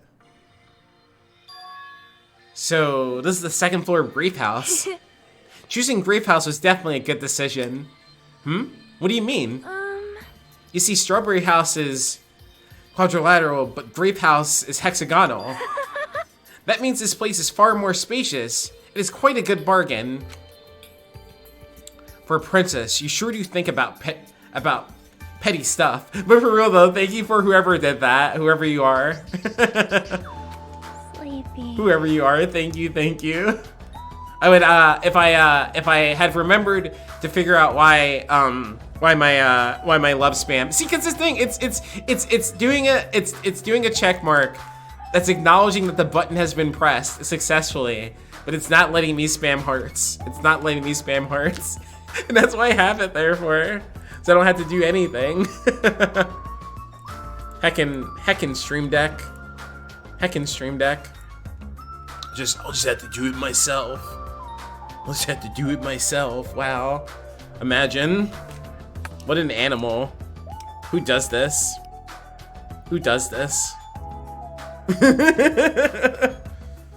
So this is the second floor of Grape House. Choosing Grape House was definitely a good decision. What do you mean? You see, Strawberry House is quadrilateral, but Grape House is hexagonal. That means this place is far more spacious. It is quite a good bargain. For a princess, you sure do think about petty stuff. But for real though, thank you for whoever did that, whoever you are. Sleepy. Whoever you are, thank you. I would if I had remembered to figure out why my love spam. See, cause this thing, it's doing a check mark that's acknowledging that the button has been pressed successfully, but it's not letting me spam hearts. It's not letting me spam hearts. And that's why I have it there for, so I don't have to do anything. Heckin' Stream Deck. Heckin' Stream Deck. I'll just have to do it myself. I'll just have to do it myself. Wow. Imagine. What an animal. Who does this? Who does this?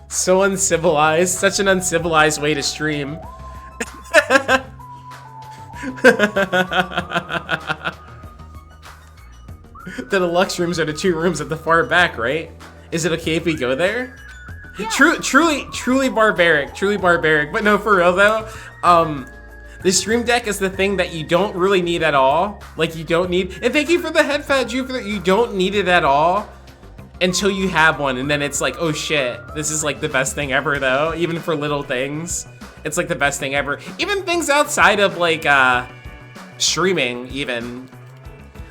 So uncivilized. Such an uncivilized way to stream. The deluxe rooms are the 2 rooms at the far back, right? Is it okay if we go there? Yeah. Truly barbaric, But no, for real though, the stream deck is the thing that you don't really need at all. Like you don't need, and thank you for the head fat, Jupiter. You don't need it at all until you have one, and then it's like, oh shit, this is like the best thing ever though. Even for little things, it's like the best thing ever. Even things outside of like streaming, even.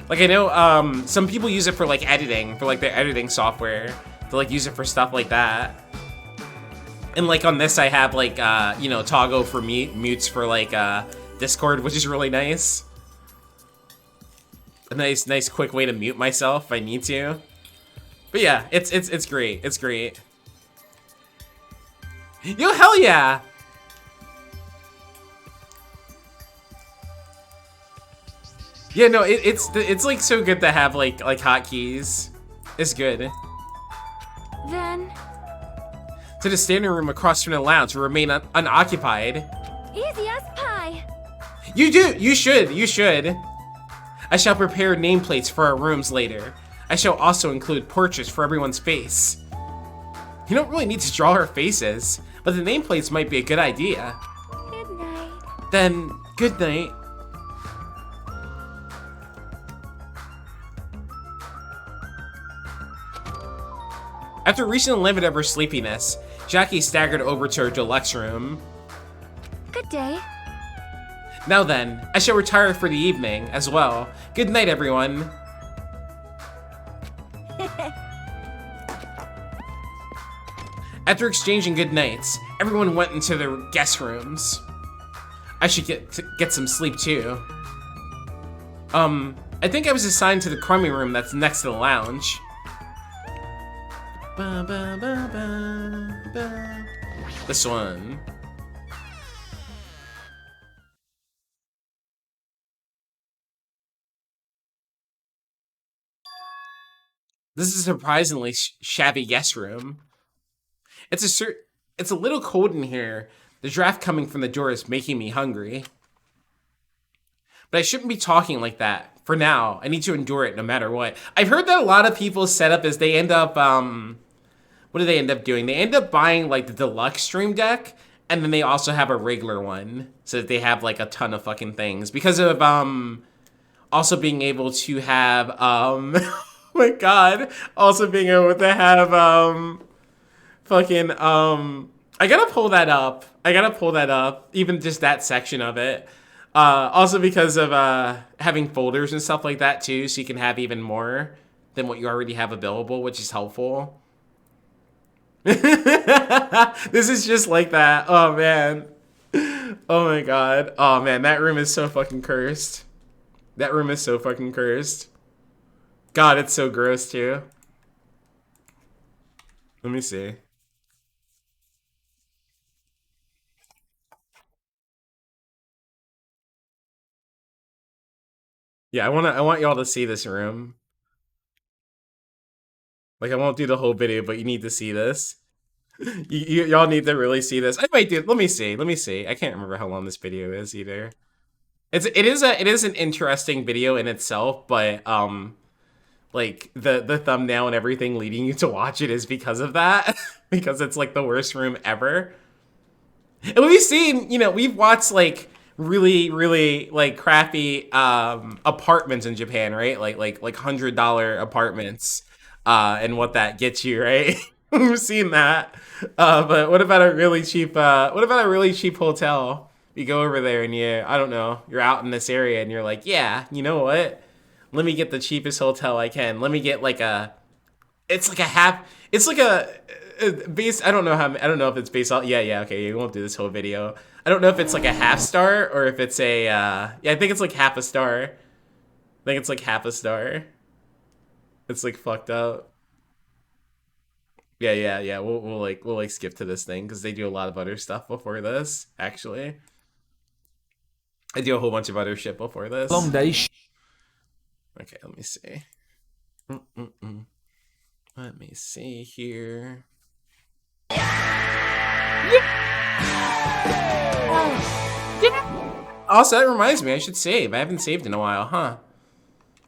Like I know some people use it for like editing, for like their editing software, to like use it for stuff like that. And like on this I have like you know, toggle for mutes for like Discord, which is really nice. A nice quick way to mute myself if I need to. But yeah, it's great. It's great. Yo, hell yeah! Yeah, no, it's like so good to have like hotkeys. It's good. Then To the standing room across from the lounge will remain unoccupied. easy as pie. You do. You should. I shall prepare nameplates for our rooms later. I shall also include portraits for everyone's face. You don't really need to draw our faces, but the nameplates might be a good idea. Good night. Then, good night. After reaching the limit of her sleepiness, Jackie staggered over to her deluxe room. Good day. Now then, I shall retire for the evening as well. Good night, everyone. After exchanging good nights, everyone went into their guest rooms. I should get some sleep too. I think I was assigned to the crummy room that's next to the lounge. Ba, ba, ba, ba, ba. This one. This is a surprisingly shabby guest room. It's a little cold in here. The draft coming from the door is making me hungry. But I shouldn't be talking like that. For now, I need to endure it no matter what. I've heard that a lot of people's setup is they end up, what do they end up doing? They end up buying like the deluxe stream deck, and then they also have a regular one, so that they have like a ton of fucking things. Because of, also being able to have, oh my god, also being able to have, fucking, I gotta pull that up. Even just that section of it. Also because of having folders and stuff like that too, so you can have even more than what you already have available, which is helpful. This is just like that. Oh man. Oh my god. Oh man, that room is so fucking cursed. That room is so fucking cursed. God, it's so gross too. Let me see. Yeah, I want y'all to see this room. Like, I won't do the whole video, but you need to see this. Y'all need to really see this. Wait, dude, let me see. I can't remember how long this video is either. It is an interesting video in itself, but like the thumbnail and everything leading you to watch it is because of that. Because it's like the worst room ever. And we've seen, you know, we've watched like really like crappy apartments in Japan, right? Like $100 apartments and what that gets you, right? We've seen that. But what about a really cheap hotel? You go over there and I don't know, you're out in this area and you're like, yeah, you know what? Let me get the cheapest hotel I can. Let me get like a base. I don't know if it's based on, yeah, okay, you won't do this whole video. I don't know if it's like a half star or if it's a, yeah, I think it's like half a star. It's like fucked up. Yeah. We'll skip to this thing because they do a lot of other stuff before this. Actually, I do a whole bunch of other shit before this. Long day. Okay, let me see. Let me see here. Also, that reminds me, I should save. I haven't saved in a while, huh?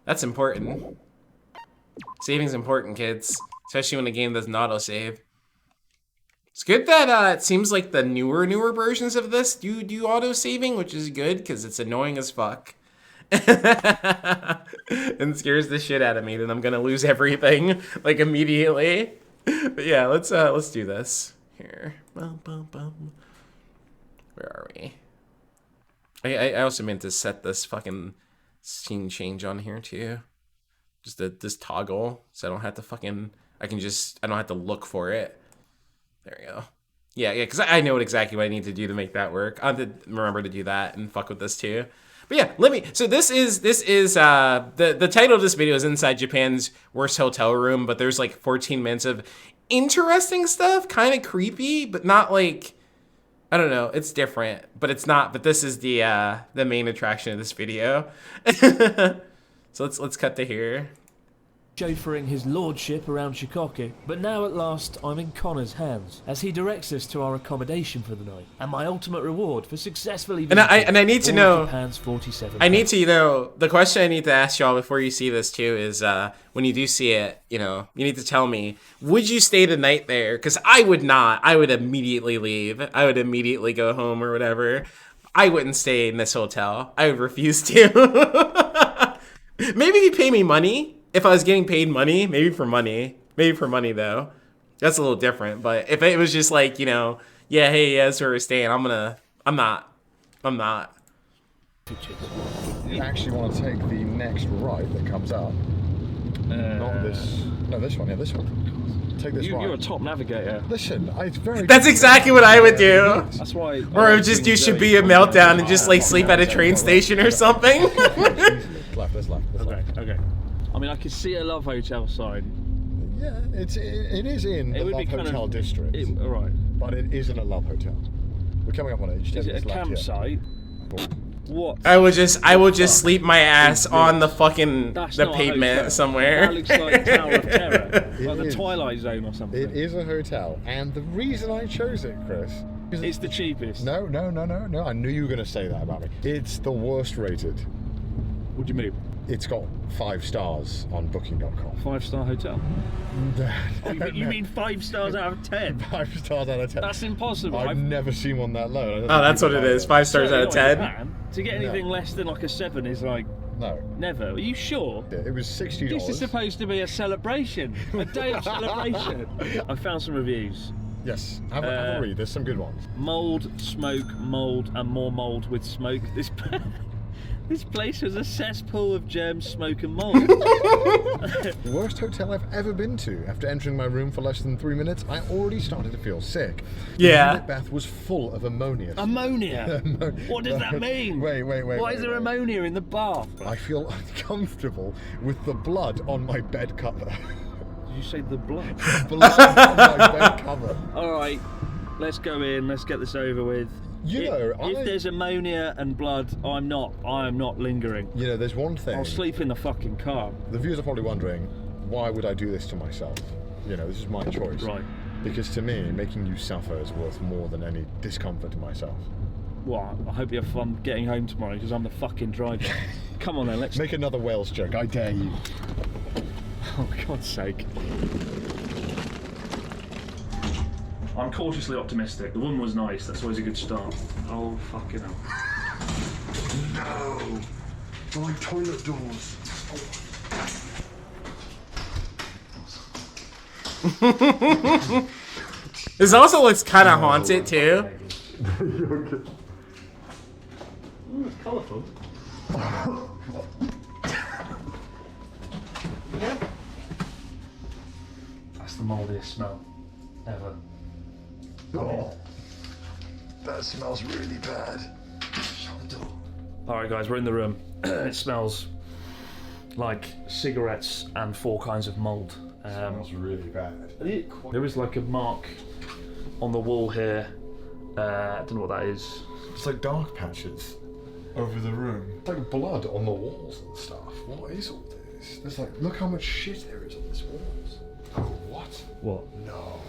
That's important. Saving's important, kids. Especially when the game doesn't auto-save. It's good that it seems like the newer versions of this do auto-saving, which is good, because it's annoying as fuck. And scares the shit out of me that I'm gonna lose everything, like, immediately. But yeah, let's do this. Here. Where are we? I also meant to set this fucking scene change on here too. Just this toggle, so I don't have to I don't have to look for it. There we go. Yeah, because I know exactly what I need to do to make that work. I have to remember to do that and fuck with this too. But yeah, so this is the title of this video is Inside Japan's Worst Hotel Room, but there's like 14 minutes of interesting stuff, kind of creepy, but not like, I don't know, it's different, but it's not, but this is the main attraction of this video. So let's cut to here. Chauffeuring his lordship around Shikoku, but now at last I'm in Connor's hands as he directs us to our accommodation for the night, and my ultimate reward for successfully and I need to know. The question I need to ask y'all before you see this too is when you do see it, you know, you need to tell me, would you stay the night there? Because I would not. I would immediately leave. I would immediately go home or whatever. I wouldn't stay in this hotel. I would refuse to. Maybe if you pay me money. If I was getting paid money, maybe for money though, that's a little different. But if it was just like, you know, yeah, hey, yeah, that's where we're staying, I'm not. You actually want to take the next right that comes up. Not this. No, this one. Yeah, this one. Take this right. You're a top navigator. Listen, it's very. That's exactly what I would do. That's why. Or I would just do Shibuya Meltdown and just like sleep at a train station or something. Left. Okay. I mean, I could see a Love Hotel sign. Yeah, it is in the Love Hotel district. Right. But it isn't a Love Hotel. We're coming up on it. Is it a campsite? What? I will just sleep my ass on the fucking pavement somewhere. That looks like Tower of Terror, like the Twilight Zone or something. It is a hotel, and the reason I chose it, Chris, it's the cheapest. No. I knew you were going to say that about me. It's the worst rated. What do you mean? It's got 5 stars on Booking.com. 5-star hotel? You mean 5 stars out of 10? 5 stars out of 10. That's impossible. I've never seen one that low. Oh, that's what it is. 5 stars out of 10. To get anything less than like a 7 is like... No. Never. Are you sure? Yeah, it was $60. This is supposed to be a celebration. A day of celebration. I found some reviews. Yes, have a read. There's some good ones. Mold, smoke, mold, and more mold with smoke. This place was a cesspool of germs, smoke, and mold. Worst hotel I've ever been to. After entering my room for less than 3 minutes, I already started to feel sick. Yeah. The bath was full of ammonia. Ammonia? What does that mean? Wait. Why is there ammonia in the bath? I feel uncomfortable with the blood on my bed cover. Did you say the blood? Blood on my bed cover. Alright, let's go in, let's get this over with. You know, if there's ammonia and blood, I am not lingering. You know, there's one thing. I'll sleep in the fucking car. The viewers are probably wondering, why would I do this to myself? You know, this is my choice. Right. Because to me, making you suffer is worth more than any discomfort to myself. Well, I hope you have fun getting home tomorrow because I'm the fucking driver. Come on then, let's... Make another Wales joke, I dare you. Oh, for God's sake. I'm cautiously optimistic. The woman was nice, that's always a good start. Oh, fucking hell. No! My toilet doors. This also looks kind of haunted too. Ooh, it's colourful. That's the mouldiest smell ever. Oh, that smells really bad. Shut the door. Alright guys, we're in the room. It smells like cigarettes and 4 kinds of mould. Smells really bad. There is like a mark on the wall here. I don't know what that is. It's like dark patches over the room. It's like blood on the walls and stuff. What is all this? There's like, look how much shit there is on this walls. Oh, what? What? No.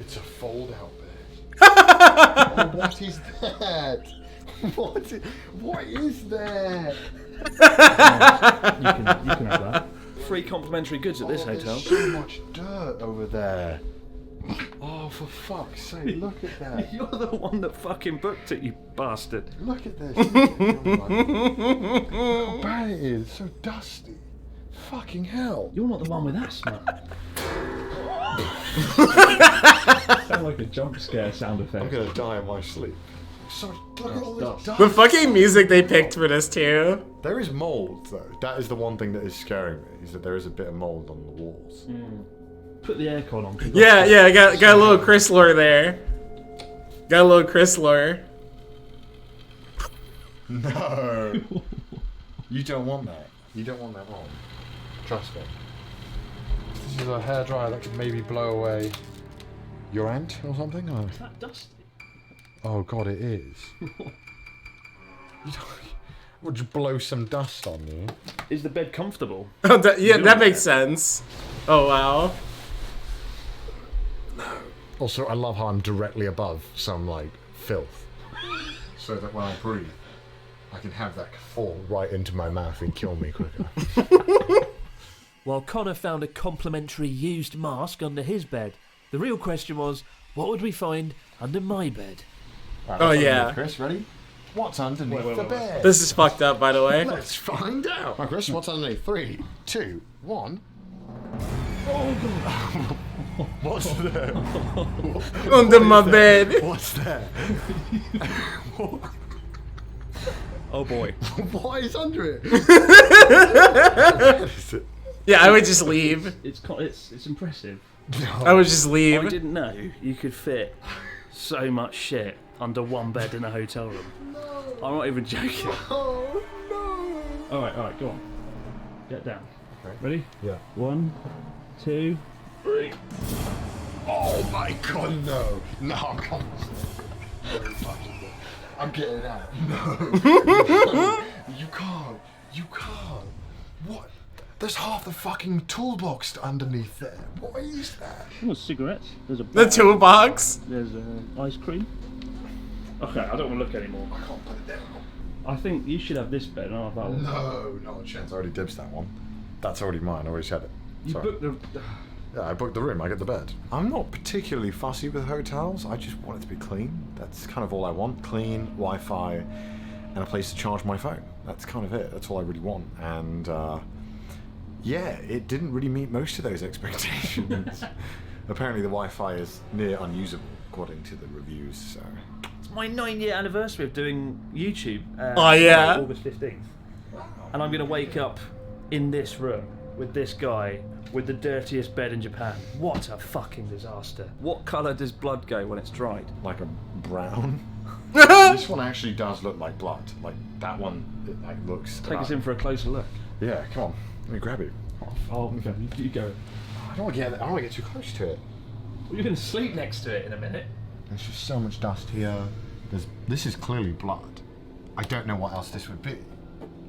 It's a fold-out bed. Oh, what is that? What is that? You can have that. Free complimentary goods at this hotel. There's so much dirt over there. Oh, for fuck's sake, look at that. You're the one that fucking booked it, you bastard. Look at this. How bad it is. So dusty. Fucking hell. You're not the one with asthma. Sound like a jump scare sound effect. I'm gonna die in my sleep. So, look at all this dust. The fucking music they picked for this too. There is mold though. That is the one thing that is scaring me, is that there is a bit of mold on the walls. Put the aircon on. Yeah, got a little Chrysler there. Got a little Chrysler. No. You don't want that. You don't want that on. Trust me. This is a hairdryer that could maybe blow away your ant or something? Or... Is that dusty? Oh god, it is. Would you blow some dust on you? Is the bed comfortable? Oh, that makes sense. Oh wow. No. Also, I love how I'm directly above some like filth, so that when I breathe, I can have that fall right into my mouth and kill me quicker. While Connor found a complimentary used mask under his bed, the real question was, what would we find under my bed? Right, oh yeah. Chris, ready? What's underneath the bed? This is fucked up, by the way. Let's find out. Right, Chris, what's underneath? 3, 2, 1. Oh god. What's there? Under my bed. What's there? Oh boy. What is under it? Yeah, I would just leave. It's impressive. I would just leave. I didn't know you could fit so much shit under one bed in a hotel room. No. I'm not even joking. Oh no! Alright, go on. Get down. Okay. Ready? Yeah. 1, 2, 3. Oh my god, no! No, come on. I'm getting out. No. You can't. You can't. What? There's half the fucking toolbox underneath there. What is that? There's cigarettes. There's a The toolbox. There's ice cream. Okay, I don't want to look anymore. I can't put it down. I think you should have this bed and I'll have that one. No, not a chance. I already dibs that one. That's already mine. I already said it. You Sorry. booked the... Yeah, I booked the room. I get the bed. I'm not particularly fussy with hotels. I just want it to be clean. That's kind of all I want. Clean, Wi-Fi, and a place to charge my phone. That's kind of it. That's all I really want. And yeah, it didn't really meet most of those expectations. Apparently the Wi-Fi is near unusable, according to the reviews, so... It's my 9-year anniversary of doing YouTube. Oh yeah? August 15th. And I'm going to wake up in this room with this guy with the dirtiest bed in Japan. What a fucking disaster. What colour does blood go when it's dried? Like a brown? This one actually does look like blood. Like, that one, it like looks... Take us in for a closer look. Yeah, come on. Let me grab you. Oh, off. Oh, okay, you go. I don't want to get too close to it. Well, you're going to sleep next to it in a minute. There's just so much dust here. This is clearly blood. I don't know what else this would be,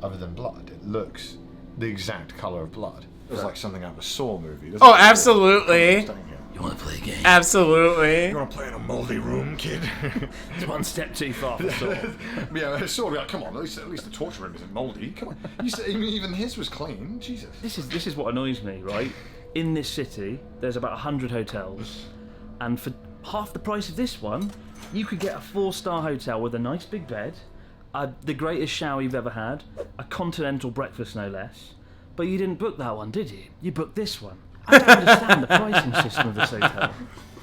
other than blood. It looks the exact color of blood. It's like something out of a Saw movie. Oh, absolutely. You want to play a game? Absolutely. You want to play in a moldy room, kid? It's one step too far for Saw. Yeah, Saw. Like, come on, at least the torture room isn't moldy. Come on. You said, even his was clean. Jesus. This is what annoys me, right? In this city, there's about 100 hotels, and for half the price of this one, you could get a 4-star hotel with a nice big bed, the greatest shower you've ever had, a continental breakfast no less. But you didn't book that one, did you? You booked this one. I don't understand the pricing system of this hotel.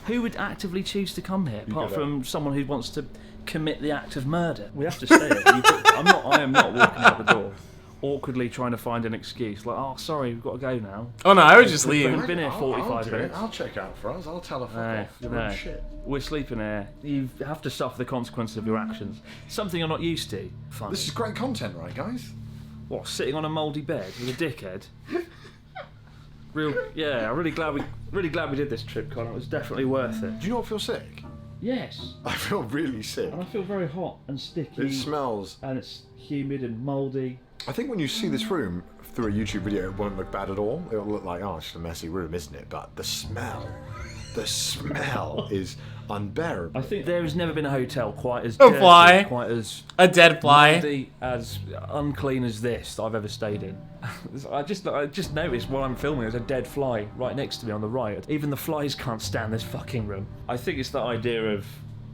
Who would actively choose to come here, apart from someone who wants to commit the act of murder? We have to stay here. I am not walking out the door, awkwardly trying to find an excuse. Like, oh, sorry, we've got to go now. Oh no, I would just leave. We've been here 45 minutes. I'll check out for us. I'll tell her fuck off. No, Shit. we're sleeping here. You have to suffer the consequences of your actions. Something you're not used to. Fun. This is great content, right, guys? What, sitting on a mouldy bed with a dickhead? Yeah, I'm really glad we did this trip, Connor. It was definitely worth it. Do you not feel sick? Yes. I feel really sick. And I feel very hot and sticky. It smells. And it's humid and mouldy. I think when you see this room through a YouTube video, it won't look bad at all. It'll look like, oh, it's just a messy room, isn't it? But the smell is unbearable. I think there has never been a hotel quite as A dirty, fly. quite as A dead fly. mouldy, as unclean as this that I've ever stayed in. I just noticed while I'm filming there's a dead fly right next to me on the right. Even the flies can't stand this fucking room. I think it's that idea of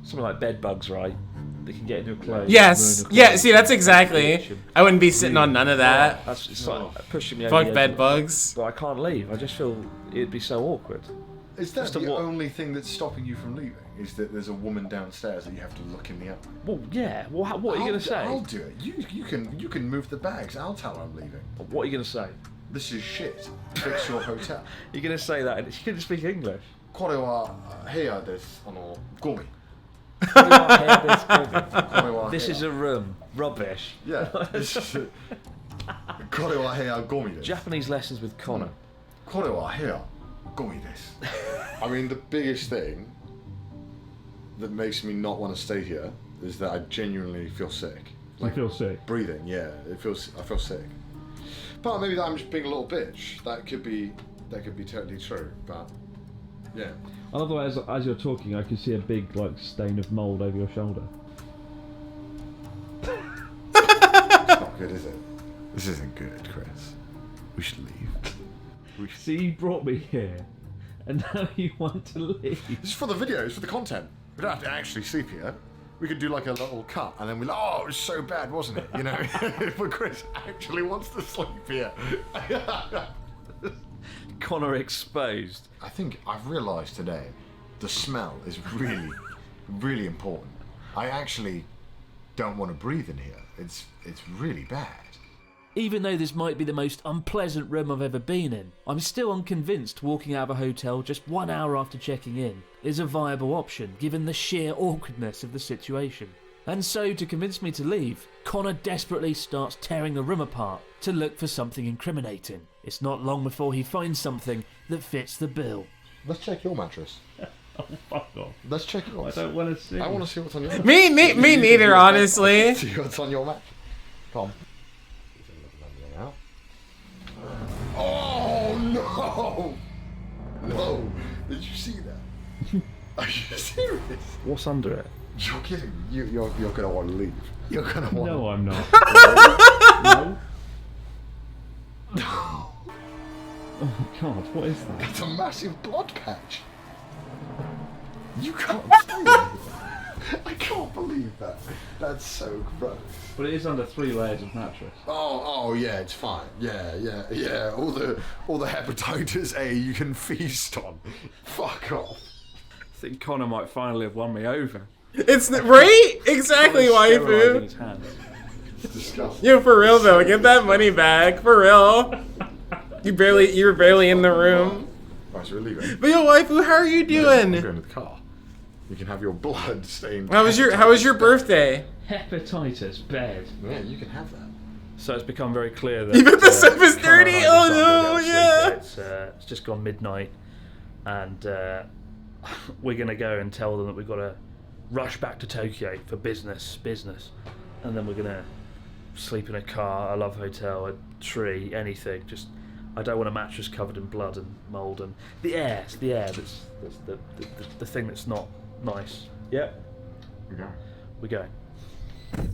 something like bed bugs, right? They can get into your clothes. Yes. ruin your Yeah, clothes, see, that's exactly. I wouldn't be sitting on none of that. That's it's like pushing me over Fuck the edge bed of it. bugs. But I can't leave. I just feel it'd be so awkward. Is that Just a the what? only thing that's stopping you from leaving? Is that there's a woman downstairs that you have to look in the eye? Well, yeah. Well, what are you going to say? I'll do it. You can move the bags. I'll tell her I'm leaving. What are you going to say? This is shit. Fix your hotel. You're going to say that, and you can speak English. これは部屋です。ゴミ。 This is a room. Rubbish. Yeah. これは部屋ゴミです。 Japanese lessons with Connor. これは部屋ゴミです。I mean, the biggest thing that makes me not want to stay here is that I genuinely feel sick. You feel sick? Breathing, yeah. I feel sick. But maybe that I'm just being a little bitch. That could be totally true. But yeah. I love the way as you're talking, I can see a big stain of mould over your shoulder. It's not good, is it? This isn't good, Chris. We should leave. See, you brought me here, and now you want to leave. This is for the video. It's for the content. We don't have to actually sleep here. We could do like a little cut, and then we're like, oh, it was so bad, wasn't it? You know, but Chris actually wants to sleep here. Connor exposed. I think I've realised today, the smell is really, really important. I actually don't want to breathe in here. It's really bad. Even though this might be the most unpleasant room I've ever been in, I'm still unconvinced walking out of a hotel just 1 hour after checking in is a viable option given the sheer awkwardness of the situation. And so, to convince me to leave, Connor desperately starts tearing the room apart to look for something incriminating. It's not long before he finds something that fits the bill. Let's check your mattress. Oh, fuck off. Let's check yours. I don't want to see. I want to see what's on your mattress. Me neither, honestly. See what's on your mattress. Come on. Oh no! No! Did you see that? Are you serious? What's under it? You're kidding me. You're gonna want to leave. You're gonna want. No, I'm not. No. Oh God, what is that? It's a massive blood patch. You can't stay there. I can't believe that. That's so gross. But it is under 3 layers of mattress. Oh yeah, it's fine. Yeah. All the hepatitis A you can feast on. Fuck off. I think Connor might finally have won me over. It's right? Exactly, Sterilizing his waifu. hands. It's disgusting. Yo, for real though, get that money back. For real. You were barely in the room. Right, so we're leaving. But yo, waifu, how are you doing? We're going to the car. You can have your blood stained. How was your birthday? Hepatitis bed. Yeah, you can have that. So it's become very clear that even the stuff is dirty. Cara and I Oh decided no, to go yeah. to sleep. It's just gone midnight, and we're gonna go and tell them that we've got to rush back to Tokyo for business, and then we're gonna sleep in a car, a love hotel, a tree, anything. Just I don't want a mattress covered in blood and mold, and the air. It's the air that's the thing that's not nice. Yep. We're going.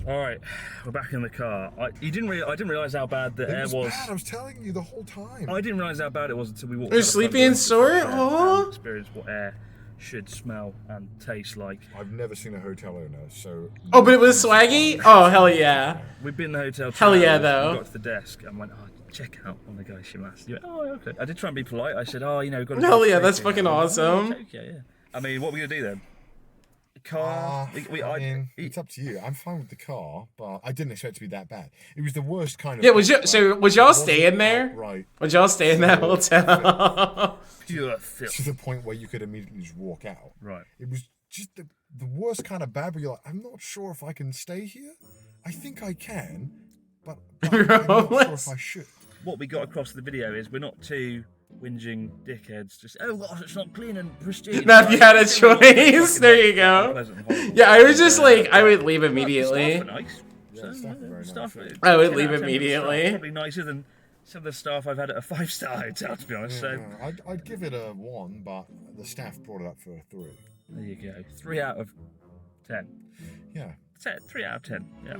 All right, we're back in the car. I didn't realize how bad the air was. Bad. I was telling you the whole time. I didn't realize how bad it was until we walked. You're sleeping in store? Oh. Experience what air should smell and taste like. I've never seen a hotel owner, so. Oh, but it was swaggy? Oh, hell yeah. We've been in the hotel. Hell yeah, though. We got to the desk and went, oh, check out on the guy Shimas. You went, oh, okay. I did try and be polite. I said, oh, you know, we've got to. Hell yeah, that's fucking awesome. Yeah. I mean, what are we gonna do then? Car. I mean, it's up to you. I'm fine with the car, but I didn't expect it to be that bad. It was the worst kind of. Yeah, was y'all staying there? Right. Was y'all staying in that hotel? Pure filth. To the point where you could immediately just walk out. Right. It was just the worst kind of bad where you're like, I'm not sure if I can stay here. I think I can, but I'm not sure if I should. What we got across the video is we're not too whinging dickheads. Just gosh, it's not clean and pristine. Now, if you had a choice, there you go. Yeah, I was just like, I would leave immediately. I would leave immediately. Probably nicer than some of the staff I've had at a 5-star hotel, to be honest. So I'd give it a 1, but the staff brought it up for a 3. There you go. 3 out of 10. Yeah. 3 out of 10. Yeah.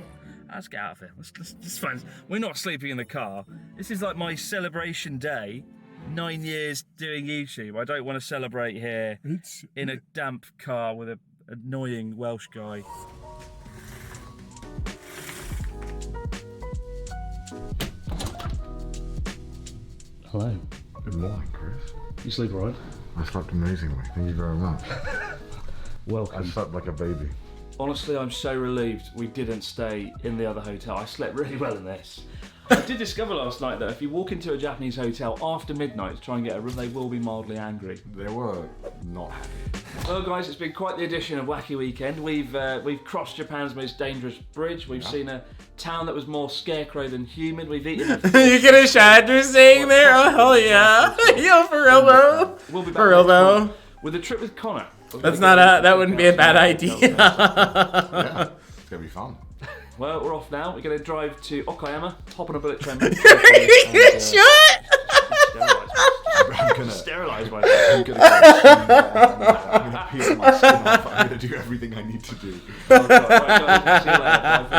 Let's get out of here. Let's find. We're not sleeping in the car. This is like my celebration day. 9 years doing YouTube. I don't want to celebrate here in a damp car with an annoying Welsh guy. Hello. Good morning, Chris. You sleep all right? I slept amazingly. Thank you very much. Welcome. I slept like a baby. Honestly, I'm so relieved we didn't stay in the other hotel. I slept really well in this. I did discover last night that if you walk into a Japanese hotel after midnight to try and get a room, they will be mildly angry. They were not happy. Well, guys, it's been quite the edition of Wacky Weekend. We've crossed Japan's most dangerous bridge. We've seen a town that was more scarecrow than human. We've eaten a... You get a Shadra saying there? Oh, hell yeah. Yo, for real, though. We'll be back for real, though. With a trip with Connor. That's not that wouldn't be a bad idea. Yeah, it's going to be fun. Well, we're off now. We're going to drive to Okayama, hop on a bullet train. Shut! I'm gonna sterilise myself. I'm gonna go I'm gonna peel my skin off. I'm gonna do everything I need to do. Oh, God, right, guys, see you later. Bye for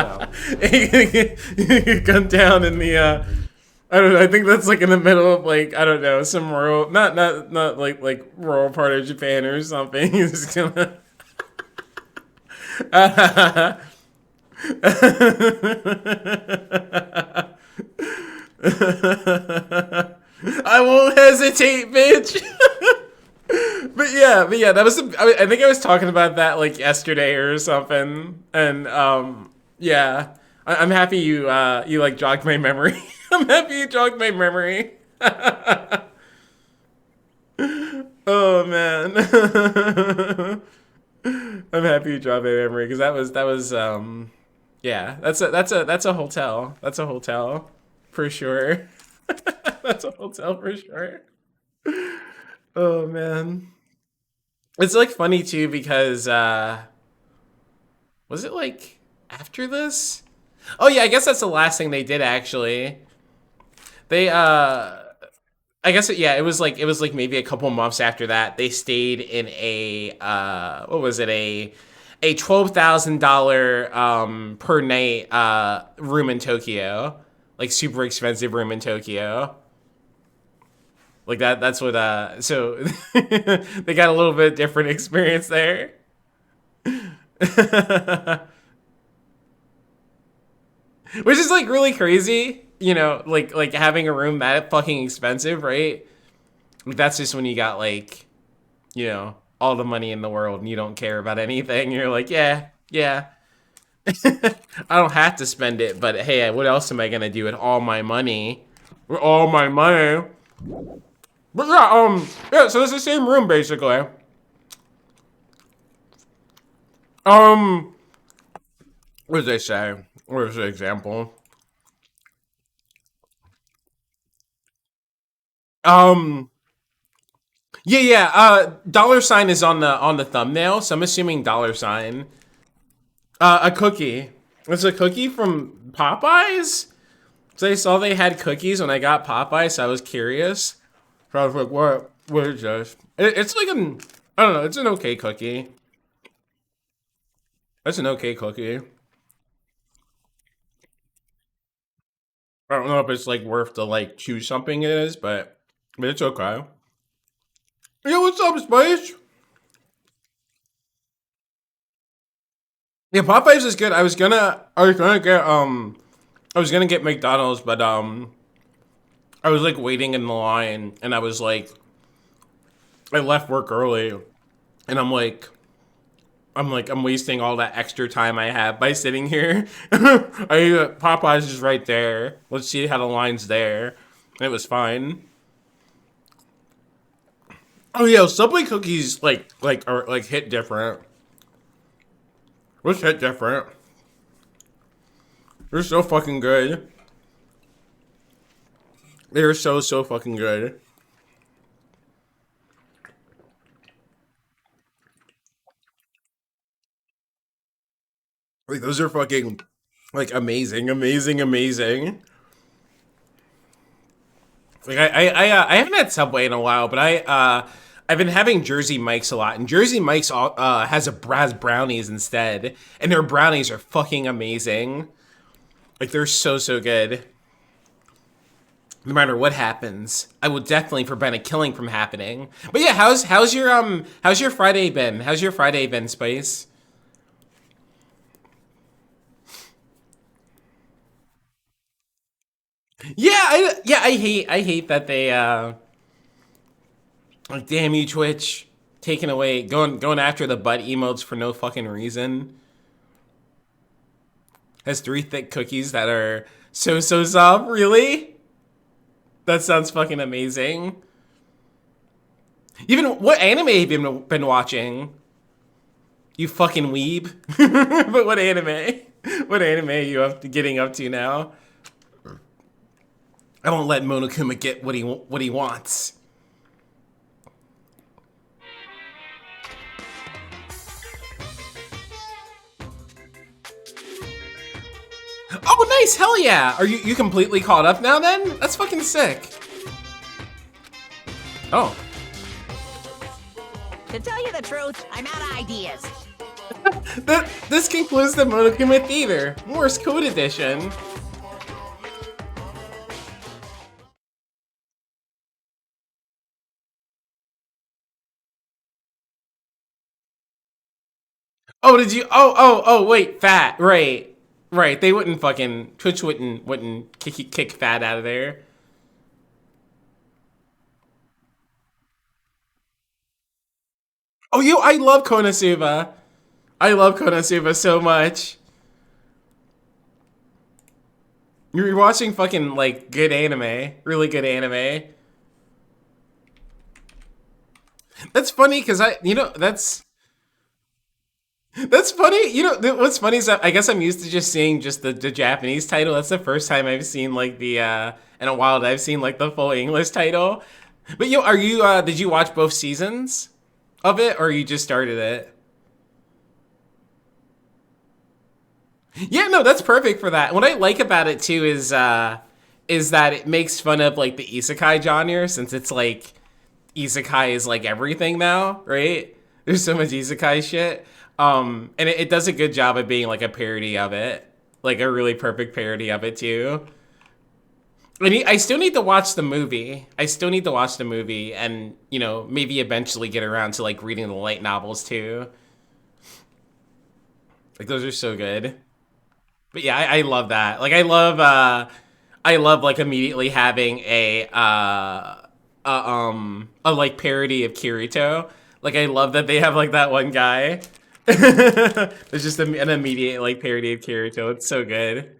now. You come down in the I don't know, I think that's like in the middle of like, I don't know, some rural not like rural part of Japan or something. He's just gonna I won't hesitate, bitch. But yeah, that was. I think I was talking about that like yesterday or something, and yeah, I'm happy you like jogged my memory. I'm happy you jogged my memory. Oh man, I'm happy you jogged my memory because that was yeah, that's a hotel. That's a hotel for sure. That's a hotel for sure. Oh man, it's like funny too because was it like after this? Oh yeah, I guess that's the last thing they did actually. They I guess it was like maybe a couple months after that they stayed in a what was it, a $12,000 per night room in Tokyo, like super expensive room in Tokyo. Like that's what so they got a little bit different experience there. Which is like really crazy, you know, like having a room that fucking expensive, right? Like that's just when you got like, you know, all the money in the world and you don't care about anything. You're like, yeah. I don't have to spend it, but hey, what else am I gonna do with all my money? With all my money. But yeah, so it's the same room basically. What did they say? What was the example? Um. Yeah, yeah. Dollar sign is on the thumbnail, so I'm assuming dollar sign. A cookie. It's a cookie from Popeyes. So I saw they had cookies when I got Popeyes, so I was curious. So I was like, what is this? It's like I don't know, it's an okay cookie. It's an okay cookie. I don't know if it's like worth the like choose something it is, but it's okay. Yo, what's up, Spice? Yeah, Popeyes is good. I was gonna get McDonald's, but I was like waiting in the line, and I was like, I left work early, and I'm wasting all that extra time I have by sitting here. Popeyes is right there. Let's see how the line's there. It was fine. Oh yeah, Subway cookies are like hit different. What's hit different? They're so fucking good. They're so fucking good. Like those are fucking like amazing, amazing, amazing. Like I haven't had Subway in a while, but I've been having Jersey Mike's a lot, and Jersey Mike's has brownies instead, and their brownies are fucking amazing. Like they're so good. No matter what happens, I will definitely prevent a killing from happening. But yeah, how's your Friday been? How's your Friday been, Spice? Yeah, I hate that they like damn you Twitch taking away going after the butt emotes for no fucking reason. Has three thick cookies that are so soft, really? That sounds fucking amazing. Even what anime have you been watching? You fucking weeb. But what anime? What anime are you getting up to now? I won't let Monokuma get what he wants. Oh, nice! Hell yeah! Are you completely caught up now? Then that's fucking sick. Oh. To tell you the truth, I'm out of ideas. This concludes the Monokuma Theater Morse Code Edition. Oh, did you? Oh, wait, Fat. Right. They wouldn't fucking Twitch wouldn't kick Fat out of there. Oh, I love Konosuba. I love Konosuba so much. You're watching fucking like good anime, really good anime. That's funny because that's funny. What's funny is that I guess I'm used to just seeing just the Japanese title. That's the first time I've seen like the in a while that I've seen like the full English title. But did you watch both seasons of it or you just started it? Yeah, no, that's perfect for that. What I like about it too is that it makes fun of like the isekai genre since it's like isekai is like everything now, right? There's so much isekai shit. And it does a good job of being like a parody of it. Like a really perfect parody of it too. I still need to watch the movie. And, maybe eventually get around to like reading the light novels too. Like those are so good. But yeah, I love that. Like I love like immediately having a like parody of Kirito. Like I love that they have like that one guy. There's just an immediate like parody of Kirito. It's so good.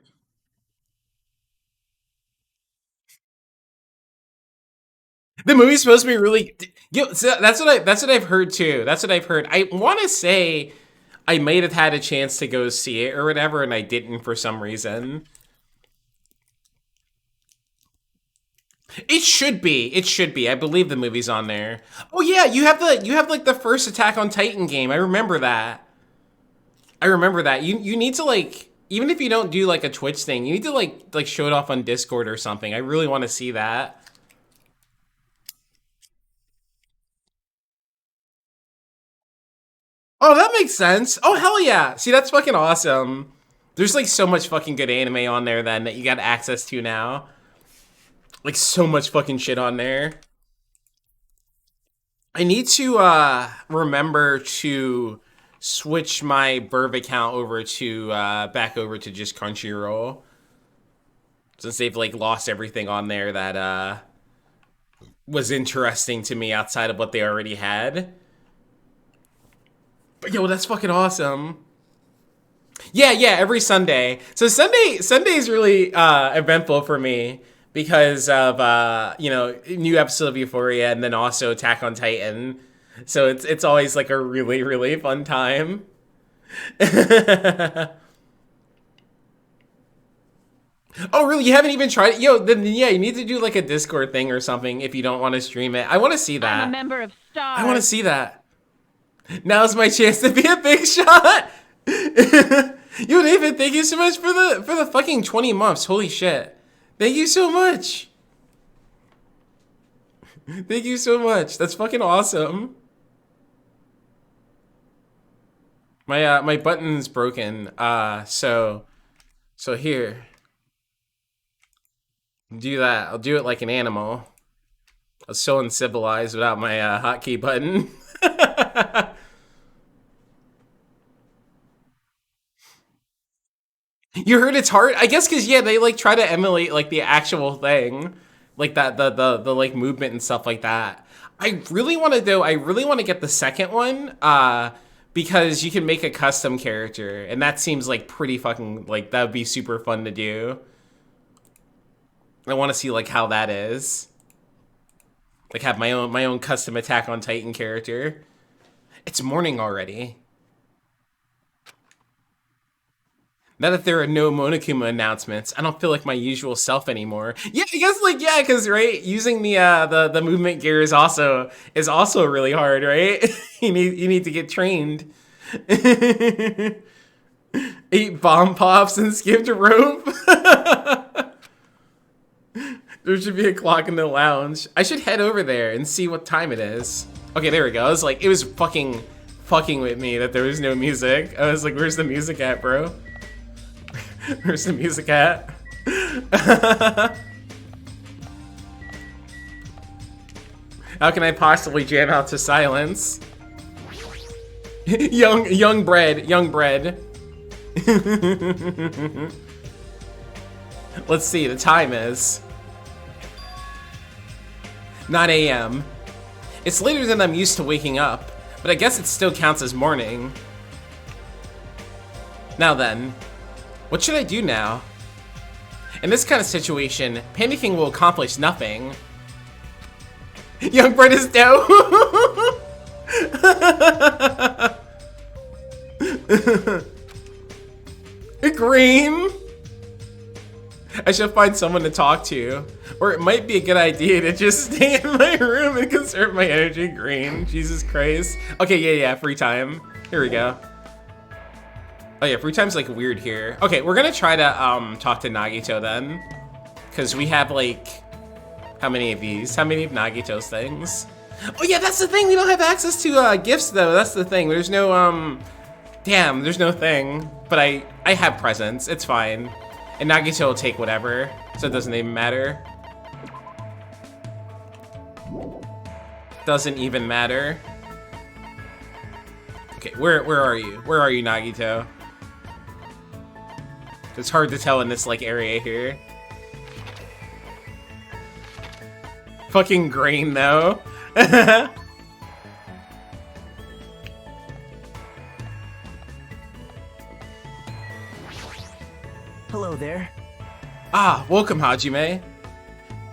The movie's supposed to be really so that's what I've heard too. That's what I've heard. I want to say I might have had a chance to go see it or whatever, and I didn't for some reason. It should be. It should be. I believe the movie's on there. Oh yeah, you have like the first Attack on Titan game. I remember that. You need to like, even if you don't do like a Twitch thing, you need to like show it off on Discord or something. I really want to see that. Oh, that makes sense. Oh, hell yeah. See, that's fucking awesome. There's like so much fucking good anime on there then that you got access to now. Like so much fucking shit on there. I need to remember to switch my Verve account over to back over to just Crunchyroll. Since they've like lost everything on there that was interesting to me outside of what they already had. But yo, that's fucking awesome. Yeah, every Sunday. So Sunday's really eventful for me because of you know, new episode of Euphoria and then also Attack on Titan. So it's always like a really, really fun time. Oh, really? You haven't even tried it? Yo, then yeah, you need to do like a Discord thing or something if you don't want to stream it. I want to see that. I'm a member of STAR. I want to see that. Now's my chance to be a big shot. Yo, David, thank you so much for the fucking 20 months. Holy shit. Thank you so much. Thank you so much. That's fucking awesome. My button's broken. So here. Do that. I'll do it like an animal. I was so uncivilized without my hotkey button. You heard its heart? I guess because yeah, they like try to emulate like the actual thing, like that the like movement and stuff like that. I really want to get the second one, because you can make a custom character, and that seems like pretty fucking like that would be super fun to do. I want to see like how that is. Like have my own custom Attack on Titan character. It's morning already. Now that there are no Monokuma announcements, I don't feel like my usual self anymore. Yeah, I guess like yeah, because right, using the movement gear is also really hard, right? you need to get trained. 8 bomb pops and skipped rope. There should be a clock in the lounge. I should head over there and see what time it is. Okay, there we go. I was like, it was fucking with me that there was no music. I was like, where's the music at, bro? Where's the music at? How can I possibly jam out to silence? young bread. Let's see, the time is 9 a.m. It's later than I'm used to waking up, but I guess it still counts as morning. Now then, what should I do now? In this kind of situation, panicking will accomplish nothing. Young bread is dough. Green. I should find someone to talk to. Or it might be a good idea to just stay in my room and conserve my energy. Green. Jesus Christ. Okay, yeah, free time. Here we go. Oh yeah, free time's like weird here. Okay, we're gonna try to talk to Nagito then. Cause we have like, how many of these? How many of Nagito's things? Oh yeah, that's the thing, we don't have access to gifts though, that's the thing. There's no, damn, there's no thing. But I have presents, it's fine. And Nagito will take whatever, so it doesn't even matter. Doesn't even matter. Okay, where are you? Where are you, Nagito? It's hard to tell in this like area here. Fucking grain though. Hello there. Ah, welcome, Hajime.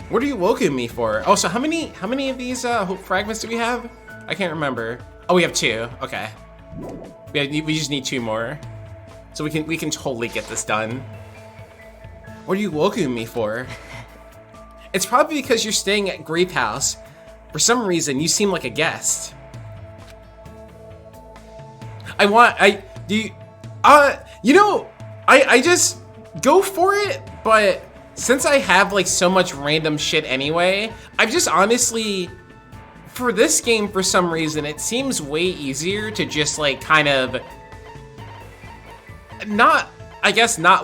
What are you welcoming me for? Oh, so how many of these fragments do we have? I can't remember. Oh, we have 2. Okay. We just need 2 more. So we can totally get this done. What are you welcoming me for? It's probably because you're staying at Grape House. For some reason, you seem like a guest. I just go for it, but since I have like so much random shit anyway, I've just honestly, for this game, for some reason, it seems way easier to just like kind of not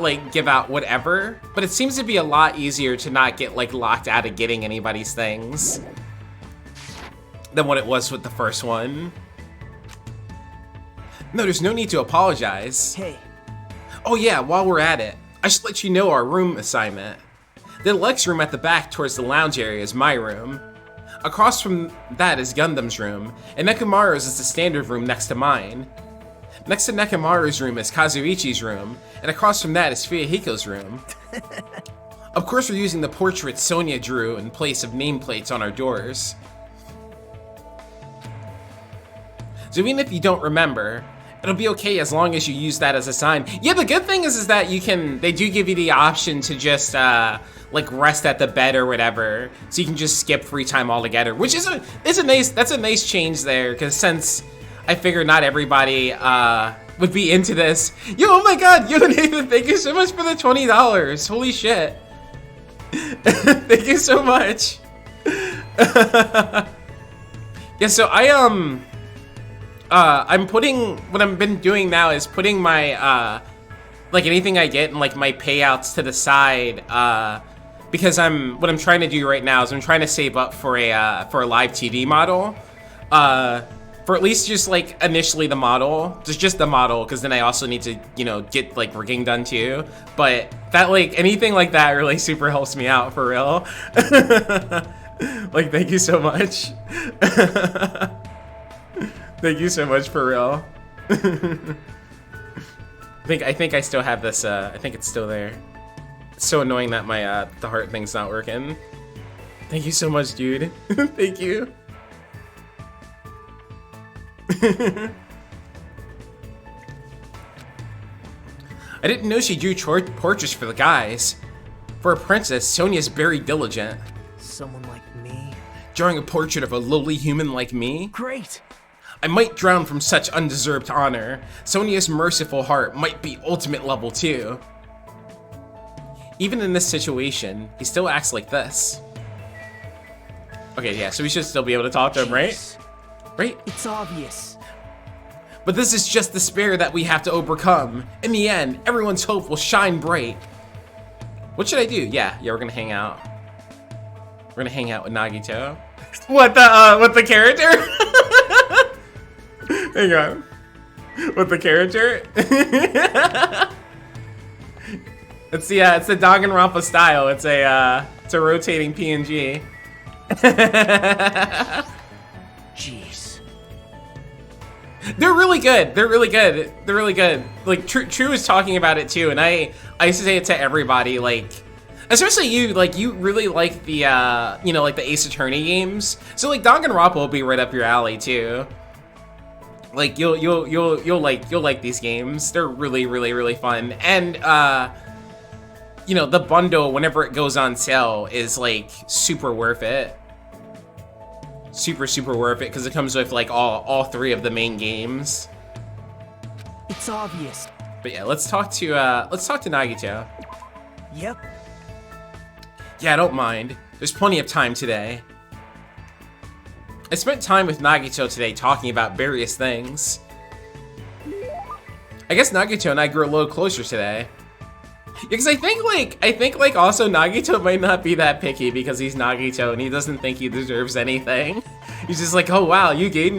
like give out whatever, but it seems to be a lot easier to not get like locked out of getting anybody's things than what it was with the first one. No, there's no need to apologize. Hey. Oh yeah, while we're at it, I should let you know our room assignment. The Lex room at the back towards the lounge area is my room. Across from that is Gundam's room, and Nekomaru's is the standard room next to mine. Next to Nekomaru's room is Kazuichi's room, and across from that is Fuyuhiko's room. Of course we're using the portrait Sonia drew in place of nameplates on our doors. So even if you don't remember, it'll be okay as long as you use that as a sign. Yeah, the good thing is that they do give you the option to just like rest at the bed or whatever, so you can just skip free time altogether, which is that's a nice change there, because since I figured not everybody would be into this. Yo, oh my god, yo Nathan, thank you so much for the $20. Holy shit. Thank you so much. Yeah, so I'm putting, what I've been doing now is putting my, like anything I get and like my payouts to the side, because what I'm trying to do right now is I'm trying to save up for a live TV model, for at least just like initially the model, just the model, because then I also need to, you know, get like rigging done too, but that like, anything like that really super helps me out for real. Like, thank you so much. Thank you so much for real. I think I still have this, I think it's still there. It's so annoying that my, the heart thing's not working. Thank you so much, dude. Thank you. I didn't know she drew portraits for the guys. For a princess, Sonia's very diligent. Someone like me? Drawing a portrait of a lowly human like me? Great! I might drown from such undeserved honor. Sonia's merciful heart might be ultimate level too. Even in this situation, he still acts like this. Okay, yeah, so we should still be able to talk to him, right? Right? It's obvious. But this is just despair that we have to overcome. In the end, everyone's hope will shine bright. What should I do? Yeah, we're gonna hang out. We're gonna hang out with Nagito. What the character? Hang on. With the character? It's the Danganronpa style. It's a rotating PNG. Jeez. They're really good. They're really good. They're really good. Like True is talking about it too, and I used to say it to everybody, like, especially you, like you really like the you know, like the Ace Attorney games. So like Danganronpa will be right up your alley too. Like you'll like these games. They're really fun. And you know, the bundle whenever it goes on sale is like super worth it. Super worth it because it comes with like all three of the main games. It's obvious. But yeah, let's talk to Nagito. Yep. Yeah, I don't mind. There's plenty of time today. I spent time with Nagito today talking about various things. I guess Nagito and I grew a little closer today. Because I think also Nagito might not be that picky because he's Nagito and he doesn't think he deserves anything. He's just like, oh wow, you gave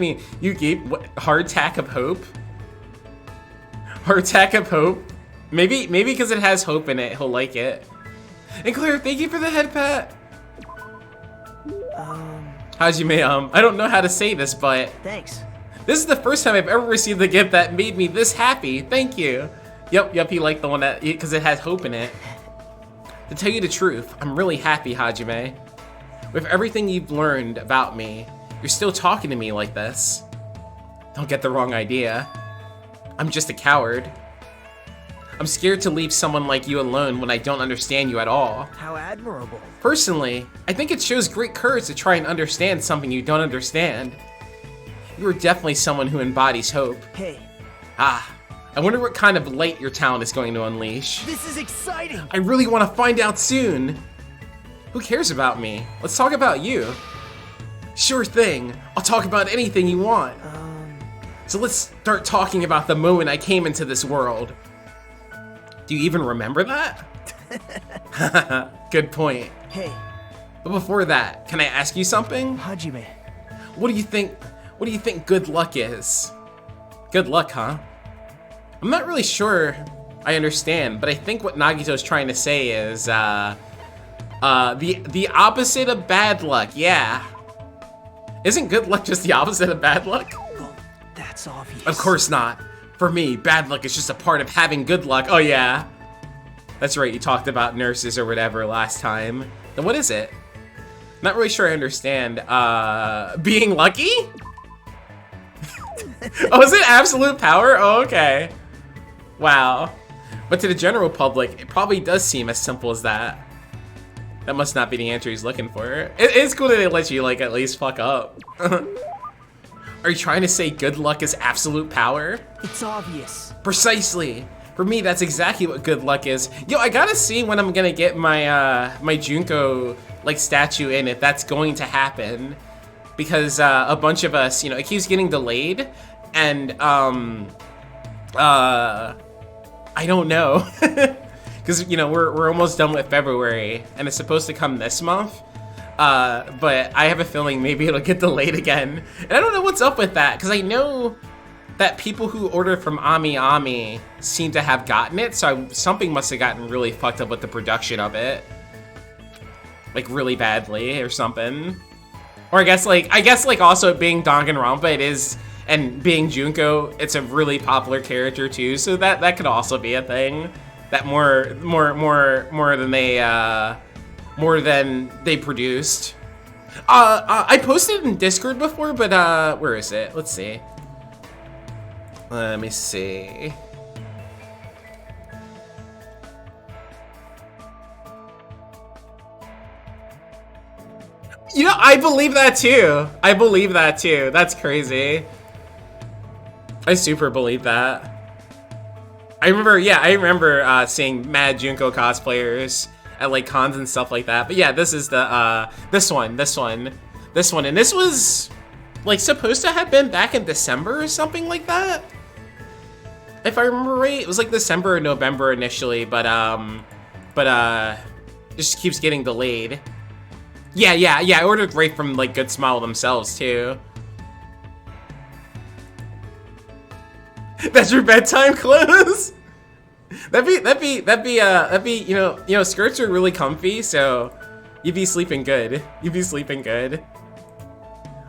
what, hardtack of hope? Hardtack of hope? Maybe because it has hope in it, he'll like it. And Claire, thank you for the head pat. Hajime, I don't know how to say this, but thanks. This is the first time I've ever received a gift that made me this happy. Thank you. Yep, he liked the one that, because it has hope in it. To tell you the truth, I'm really happy, Hajime. With everything you've learned about me, you're still talking to me like this. Don't get the wrong idea. I'm just a coward. I'm scared to leave someone like you alone when I don't understand you at all. How admirable. Personally, I think it shows great courage to try and understand something you don't understand. You are definitely someone who embodies hope. Hey. Ah, I wonder what kind of light your talent is going to unleash. This is exciting. I really want to find out soon. Who cares about me? Let's talk about you. Sure thing. I'll talk about anything you want. So let's start talking about the moment I came into this world. Do you even remember that? Good point. Hey. But before that, can I ask you something? Hajime. What do you think good luck is? Good luck, huh? I'm not really sure I understand, but I think what Nagito's trying to say is the opposite of bad luck. Yeah. Isn't good luck just the opposite of bad luck? Well, that's obvious. Of course not. For me, bad luck is just a part of having good luck. Oh yeah. That's right, you talked about nurses or whatever last time. Then what is it? Not really sure I understand. Being lucky? Oh, is it absolute power? Oh, okay. Wow. But to the general public, it probably does seem as simple as that. That must not be the answer he's looking for. It's cool that they let you, like, at least fuck up. Are you trying to say good luck is absolute power? It's obvious. Precisely. For me, that's exactly what good luck is. Yo, I gotta see when I'm gonna get my my Junko like statue in, if that's going to happen, because a bunch of us, you know, it keeps getting delayed, and I don't know, because you know we're almost done with February, and it's supposed to come this month. But I have a feeling maybe it'll get delayed again. And I don't know what's up with that, because I know that people who order from Ami Ami seem to have gotten it, so something must have gotten really fucked up with the production of it. Like, really badly, or something. Or I guess also being Danganronpa, it is, and being Junko, it's a really popular character too, so that could also be a thing. That more than they produced. I posted in Discord before, but where is it? Let's see. Let me see. You know, I believe that too. I believe that too. That's crazy. I super believe that. I remember seeing mad Junko cosplayers at like cons and stuff like that. But yeah, this is the this one, and this was like supposed to have been back in December or something like that. If I remember right, it was like December or November initially, but it just keeps getting delayed. Yeah, I ordered right from like Good Smile themselves too. That's your bedtime clothes? That'd be you know skirts are really comfy, so you'd be sleeping good. You'd be sleeping good.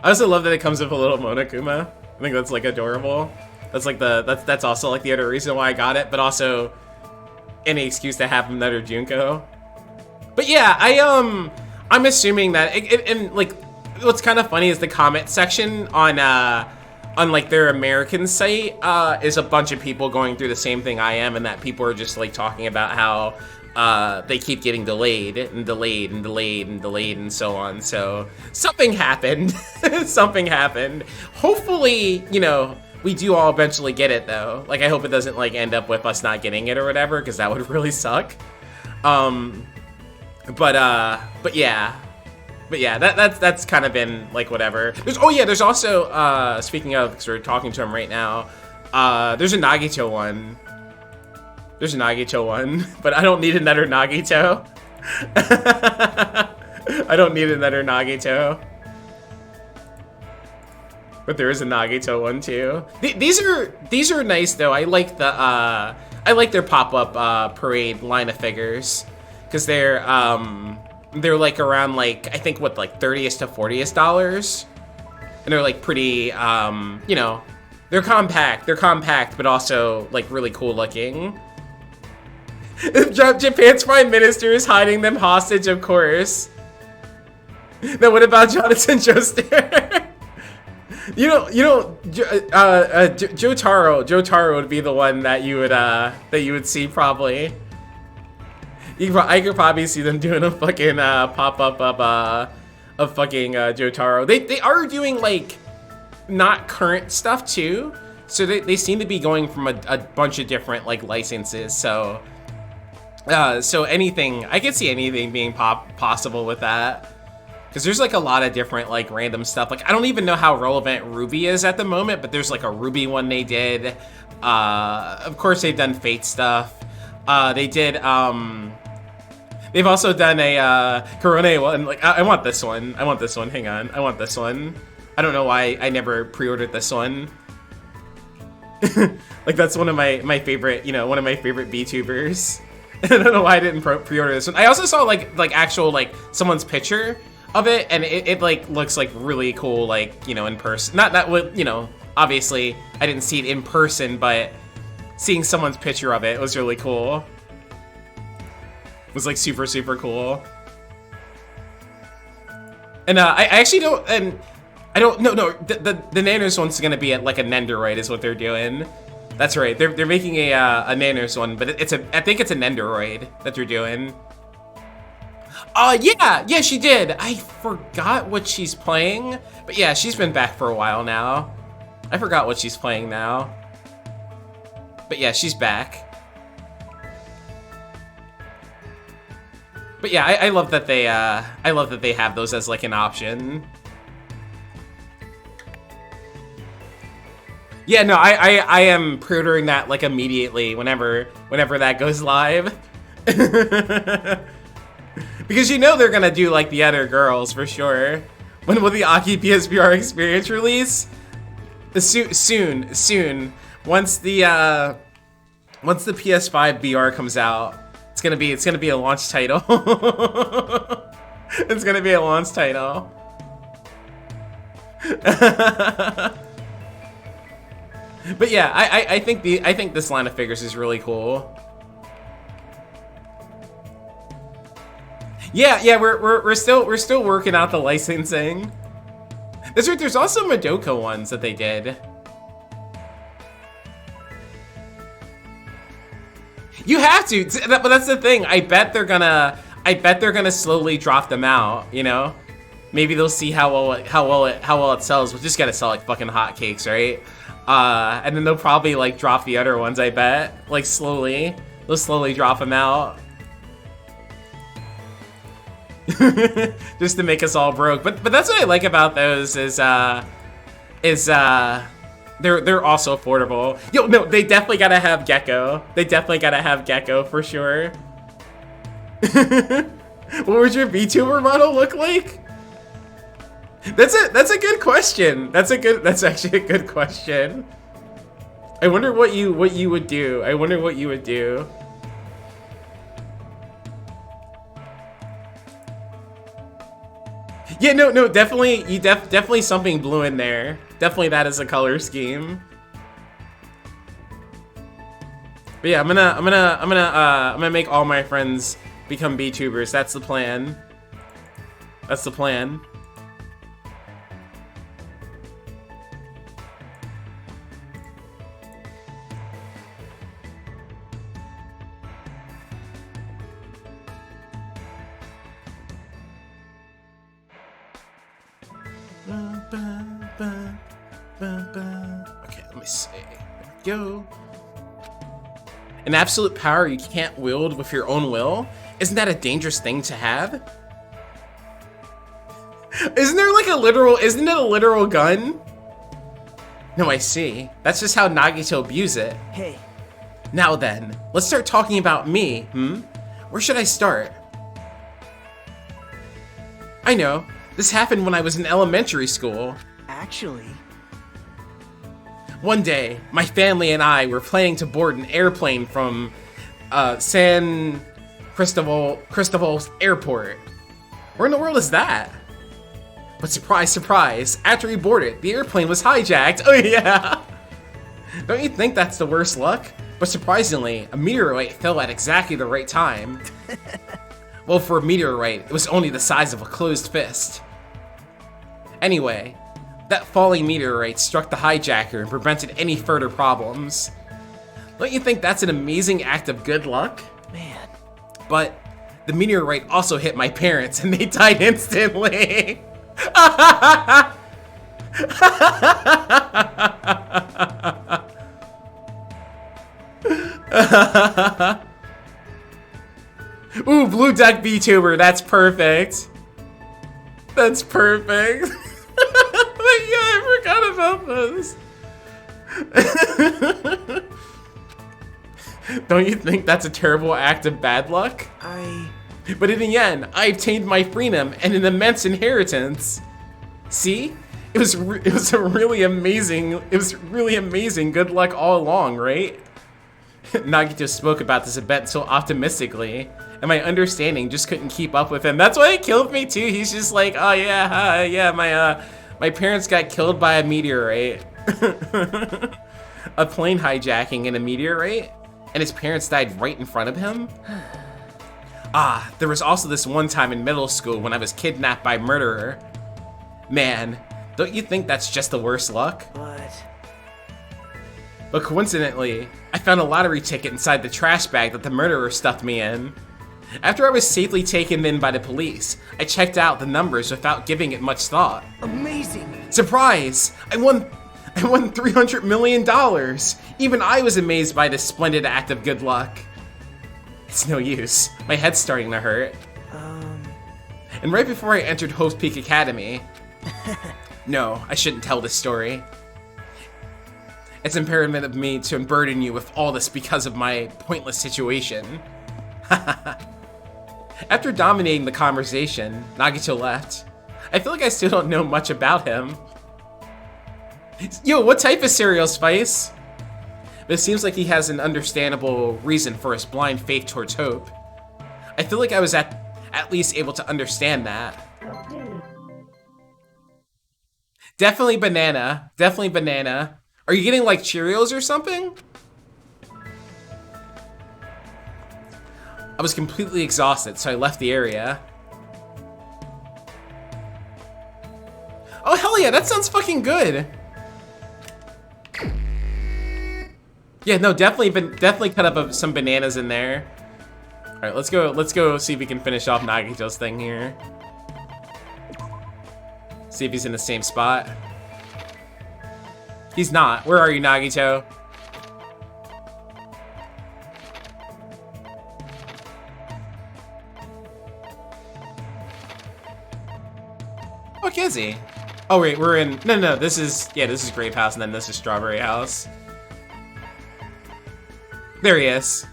I also love that it comes with a little Monokuma. I think that's like adorable. That's like that's also like the other reason why I got it, but also any excuse to have another Junko. But yeah, I'm assuming that and like what's kind of funny is the comment section on like their American site is a bunch of people going through the same thing I am, and that people are just like talking about how they keep getting delayed and delayed and delayed and delayed and so on. So something happened. Something happened. Hopefully, you know, we do all eventually get it though. Like I hope it doesn't like end up with us not getting it or whatever, because that would really suck. But yeah, that's kind of been like whatever. There's also speaking of, because we're talking to him right now, there's a Nagito one. There's a Nagito one, but I don't need another Nagito. I don't need another Nagito. But there is a Nagito one too. These are nice though. I like their pop-up parade line of figures, because they're like around like I think what like $30 to $40, and they're like pretty you know, they're compact but also like really cool looking. Japan's prime minister is hiding them hostage, of course. Then what about Jonathan Joestar? Jotaro would be the one that you would see probably. I could probably see them doing a fucking pop up of fucking Jotaro. They are doing like not current stuff too, so they seem to be going from a bunch of different like licenses. So anything, I could see anything being possible with that. Because there's like a lot of different like random stuff. Like I don't even know how relevant Ruby is at the moment, but there's like a Ruby one they did. Of course they've done Fate stuff. They did they've also done a Korone one. Like I want this one. I want this one. Hang on. I want this one. I don't know why I never pre-ordered this one. Like that's one of my favorite, one of my favorite VTubers. I don't know why I didn't pre-order this one. I also saw like actual like someone's picture of it, and it like looks like really cool, like, in person. Not that, obviously I didn't see it in person, but seeing someone's picture of it was really cool. It was like super, super cool. And I actually don't, and I don't, no, the Nanos one's gonna be at like a Nendoroid is what they're doing. That's right, they're making a Nanos one, but I think it's a Nendoroid that they're doing. Yeah, she did. I forgot what she's playing, but yeah, she's been back for a while now. I forgot what she's playing now, but yeah, she's back. But yeah, I love that they have those as like an option. Yeah, no, I am pre-ordering that like immediately whenever that goes live. Because they're gonna do like the other girls for sure. When will the Aki PSVR experience release? Soon. Once the PS5 VR comes out, it's gonna be a launch title. It's gonna be a launch title. But yeah, I think this line of figures is really cool. Yeah, we're still working out the licensing. That's right. There's also Madoka ones that they did. You have to, but that's the thing. I bet they're gonna slowly drop them out. Maybe they'll see how well it sells. We'll just gotta sell like fucking hotcakes, right? And then they'll probably like drop the other ones. I bet, like slowly, they'll slowly drop them out. Just to make us all broke, but that's what I like about those is they're also affordable. Yo, no, they definitely gotta have Gecko. They definitely gotta have Gecko for sure. What would your VTuber model look like? That's a good question. That's actually a good question. I wonder what you would do. I wonder what you would do. Yeah, no, definitely, definitely something blue in there. Definitely that is a color scheme. But yeah, I'm gonna make all my friends become VTubers. That's the plan. That's the plan. Okay, let me see. There we go. An absolute power you can't wield with your own will? Isn't that a dangerous thing to have? Isn't it a literal gun? No, I see. That's just how Nagito views it. Hey. Now then, let's start talking about me, Where should I start? I know. This happened when I was in elementary school. Actually... One day, my family and I were planning to board an airplane from San Cristobal's airport. Where in the world is that? But surprise, surprise, after we boarded, the airplane was hijacked. Oh yeah! Don't you think that's the worst luck? But surprisingly, a meteorite fell at exactly the right time. Well, for a meteorite, it was only the size of a closed fist. Anyway, That falling meteorite struck the hijacker and prevented any further problems. Don't you think that's an amazing act of good luck? Man. But the meteorite also hit my parents and they died instantly. Ooh, Blue Duck VTuber, that's perfect. That's perfect. Yeah, I forgot about this. Don't you think that's a terrible act of bad luck? But in the end, I obtained my freedom and an immense inheritance. See? It was really amazing good luck all along, right? Nagito spoke about this event so optimistically, and my understanding just couldn't keep up with him. That's why it killed me too. He's just like, oh yeah, my parents got killed by a meteorite. A plane hijacking and a meteorite, and his parents died right in front of him? There was also this one time in middle school when I was kidnapped by a murderer. Man, don't you think that's just the worst luck? But coincidentally, I found a lottery ticket inside the trash bag that the murderer stuffed me in. After I was safely taken in by the police, I checked out the numbers without giving it much thought. Amazing! Surprise! I won $300 million! Even I was amazed by this splendid act of good luck. It's no use. My head's starting to hurt. And right before I entered Hope's Peak Academy... No, I shouldn't tell this story. It's imperative of me to unburden you with all this because of my pointless situation. After dominating the conversation, Nagito left. I feel like I still don't know much about him. Yo, what type of cereal, Spice? But it seems like he has an understandable reason for his blind faith towards Hope. I feel like I was at least able to understand that. Definitely banana. Definitely banana. Are you getting like Cheerios or something? I was completely exhausted, so I left the area. Oh hell yeah, that sounds fucking good. Yeah, no, definitely cut up some bananas in there. All right, let's go see if we can finish off Nagito's thing here. See if he's in the same spot. He's not. Where are you, Nagito? Fuck is he? Oh wait, we're in. No, this is Grape House, and then this is Strawberry House. There he is.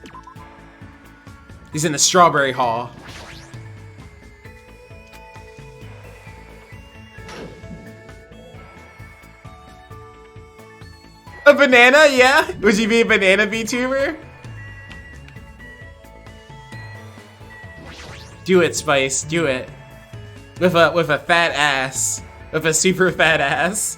He's in the Strawberry Hall. A banana? Yeah? Would you be a banana VTuber? Do it, Spice. Do it. With a fat ass. With a super fat ass.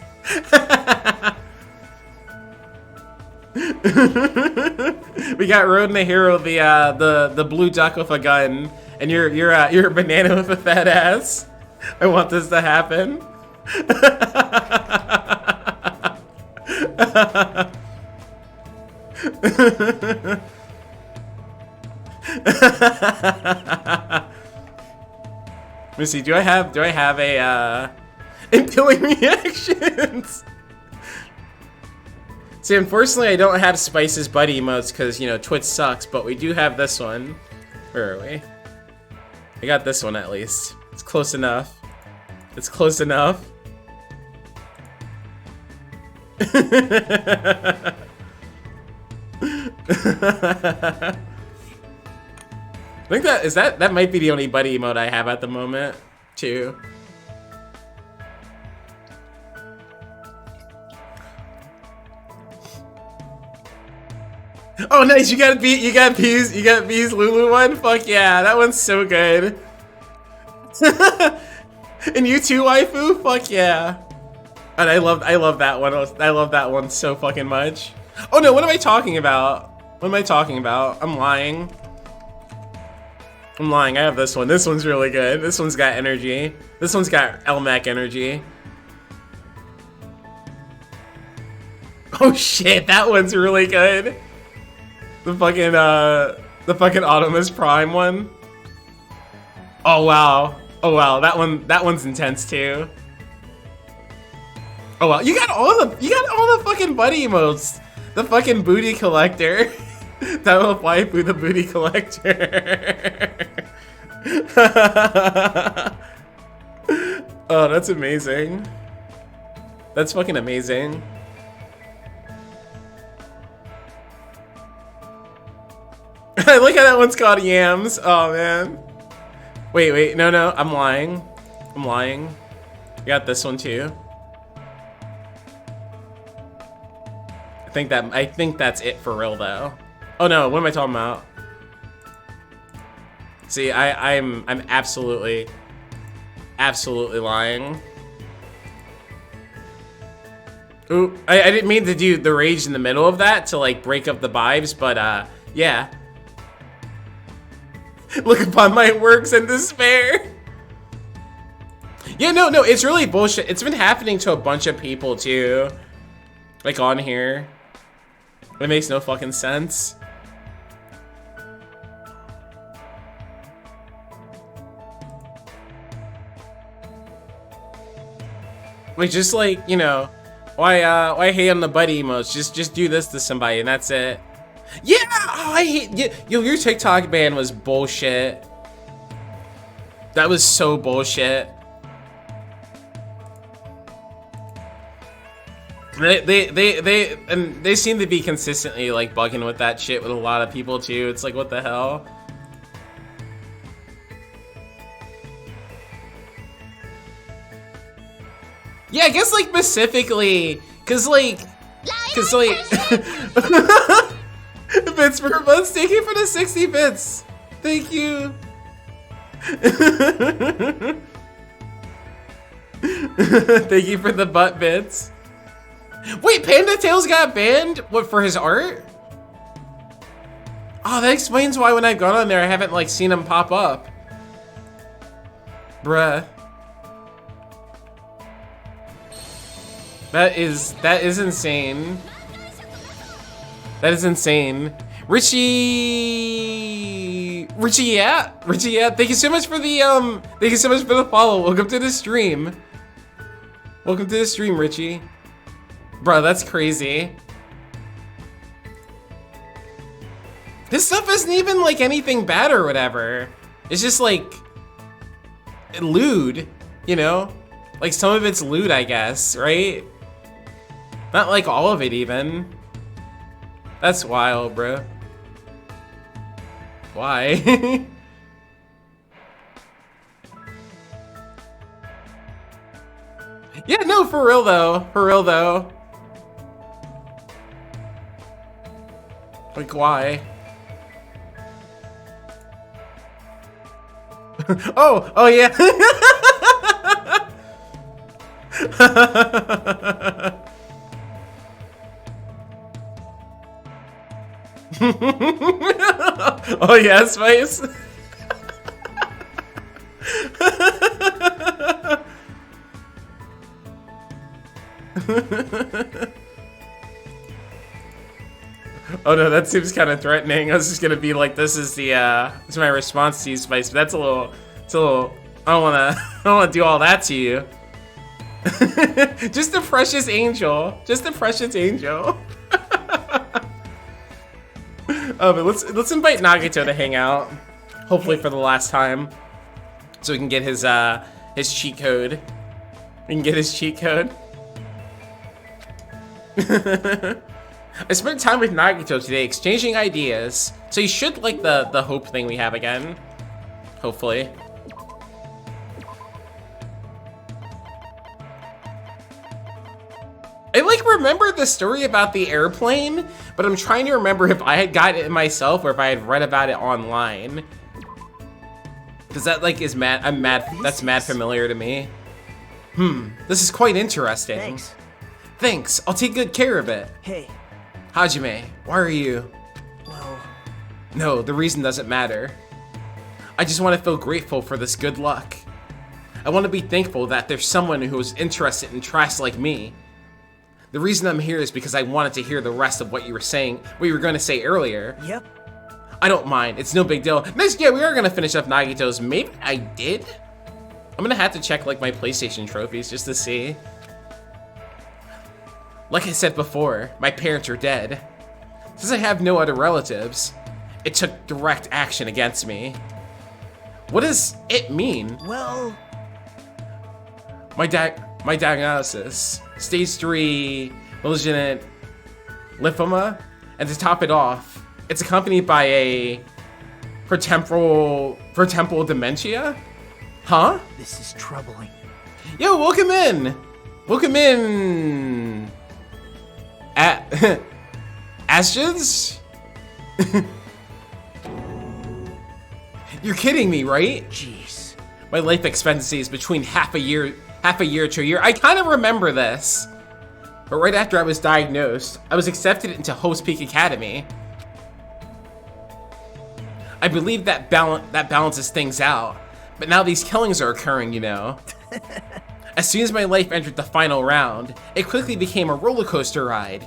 We got Roden the hero, the blue duck with a gun, and you're a banana with a fat ass. I want this to happen. Let me see. Do I have a impelling reactions? See, unfortunately, I don't have Spice's buddy emotes because, you know, Twitch sucks, but we do have this one. Where are we? I got this one at least. It's close enough. It's close enough. I think that might be the only buddy emote I have at the moment, too. Oh nice, you got B's Lulu one? Fuck yeah, that one's so good. And you too, waifu? Fuck yeah. And I love that one. I love that one so fucking much. Oh no, what am I talking about? What am I talking about? I'm lying. I have this one. This one's really good. This one's got energy. This one's got Elmac energy. Oh shit, that one's really good. The fucking Optimus Prime one. Oh wow. Oh wow, that one's intense too. Oh wow, you got all the fucking buddy emotes. The fucking booty collector. That will apply to the booty collector. Oh, that's amazing. That's fucking amazing. I like how that one's called Yams. Oh man. Wait, no, I'm lying. I got this one too. I think that's it for real though. Oh no, what am I talking about? See, I'm absolutely lying. Ooh, I didn't mean to do the rage in the middle of that to like break up the vibes, but yeah. Look upon my works and despair. Yeah, no, it's really bullshit. It's been happening to a bunch of people too. Like on here. It makes no fucking sense. Like, just like, you know, why hate on the buddy emotes? Just do this to somebody and that's it. Yeah, oh, I hate your TikTok ban was bullshit. That was so bullshit. They seem to be consistently like bugging with that shit with a lot of people too. It's like, what the hell? Yeah, I guess like specifically, cause like bits per month. Thank you for the 60 bits. Thank you. Thank you for the butt bits. Wait, Panda Tails got banned? What, for his art? Oh, that explains why when I've gone on there I haven't like seen him pop up. Bruh. That is insane. That is insane. Richie, yeah. Thank you so much for the follow. Welcome to the stream. Welcome to the stream, Richie. Bro, that's crazy. This stuff isn't even like anything bad or whatever. It's just like lewd, you know? Like some of it's lewd, I guess, right? Not like all of it even. That's wild, bro. Why? Yeah, no, for real though. For real though. Like, why? Oh yeah. Oh yeah, Spice. Oh no, that seems kind of threatening. I was just gonna be like, this is my response to you, Spice, but that's a little, I don't wanna do all that to you. Just the precious angel. Just the precious angel. Oh, but let's invite Nagito to hang out. Hopefully for the last time. So we can get his cheat code. We can get his cheat code. I spent time with Nagito today exchanging ideas. So you should like the hope thing we have again. Hopefully. I like remember the story about the airplane, but I'm trying to remember if I had gotten it myself or if I had read about it online. Cause that like is mad. That's mad familiar to me. This is quite interesting. Thanks. I'll take good care of it. Hey. Hajime, why are you? Well. No, the reason doesn't matter. I just want to feel grateful for this good luck. I want to be thankful that there's someone who is interested in trash like me. The reason I'm here is because I wanted to hear the rest of what you were saying, what you were going to say earlier. Yep. I don't mind. It's no big deal. Next, yeah, we are going to finish up Nagito's. Maybe I did? I'm going to have to check, like, my PlayStation trophies just to see. Like I said before, my parents are dead. Since I have no other relatives, it took direct action against me. What does it mean? Well... My diagnosis, stage 3 malignant lymphoma, and to top it off, it's accompanied by a temporal dementia? Huh? This is troubling. Yo, welcome in! Welcome in! Ashes? You're kidding me, right? Jeez. My life expectancy is between half a year to a year. I kind of remember this. But right after I was diagnosed, I was accepted into Hope's Peak Academy. I believe that balances things out. But now these killings are occurring, you know. As soon as my life entered the final round, it quickly became a roller coaster ride.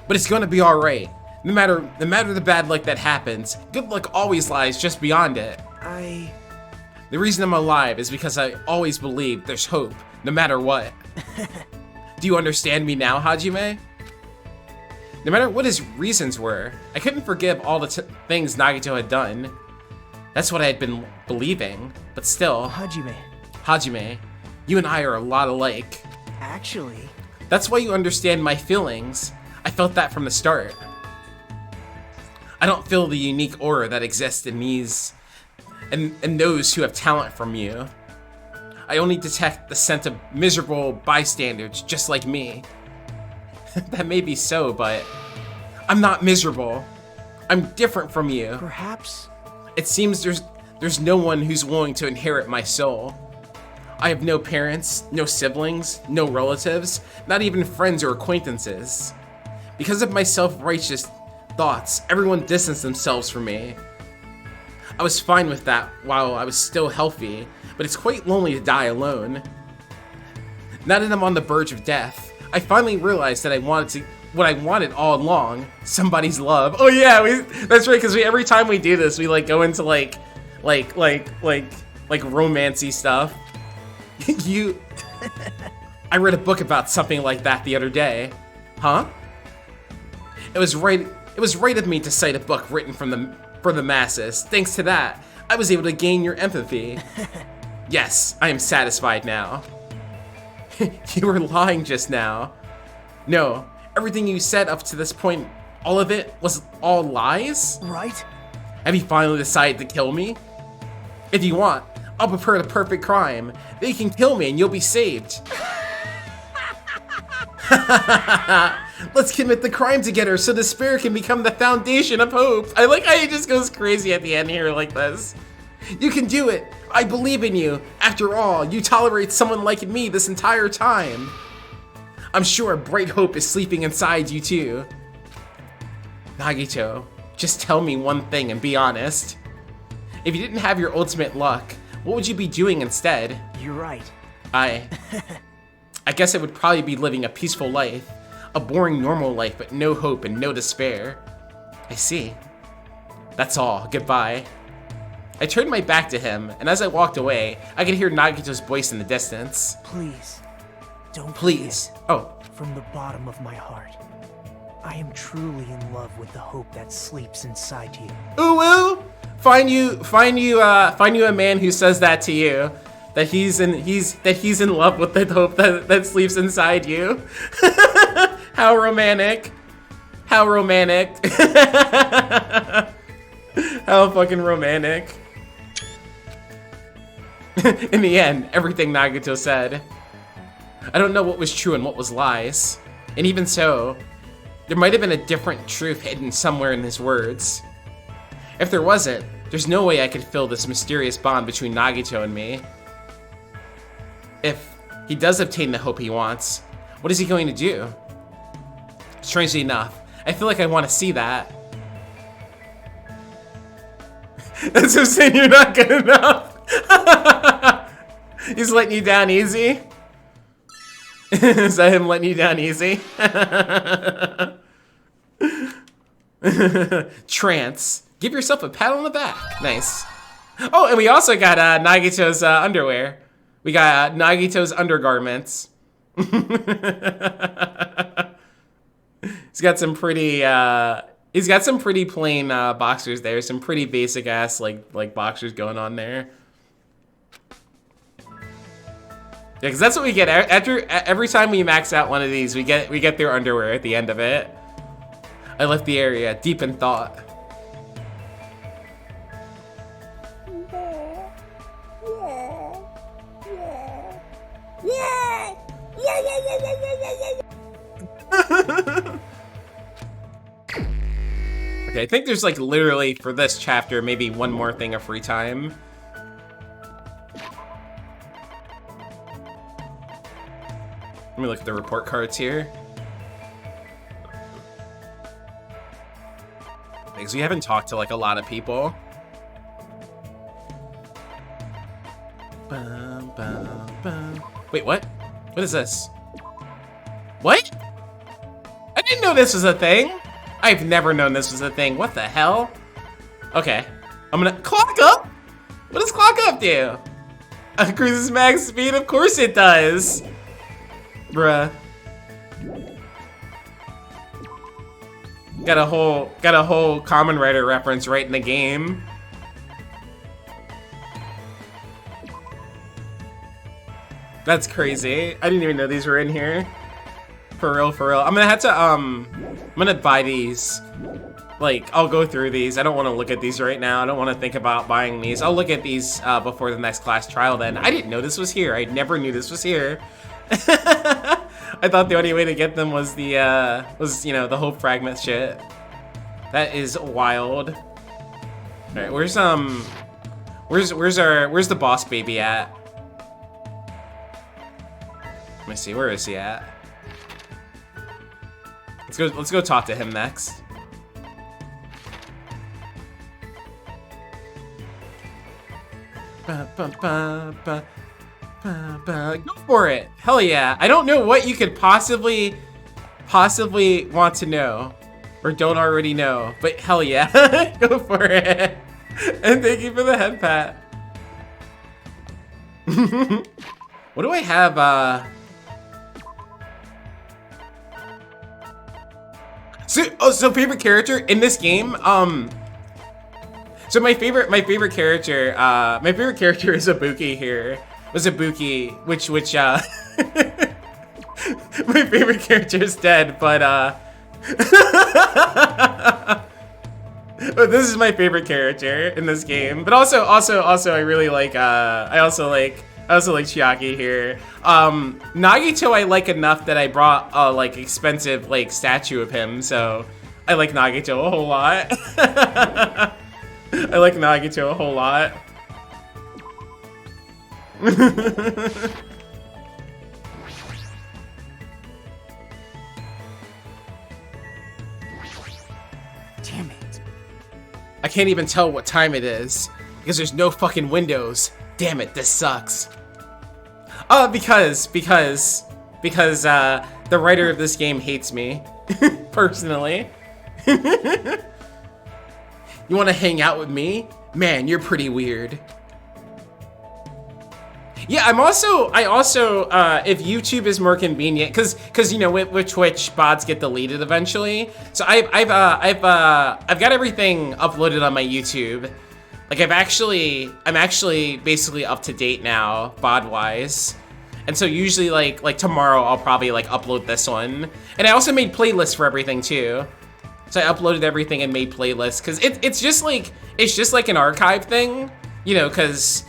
But it's gonna be alright. No matter the bad luck that happens, good luck always lies just beyond it. The reason I'm alive is because I always believe there's hope, no matter what. Do you understand me now, Hajime? No matter what his reasons were, I couldn't forgive all the things Nagito had done. That's what I had been believing, but still... Hajime, you and I are a lot alike. Actually... That's why you understand my feelings. I felt that from the start. I don't feel the unique aura that exists in these... and those who have talent from you. I only detect the scent of miserable bystanders just like me. That may be so, but I'm not miserable. I'm different from you. Perhaps? It seems there's no one who's willing to inherit my soul. I have no parents, no siblings, no relatives, not even friends or acquaintances. Because of my self-righteous thoughts, everyone distanced themselves from me. I was fine with that while I was still healthy, but it's quite lonely to die alone. Now that I'm on the verge of death, I finally realized that what I wanted all along, somebody's love. Oh yeah, that's right, because every time we do this, we like go into like romancy stuff. I read a book about something like that the other day. Huh? It was right of me to cite a book written for the masses. Thanks to that, I was able to gain your empathy. Yes, I am satisfied now. You were lying just now. No, everything you said up to this point, all of it was all lies? Right? Have you finally decided to kill me? If you want, I'll prepare the perfect crime. Then you can kill me and you'll be saved. Let's commit the crime together so despair can become the foundation of hope. I like how he just goes crazy at the end here like this. You can do it. I believe in you. After all, you tolerate someone like me this entire time. I'm sure bright hope is sleeping inside you too. Nagito, just tell me one thing and be honest. If you didn't have your ultimate luck, what would you be doing instead? You're right. I guess I would probably be living a peaceful life. A boring normal life, but no hope and no despair. I see. That's all. Goodbye. I turned my back to him, and as I walked away, I could hear Nagito's voice in the distance. Please, don't Please. forget. Oh. From the bottom of my heart, I am truly in love with the hope that sleeps inside you. Ooh woo! Find you a man who says that to you. That he's in love with the hope that sleeps inside you. How romantic. How romantic. How fucking romantic. In the end, everything Nagito said. I don't know what was true and what was lies. And even so, there might have been a different truth hidden somewhere in his words. If there wasn't, there's no way I could fill this mysterious bond between Nagito and me. If he does obtain the hope he wants, what is he going to do? Strangely enough, I feel like I want to see that. That's him saying you're not good enough. He's letting you down easy. Is that him letting you down easy? Trance. Give yourself a pat on the back. Nice. Oh, and we also got Nagito's underwear. We got Nagito's undergarments. He's got some pretty plain boxers there. Some pretty basic ass like boxers going on there. Yeah, because that's what we get every time we max out one of these. We get their underwear at the end of it. I left the area deep in thought. Okay, I think there's like literally for this chapter maybe one more thing of free time. Let me look at the report cards here. Because we haven't talked to like a lot of people. Wait, what? What is this? What? I didn't know this was a thing. I've never known this was a thing. What the hell? Okay. I'm gonna clock up? What does clock up do? Cruises max speed? Of course it does. Bruh. Got a whole Kamen Rider reference right in the game. That's crazy. I didn't even know these were in here. For real, for real. I'm gonna have to I'm gonna buy these. Like, I'll go through these. I don't want to look at these right now. I don't want to think about buying these. I'll look at these before the next class trial then. I didn't know this was here. I never knew this was here. I thought the only way to get them was the you know, the Hope Fragment shit. That is wild. All right, where's the boss baby at? Let me see, where is he at? Let's go talk to him next. Go for it. Hell yeah. I don't know what you could possibly want to know or don't already know, but hell yeah. Go for it. And thank you for the head pat. What do I have? So favorite character in this game? So my favorite character is Ibuki here. Was Ibuki, which my favorite character is dead, but this is my favorite character in this game. But also I really like I also like Chiaki here. Nagito I like enough that I brought a like expensive like statue of him, so I like Nagito a whole lot. I like Nagito a whole lot. Damn it. I can't even tell what time it is because there's no fucking windows. Damn it, this sucks. Because the writer of this game hates me, personally. You want to hang out with me? Man, you're pretty weird. Yeah, I also, if YouTube is more convenient, cause you know, with Twitch, bots get deleted eventually. So I've got everything uploaded on my YouTube. Like I'm actually basically up to date now, bod wise. And so usually like tomorrow I'll probably like upload this one. And I also made playlists for everything too. So I uploaded everything and made playlists because it's just like an archive thing, you know, because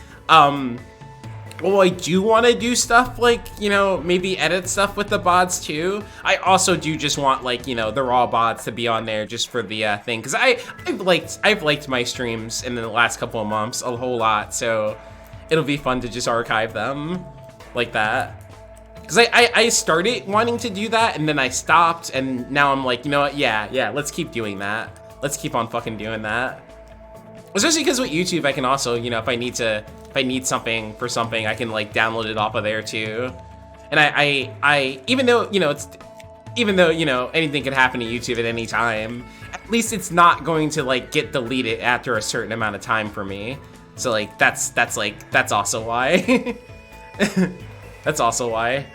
well, I do want to do stuff like, you know, maybe edit stuff with the bots too. I also do just want like, you know, the raw bots to be on there just for the thing, because I've liked my streams in the last couple of months a whole lot, so it'll be fun to just archive them like that. Because I started wanting to do that and then I stopped, and now I'm like, you know what, yeah, let's keep doing that. Let's keep on fucking doing that. Especially because with YouTube, I can also, you know, if I need something for something, I can like download it off of there too. And I even though, you know, anything could happen to YouTube at any time, at least it's not going to like get deleted after a certain amount of time for me. So like that's also why. That's also why.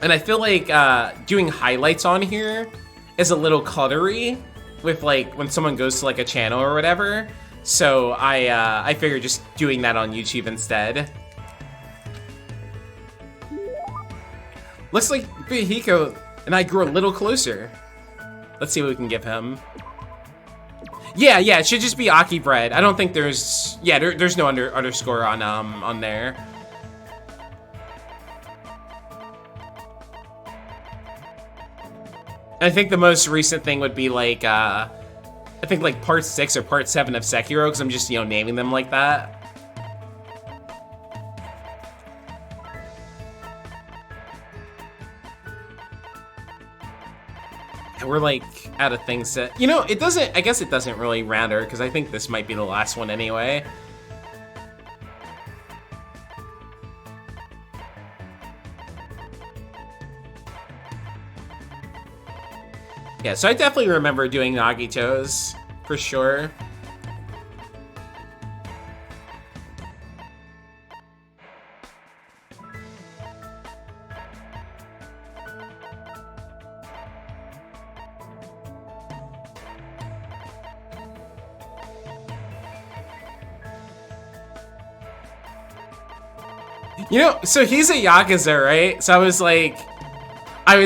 And I feel like doing highlights on here is a little cluttery with like when someone goes to like a channel or whatever. So I figured just doing that on YouTube instead. Looks like Hiko and I grew a little closer. Let's see what we can give him. Yeah, it should just be Aki bread. I don't think there's, there's no underscore on there. I think the most recent thing would be like, I think like part 6 or part 7 of Sekiro, because I'm just, you know, naming them like that. And we're like out of things to, you know, it doesn't, I guess it doesn't really matter, because I think this might be the last one anyway. Yeah, so I definitely remember doing Nagitos, for sure. You know, so he's a Yakuza, right? So I was like, what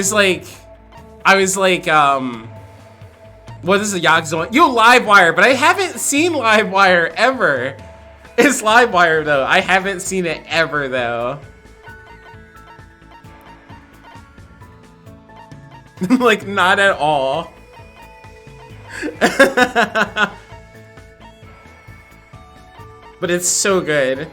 is the Yakuza one? You Livewire, but I haven't seen Livewire ever. It's Livewire though. I haven't seen it ever though. Like not at all. But it's so good.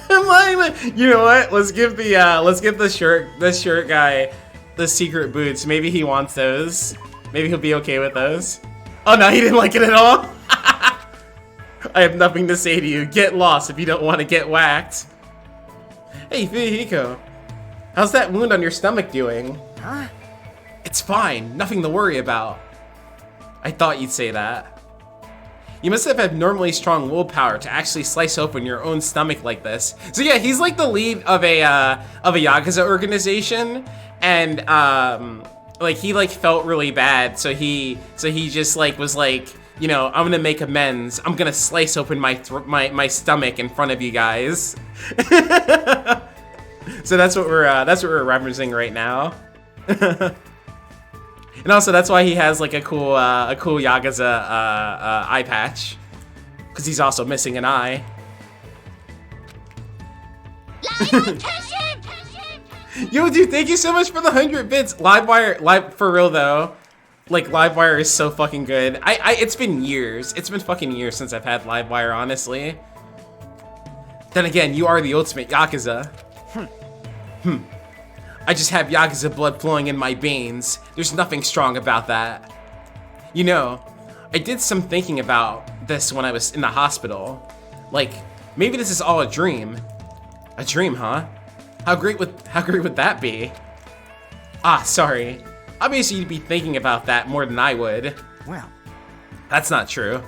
I'm like, you know what? Let's give the shirt guy the secret boots. Maybe he wants those. Maybe he'll be okay with those. Oh no, he didn't like it at all. I have nothing to say to you. Get lost if you don't want to get whacked. Hey, Fuyuhiko. How's that wound on your stomach doing? Huh? It's fine. Nothing to worry about. I thought you'd say that. You must have abnormally strong willpower to actually slice open your own stomach like this. So yeah, he's like the lead of a Yakuza organization, and like he like felt really bad, so he just like was like, you know, I'm gonna make amends. I'm gonna slice open my stomach in front of you guys. So that's what we're referencing right now. And also that's why he has like a cool Yakuza eye patch, because he's also missing an eye. Yo, dude, thank you so much for the 100 bits. Livewire, for real though, like Livewire is so fucking good. It's been years. It's been fucking years since I've had Livewire, honestly. Then again, you are the ultimate Yakuza. I just have Yakuza blood flowing in my veins. There's nothing strong about that. You know, I did some thinking about this when I was in the hospital. Like, maybe this is all a dream. A dream, huh? How great would that be? Ah, sorry. Obviously you'd be thinking about that more than I would. Well, that's not true.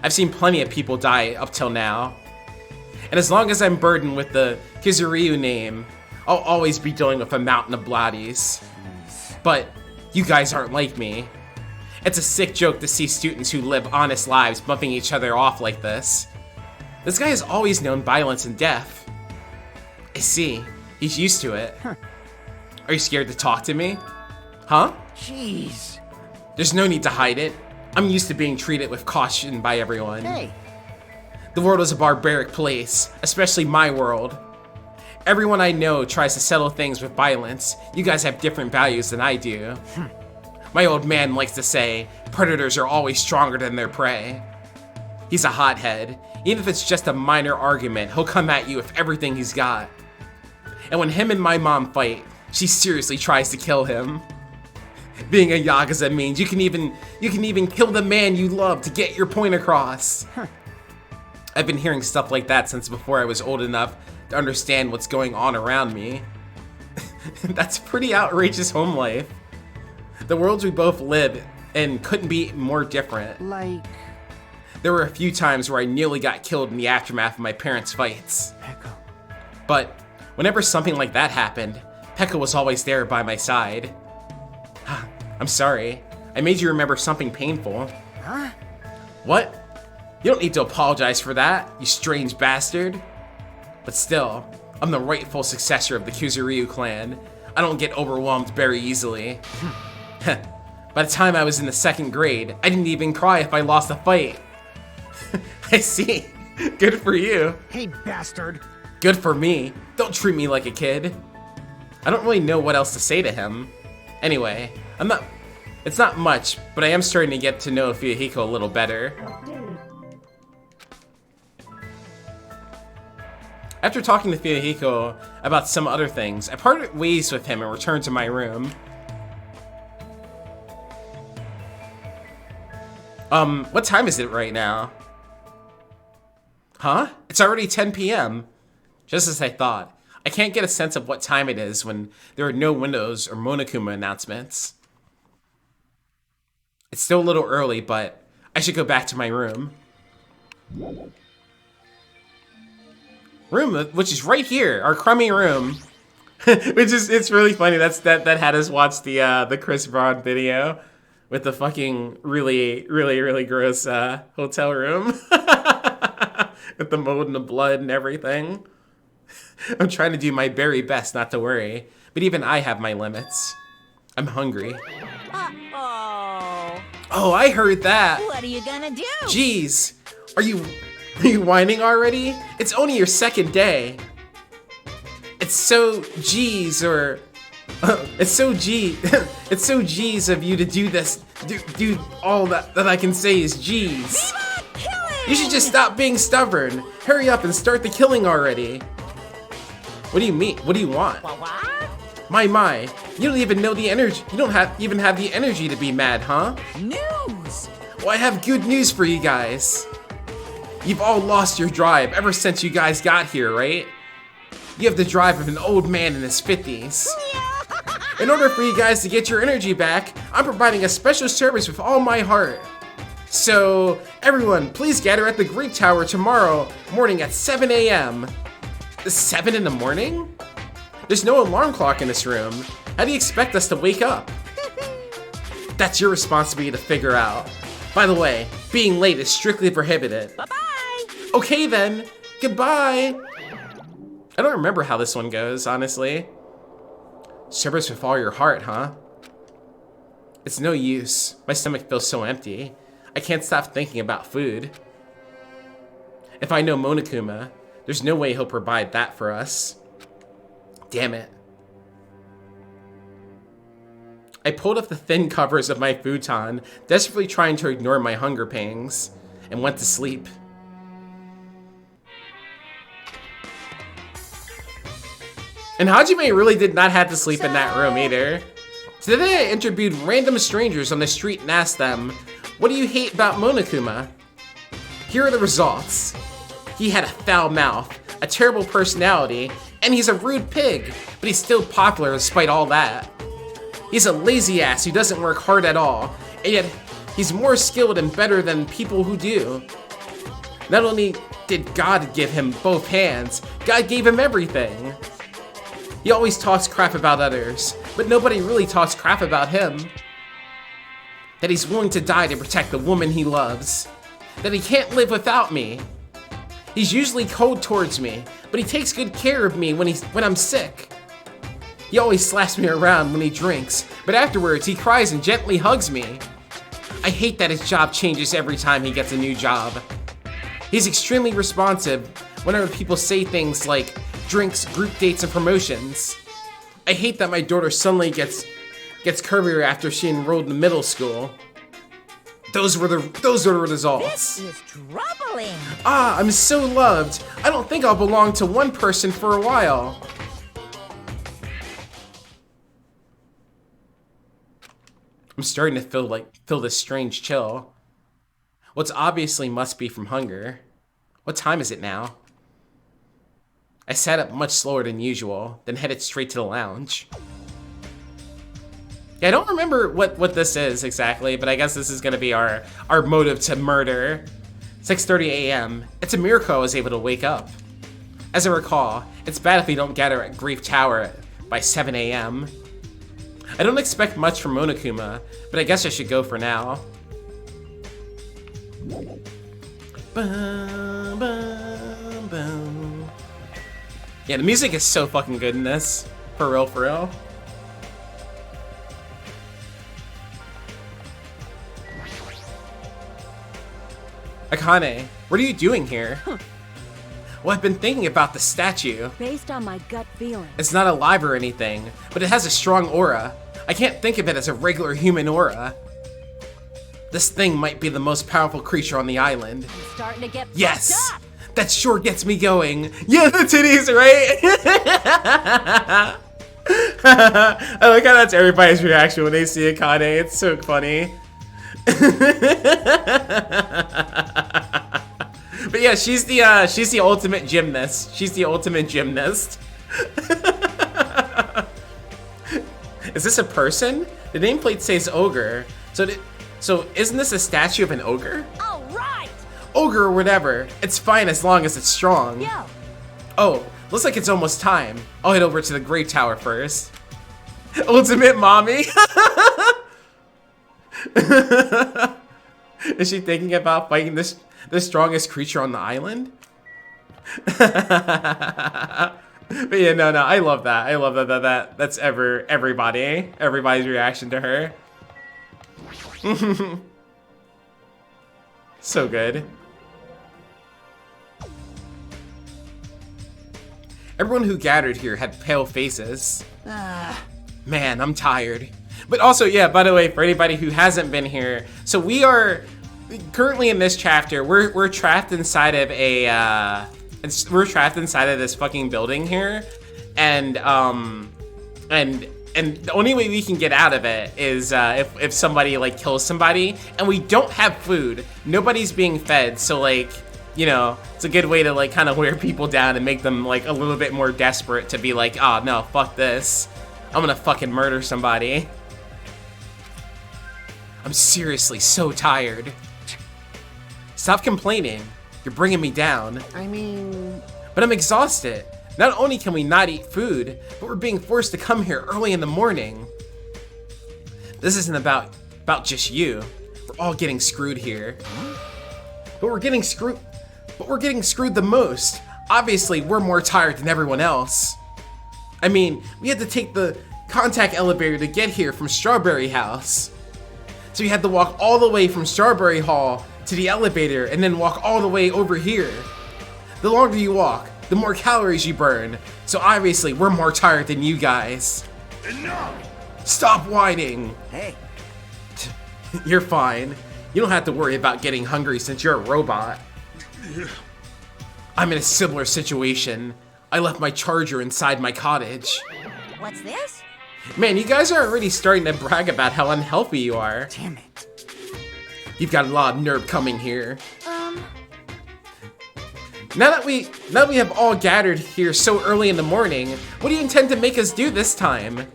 I've seen plenty of people die up till now. And as long as I'm burdened with the Kizuryu name, I'll always be dealing with a mountain of bodies. But you guys aren't like me. It's a sick joke to see students who live honest lives bumping each other off like this. This guy has always known violence and death. I see. He's used to it. Are you scared to talk to me? Huh? Jeez. There's no need to hide it. I'm used to being treated with caution by everyone. Hey. The world is a barbaric place, especially my world. Everyone I know tries to settle things with violence. You guys have different values than I do. My old man likes to say, predators are always stronger than their prey. He's a hothead. Even if it's just a minor argument, he'll come at you with everything he's got. And when him and my mom fight, she seriously tries to kill him. Being a Yakuza means you can even kill the man you love to get your point across. I've been hearing stuff like that since before I was old enough to understand what's going on around me. That's a pretty outrageous home life. The worlds we both live in couldn't be more different. Like... There were a few times where I nearly got killed in the aftermath of my parents' fights. Pekka. But whenever something like that happened, Pekka was always there by my side. I'm sorry. I made you remember something painful. Huh? What? You don't need to apologize for that, you strange bastard. But still, I'm the rightful successor of the Kuzuryu clan. I don't get overwhelmed very easily. By the time I was in the 2nd grade, I didn't even cry if I lost a fight. I see. Good for you. Hey, bastard. Good for me. Don't treat me like a kid. I don't really know what else to say to him. Anyway, it's not much, but I am starting to get to know Fuyuhiko a little better. After talking to Fuyuhiko about some other things, I parted ways with him and returned to my room. What time is it right now? Huh? It's already 10 p.m. Just as I thought. I can't get a sense of what time it is when there are no windows or Monokuma announcements. It's still a little early, but I should go back to my room. Which is right here, our crummy room. It's really funny. That had us watch the Chris Brown video with the fucking really gross hotel room. With the mold and the blood and everything. I'm trying to do my very best not to worry, but even I have my limits. I'm hungry. Uh-oh. Oh, I heard that. What are you gonna do? Jeez, are you whining already? It's only your 2nd day. It's so G's or it's so G's of you to do this. Do all that I can say is G's. You should just stop being stubborn. Hurry up and start the killing already. What do you mean? What do you want? My, you don't even know the energy. You don't even have the energy to be mad, huh? News! Well, I have good news for you guys. You've all lost your drive ever since you guys got here, right? You have the drive of an old man in his 50s. In order for you guys to get your energy back, I'm providing a special service with all my heart. So, everyone, please gather at the Greek Tower tomorrow morning at 7 a.m. 7 in the morning? There's no alarm clock in this room. How do you expect us to wake up? That's your responsibility to figure out. By the way, being late is strictly prohibited. Bye-bye! Okay then, goodbye! I don't remember how this one goes, honestly. Service with all your heart, huh? It's no use. My stomach feels so empty. I can't stop thinking about food. If I know Monokuma, there's no way he'll provide that for us. Damn it. I pulled up the thin covers of my futon, desperately trying to ignore my hunger pangs, and went to sleep. And Hajime really did not have to sleep in that room either. Today I interviewed random strangers on the street and asked them, what do you hate about Monokuma? Here are the results. He had a foul mouth, a terrible personality, and he's a rude pig, but he's still popular despite all that. He's a lazy ass who doesn't work hard at all, and yet he's more skilled and better than people who do. Not only did God give him both hands, God gave him everything. He always talks crap about others, but nobody really talks crap about him. That he's willing to die to protect the woman he loves. That he can't live without me. He's usually cold towards me, but he takes good care of me when I'm sick. He always slaps me around when he drinks, but afterwards he cries and gently hugs me. I hate that his job changes every time he gets a new job. He's extremely responsive whenever people say things like drinks, group dates, and promotions. I hate that my daughter suddenly gets curvier after she enrolled in middle school. Those are the results. This is troubling. Ah, I'm so loved. I don't think I'll belong to one person for a while. I'm starting to feel this strange chill. What's obviously must be from hunger. What time is it now? I sat up much slower than usual, then headed straight to the lounge. Yeah, I don't remember what this is exactly, but I guess this is gonna be our motive to murder. 6:30 a.m. It's a miracle I was able to wake up. As I recall, it's bad if we don't gather at Grief Tower by 7 a.m. I don't expect much from Monokuma, but I guess I should go for now. Bum, bum, bum. Yeah, the music is so fucking good in this. For real, for real. Akane, what are you doing here? Well, I've been thinking about the statue. Based on my gut feeling. It's not alive or anything, but it has a strong aura. I can't think of it as a regular human aura. This thing might be the most powerful creature on the island. I'm starting to get yes! fucked up. That sure gets me going. Yeah, the titties, right? I like how that's everybody's reaction when they see Akane. It's so funny. But yeah, she's the ultimate gymnast. She's the ultimate gymnast. Is this a person? The nameplate says ogre. So isn't this a statue of an ogre? All right. Ogre or whatever. It's fine as long as it's strong. Yo. Oh, looks like it's almost time. I'll head over to the Great Tower first. Ultimate mommy. Is she thinking about fighting the strongest creature on the island? But yeah, no, I love that. I love that's everybody's reaction to her. So good. Everyone who gathered here had pale faces. Man, I'm tired. But also, yeah, by the way, for anybody who hasn't been here, so we are currently in this chapter, we're trapped inside of we're trapped inside of this fucking building here, and the only way we can get out of it is if somebody like kills somebody, and we don't have food. Nobody's being fed, so like, you know, it's a good way to like kind of wear people down and make them like a little bit more desperate to be like, oh no, fuck this. I'm gonna fucking murder somebody. I'm seriously so tired. Stop complaining. You're bringing me down. I mean... But I'm exhausted. Not only can we not eat food, but we're being forced to come here early in the morning. This isn't about just you. We're all getting screwed here. But we're getting screwed the most. Obviously, we're more tired than everyone else. I mean, we had to take the contact elevator to get here from Strawberry House. So you had to walk all the way from Strawberry Hall to the elevator and then walk all the way over here. The longer you walk, the more calories you burn. So obviously, we're more tired than you guys. Enough! Stop whining. Hey. You're fine. You don't have to worry about getting hungry since you're a robot. I'm in a similar situation. I left my charger inside my cottage. What's this? Man, you guys are already starting to brag about how unhealthy you are. Damn it. You've got a lot of nerve coming here. Now that we have all gathered here so early in the morning, what do you intend to make us do this time?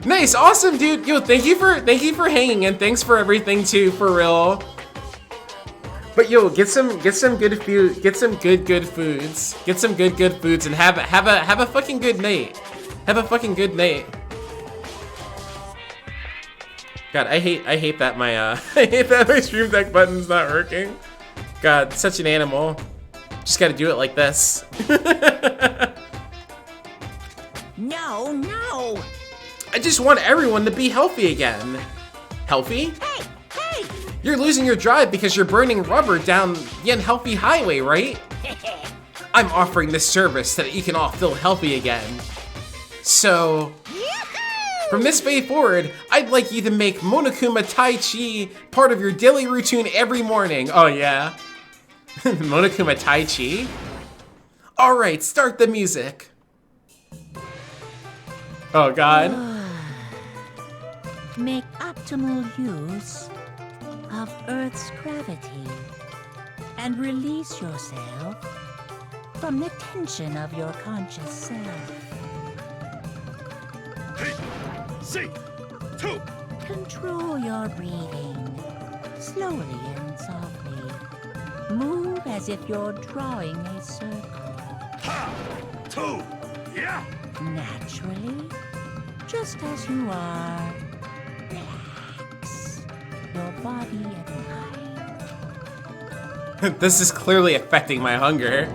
Nice, awesome, dude. Yo, thank you for hanging and thanks for everything too, for real. But yo, get some good food, get some good foods, get some good foods, and have a fucking good night. Have a fucking good night. God, I hate that my I hate that my stream deck button's not working. God, such an animal. Just gotta do it like this. No. I just want everyone to be healthy again. Healthy? Hey! You're losing your drive because you're burning rubber down the unhealthy highway, right? I'm offering this service so that you can all feel healthy again. So, from this day forward, I'd like you to make Monokuma Tai Chi part of your daily routine every morning. Oh yeah? Monokuma Tai Chi? Alright, start the music. Oh god. Make optimal use of Earth's gravity. and release yourself from the tension of your conscious self. Hey, see, two. Control your breathing, slowly and softly. Move as if you're drawing a circle. Ha, two, yeah. Naturally, just as you are. Relax your body and mind. This is clearly affecting my hunger.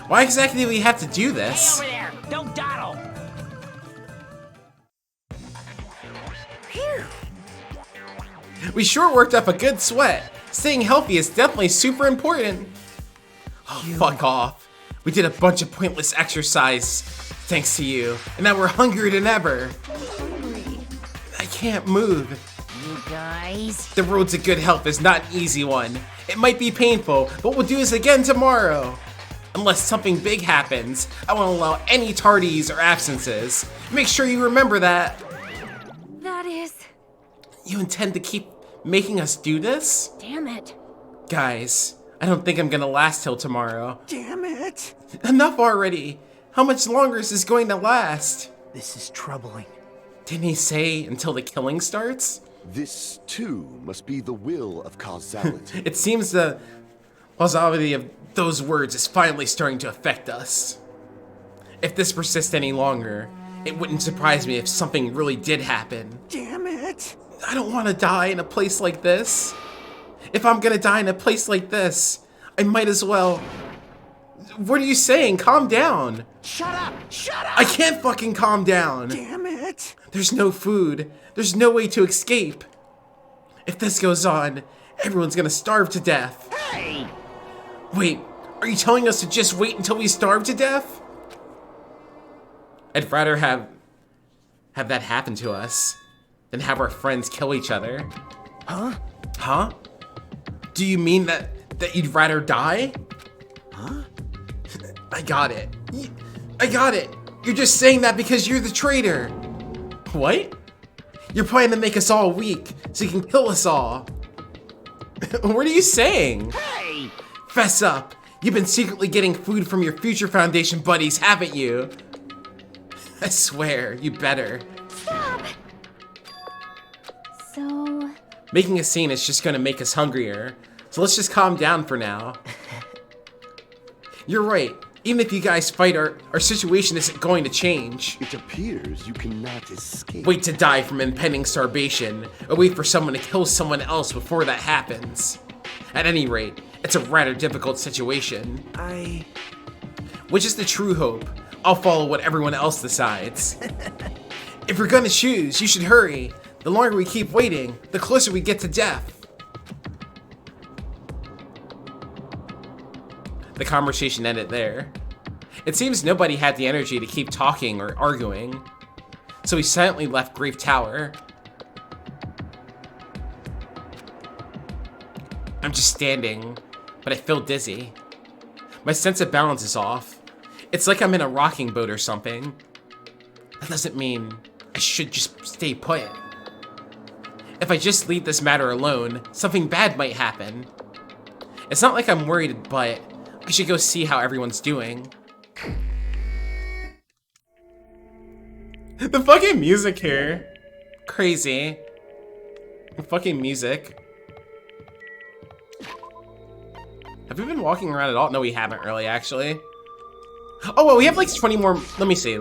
Why exactly do we have to do this? Hey, over there! Don't dawdle! Phew! We sure worked up a good sweat. Staying healthy is definitely super important. Oh, fuck off. We did a bunch of pointless exercise thanks to you, and now we're hungrier than ever. I can't move. You guys. The road to good health is not an easy one. It might be painful, but we'll do this again tomorrow. Unless something big happens, I won't allow any tardies or absences. Make sure you remember that. That is... You intend to keep making us do this? Damn it. Guys, I don't think I'm gonna last till tomorrow. Damn it! Enough already. How much longer is this going to last? This is troubling. Didn't he say until the killing starts? This, too, must be the will of causality. It seems the causality of those words is finally starting to affect us. If this persists any longer, it wouldn't surprise me if something really did happen. Damn it! I don't want to die in a place like this. If I'm gonna die in a place like this, I might as well... What are you saying? Calm down. Shut up! Shut up! I can't fucking calm down. Damn it! There's no food. There's no way to escape. If this goes on, everyone's gonna starve to death. Hey! Wait, are you telling us to just wait until we starve to death? I'd rather have that happen to us than have our friends kill each other. Huh? Huh? Do you mean that you'd rather die? Huh? I got it. I got it. You're just saying that because you're the traitor. What? You're planning to make us all weak so you can kill us all. What are you saying? Hey! Fess up. You've been secretly getting food from your Future Foundation buddies, haven't you? I swear, you better. Stop! So... Making a scene is just gonna make us hungrier. So let's just calm down for now. You're right. Even if you guys fight, our situation isn't going to change. It appears you cannot escape. Wait to die from impending starvation, or wait for someone to kill someone else before that happens. At any rate, it's a rather difficult situation. Which is the true hope? I'll follow what everyone else decides. If you're gonna choose, you should hurry. The longer we keep waiting, the closer we get to death. The conversation ended there. It seems nobody had the energy to keep talking or arguing, so we silently left Grief Tower. I'm just standing, but I feel dizzy. My sense of balance is off. It's like I'm in a rocking boat or something. That doesn't mean I should just stay put. If I just leave this matter alone, something bad might happen. It's not like I'm worried, but I should go see how everyone's doing. The fucking music here. Crazy. The fucking music. Have we been walking around at all? No, we haven't really, actually. Oh, well, we have like 20 more. Let me see.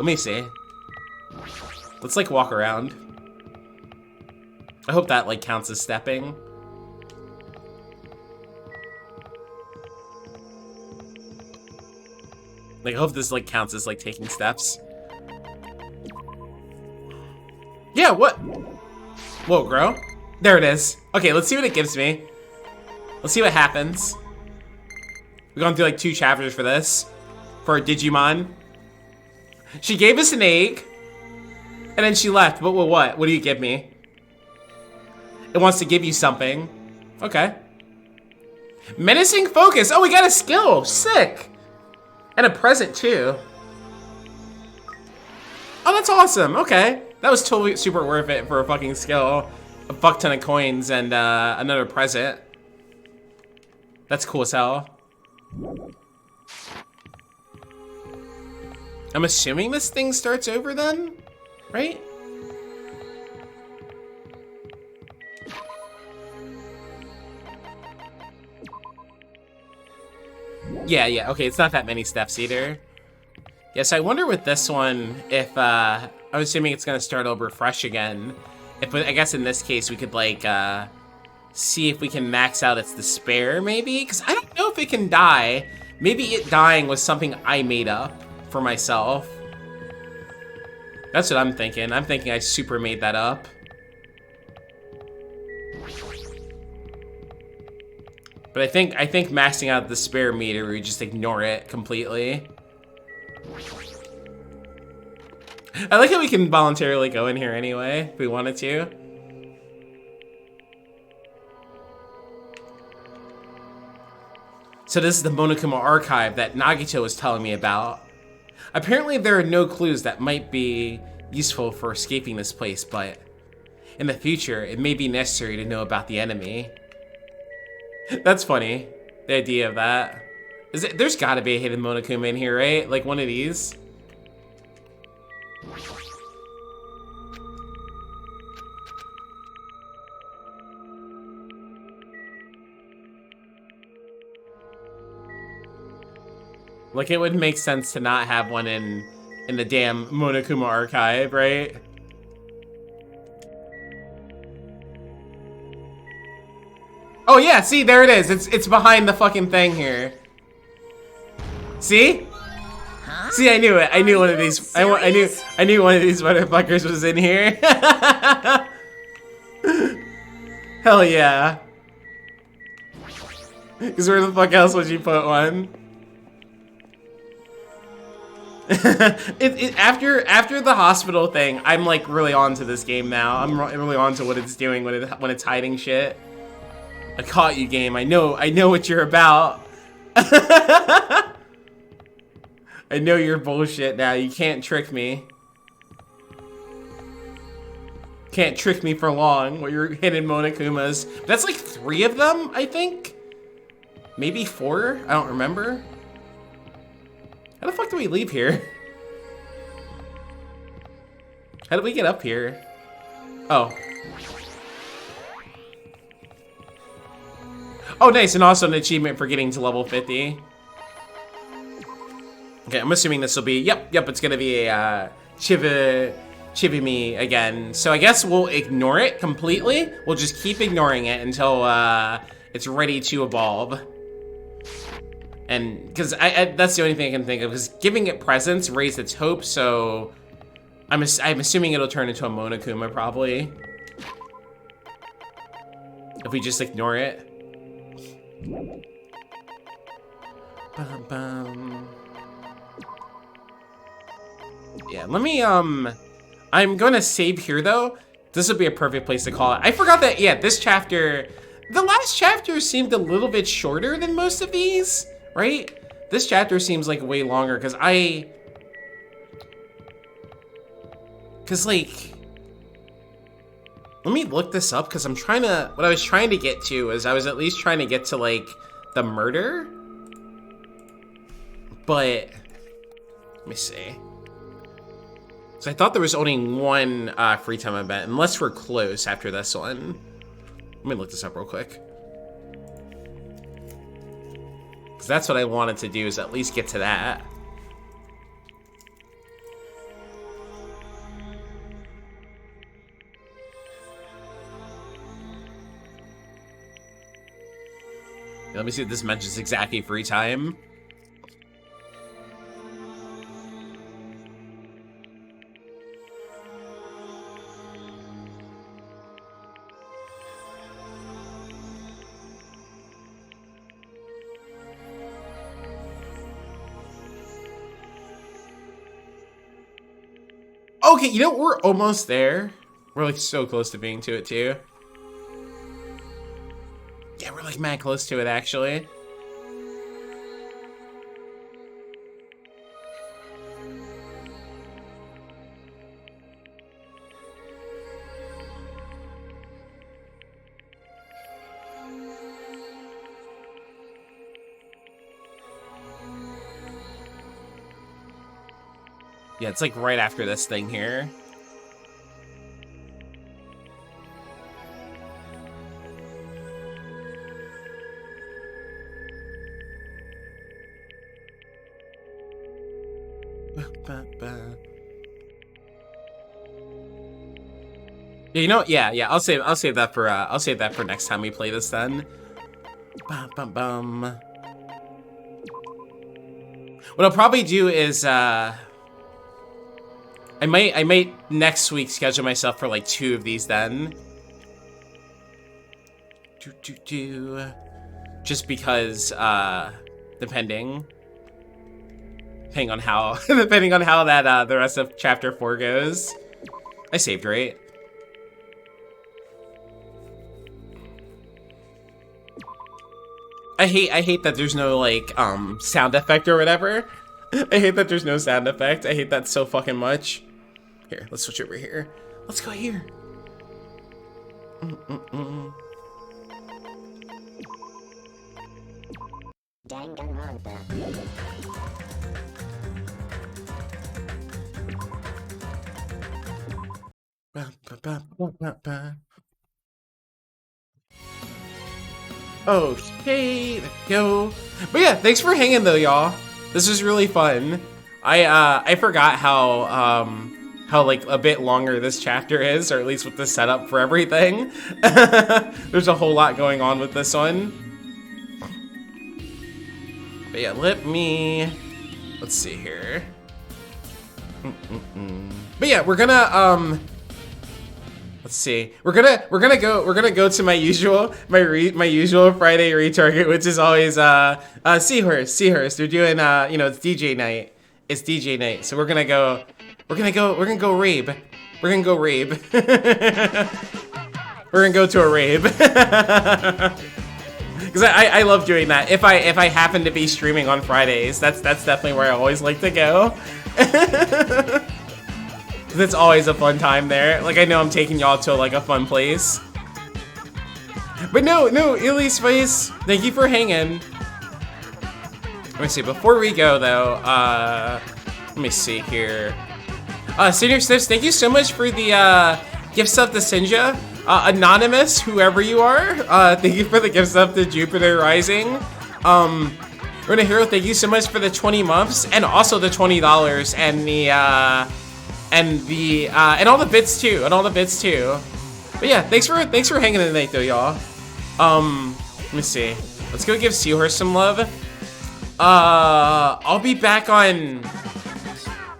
Let's like walk around. I hope that like counts as stepping. Like, I hope this like counts as like taking steps. Yeah, what? Whoa, grow? There it is. Okay, let's see what it gives me. Let's see what happens. We've gone through like 2 chapters for this. For a Digimon. She gave us an egg. And then she left. But what? What do you give me? It wants to give you something. Okay. Menacing focus. Oh, we got a skill. Sick. And a present too. Oh, that's awesome. Okay. That was totally super worth it for a fucking skill. A fuck ton of coins and another present. That's cool as hell. I'm assuming this thing starts over then, right? Yeah, okay, it's not that many steps either. Yeah, so I wonder with this one if, I'm assuming it's gonna start over fresh again. If, I guess in this case we could like, see if we can max out its despair maybe? Because I don't know if it can die. Maybe it dying was something I made up for myself. That's what I'm thinking. I'm thinking I super made that up. But I think maxing out the despair meter, we just ignore it completely. I like how we can voluntarily go in here anyway, if we wanted to. So this is the Monokuma archive that Nagito was telling me about. Apparently there are no clues that might be useful for escaping this place, but in the future, it may be necessary to know about the enemy. That's funny, the idea of that. There's gotta be a hidden Monokuma in here, right? Like one of these. Like it would make sense to not have one in the damn Monokuma archive, right? Oh yeah, see, there it is. It's behind the fucking thing here. See? Huh? See, I knew it. I knew one of these. I knew one of these motherfuckers was in here. Hell yeah. Because where the fuck else would you put one? After the hospital thing, I'm like really on to this game now. I'm really on to what it's doing when it's hiding shit. I caught you, game. I know what you're about. I know you're bullshit now. You can't trick me. Can't trick me for long with your hidden Monokumas. That's like 3 of them, I think. Maybe 4? I don't remember. How the fuck do we leave here? How do we get up here? Oh. Oh, nice, and also an achievement for getting to level 50. Okay, I'm assuming this will be, yep, it's gonna be a Chibimi again. So I guess we'll ignore it completely. We'll just keep ignoring it until it's ready to evolve. And, because that's the only thing I can think of, because giving it presents raised its hope, so I'm assuming it'll turn into a Monokuma, probably. If we just ignore it. Yeah, let me, I'm gonna save here, though. This would be a perfect place to call it. I forgot that, yeah, this chapter, the last chapter seemed a little bit shorter than most of these, right? This chapter seems like way longer, because like, let me look this up, because what I was trying to get to is I was at least trying to get to, like, the murder. But, let me see. So I thought there was only one free time event, unless we're close after this one. Let me look this up real quick. Because that's what I wanted to do, is at least get to that. Let me see if this mentions exactly free time. Okay, you know, we're almost there. We're like so close to being to it too. Yeah, we're like mad close to it actually. Yeah, it's like right after this thing here. Yeah, you know, yeah. I'll save that for next time we play this then. Bum, bum, bum. What I'll probably do is I might next week schedule myself for like 2 of these then. Just because depending on how that the rest of chapter 4 goes. I saved, right? I hate that there's no like sound effect or whatever. I hate that there's no sound effect. I hate that so fucking much. Here, let's switch over here. Let's go here. Danganronpa. Okay, there we go. But yeah, thanks for hanging though, y'all. This was really fun. I forgot how like a bit longer this chapter is, or at least with the setup for everything. There's a whole lot going on with this one. But yeah, let's see here. But yeah, we're gonna let's see. We're gonna go to my usual Friday retarget, which is always Seahorse. They're doing you know, it's DJ night. It's DJ night. So we're gonna go rave. We're gonna go rave. We're gonna go to a rave. Because I love doing that. If I happen to be streaming on Fridays, that's definitely where I always like to go. It's always a fun time there. Like, I know I'm taking y'all to like a fun place. But no, Illy Spice, thank you for hanging. Let me see, before we go though, let me see here. Senior Snips, thank you so much for the gift sub to Sinja. Anonymous, whoever you are, thank you for the gift sub to Jupiter Rising. Runa Hero, thank you so much for the 20 months and also the $20 and all the bits too, But yeah, thanks for hanging tonight though, y'all. Let me see. Let's go give Seahorse some love. I'll be back on,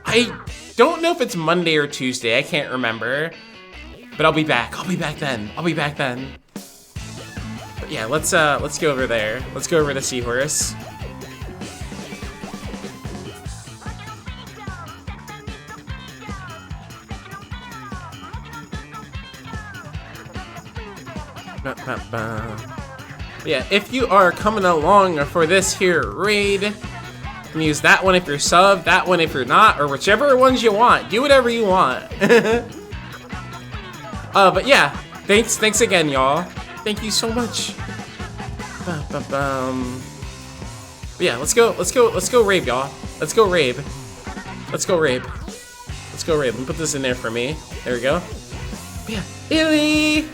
I don't know if it's Monday or Tuesday, I can't remember. But I'll be back then. But yeah, let's go over there. Let's go over to Seahorse. Yeah, if you are coming along for this here raid, you can use that one if you're sub, that one if you're not, or whichever ones you want. Do whatever you want. But yeah, thanks again, y'all. Thank you so much. But yeah, let's go rave, y'all. Let's go rave. Let me put this in there for me. There we go. But yeah, Illy.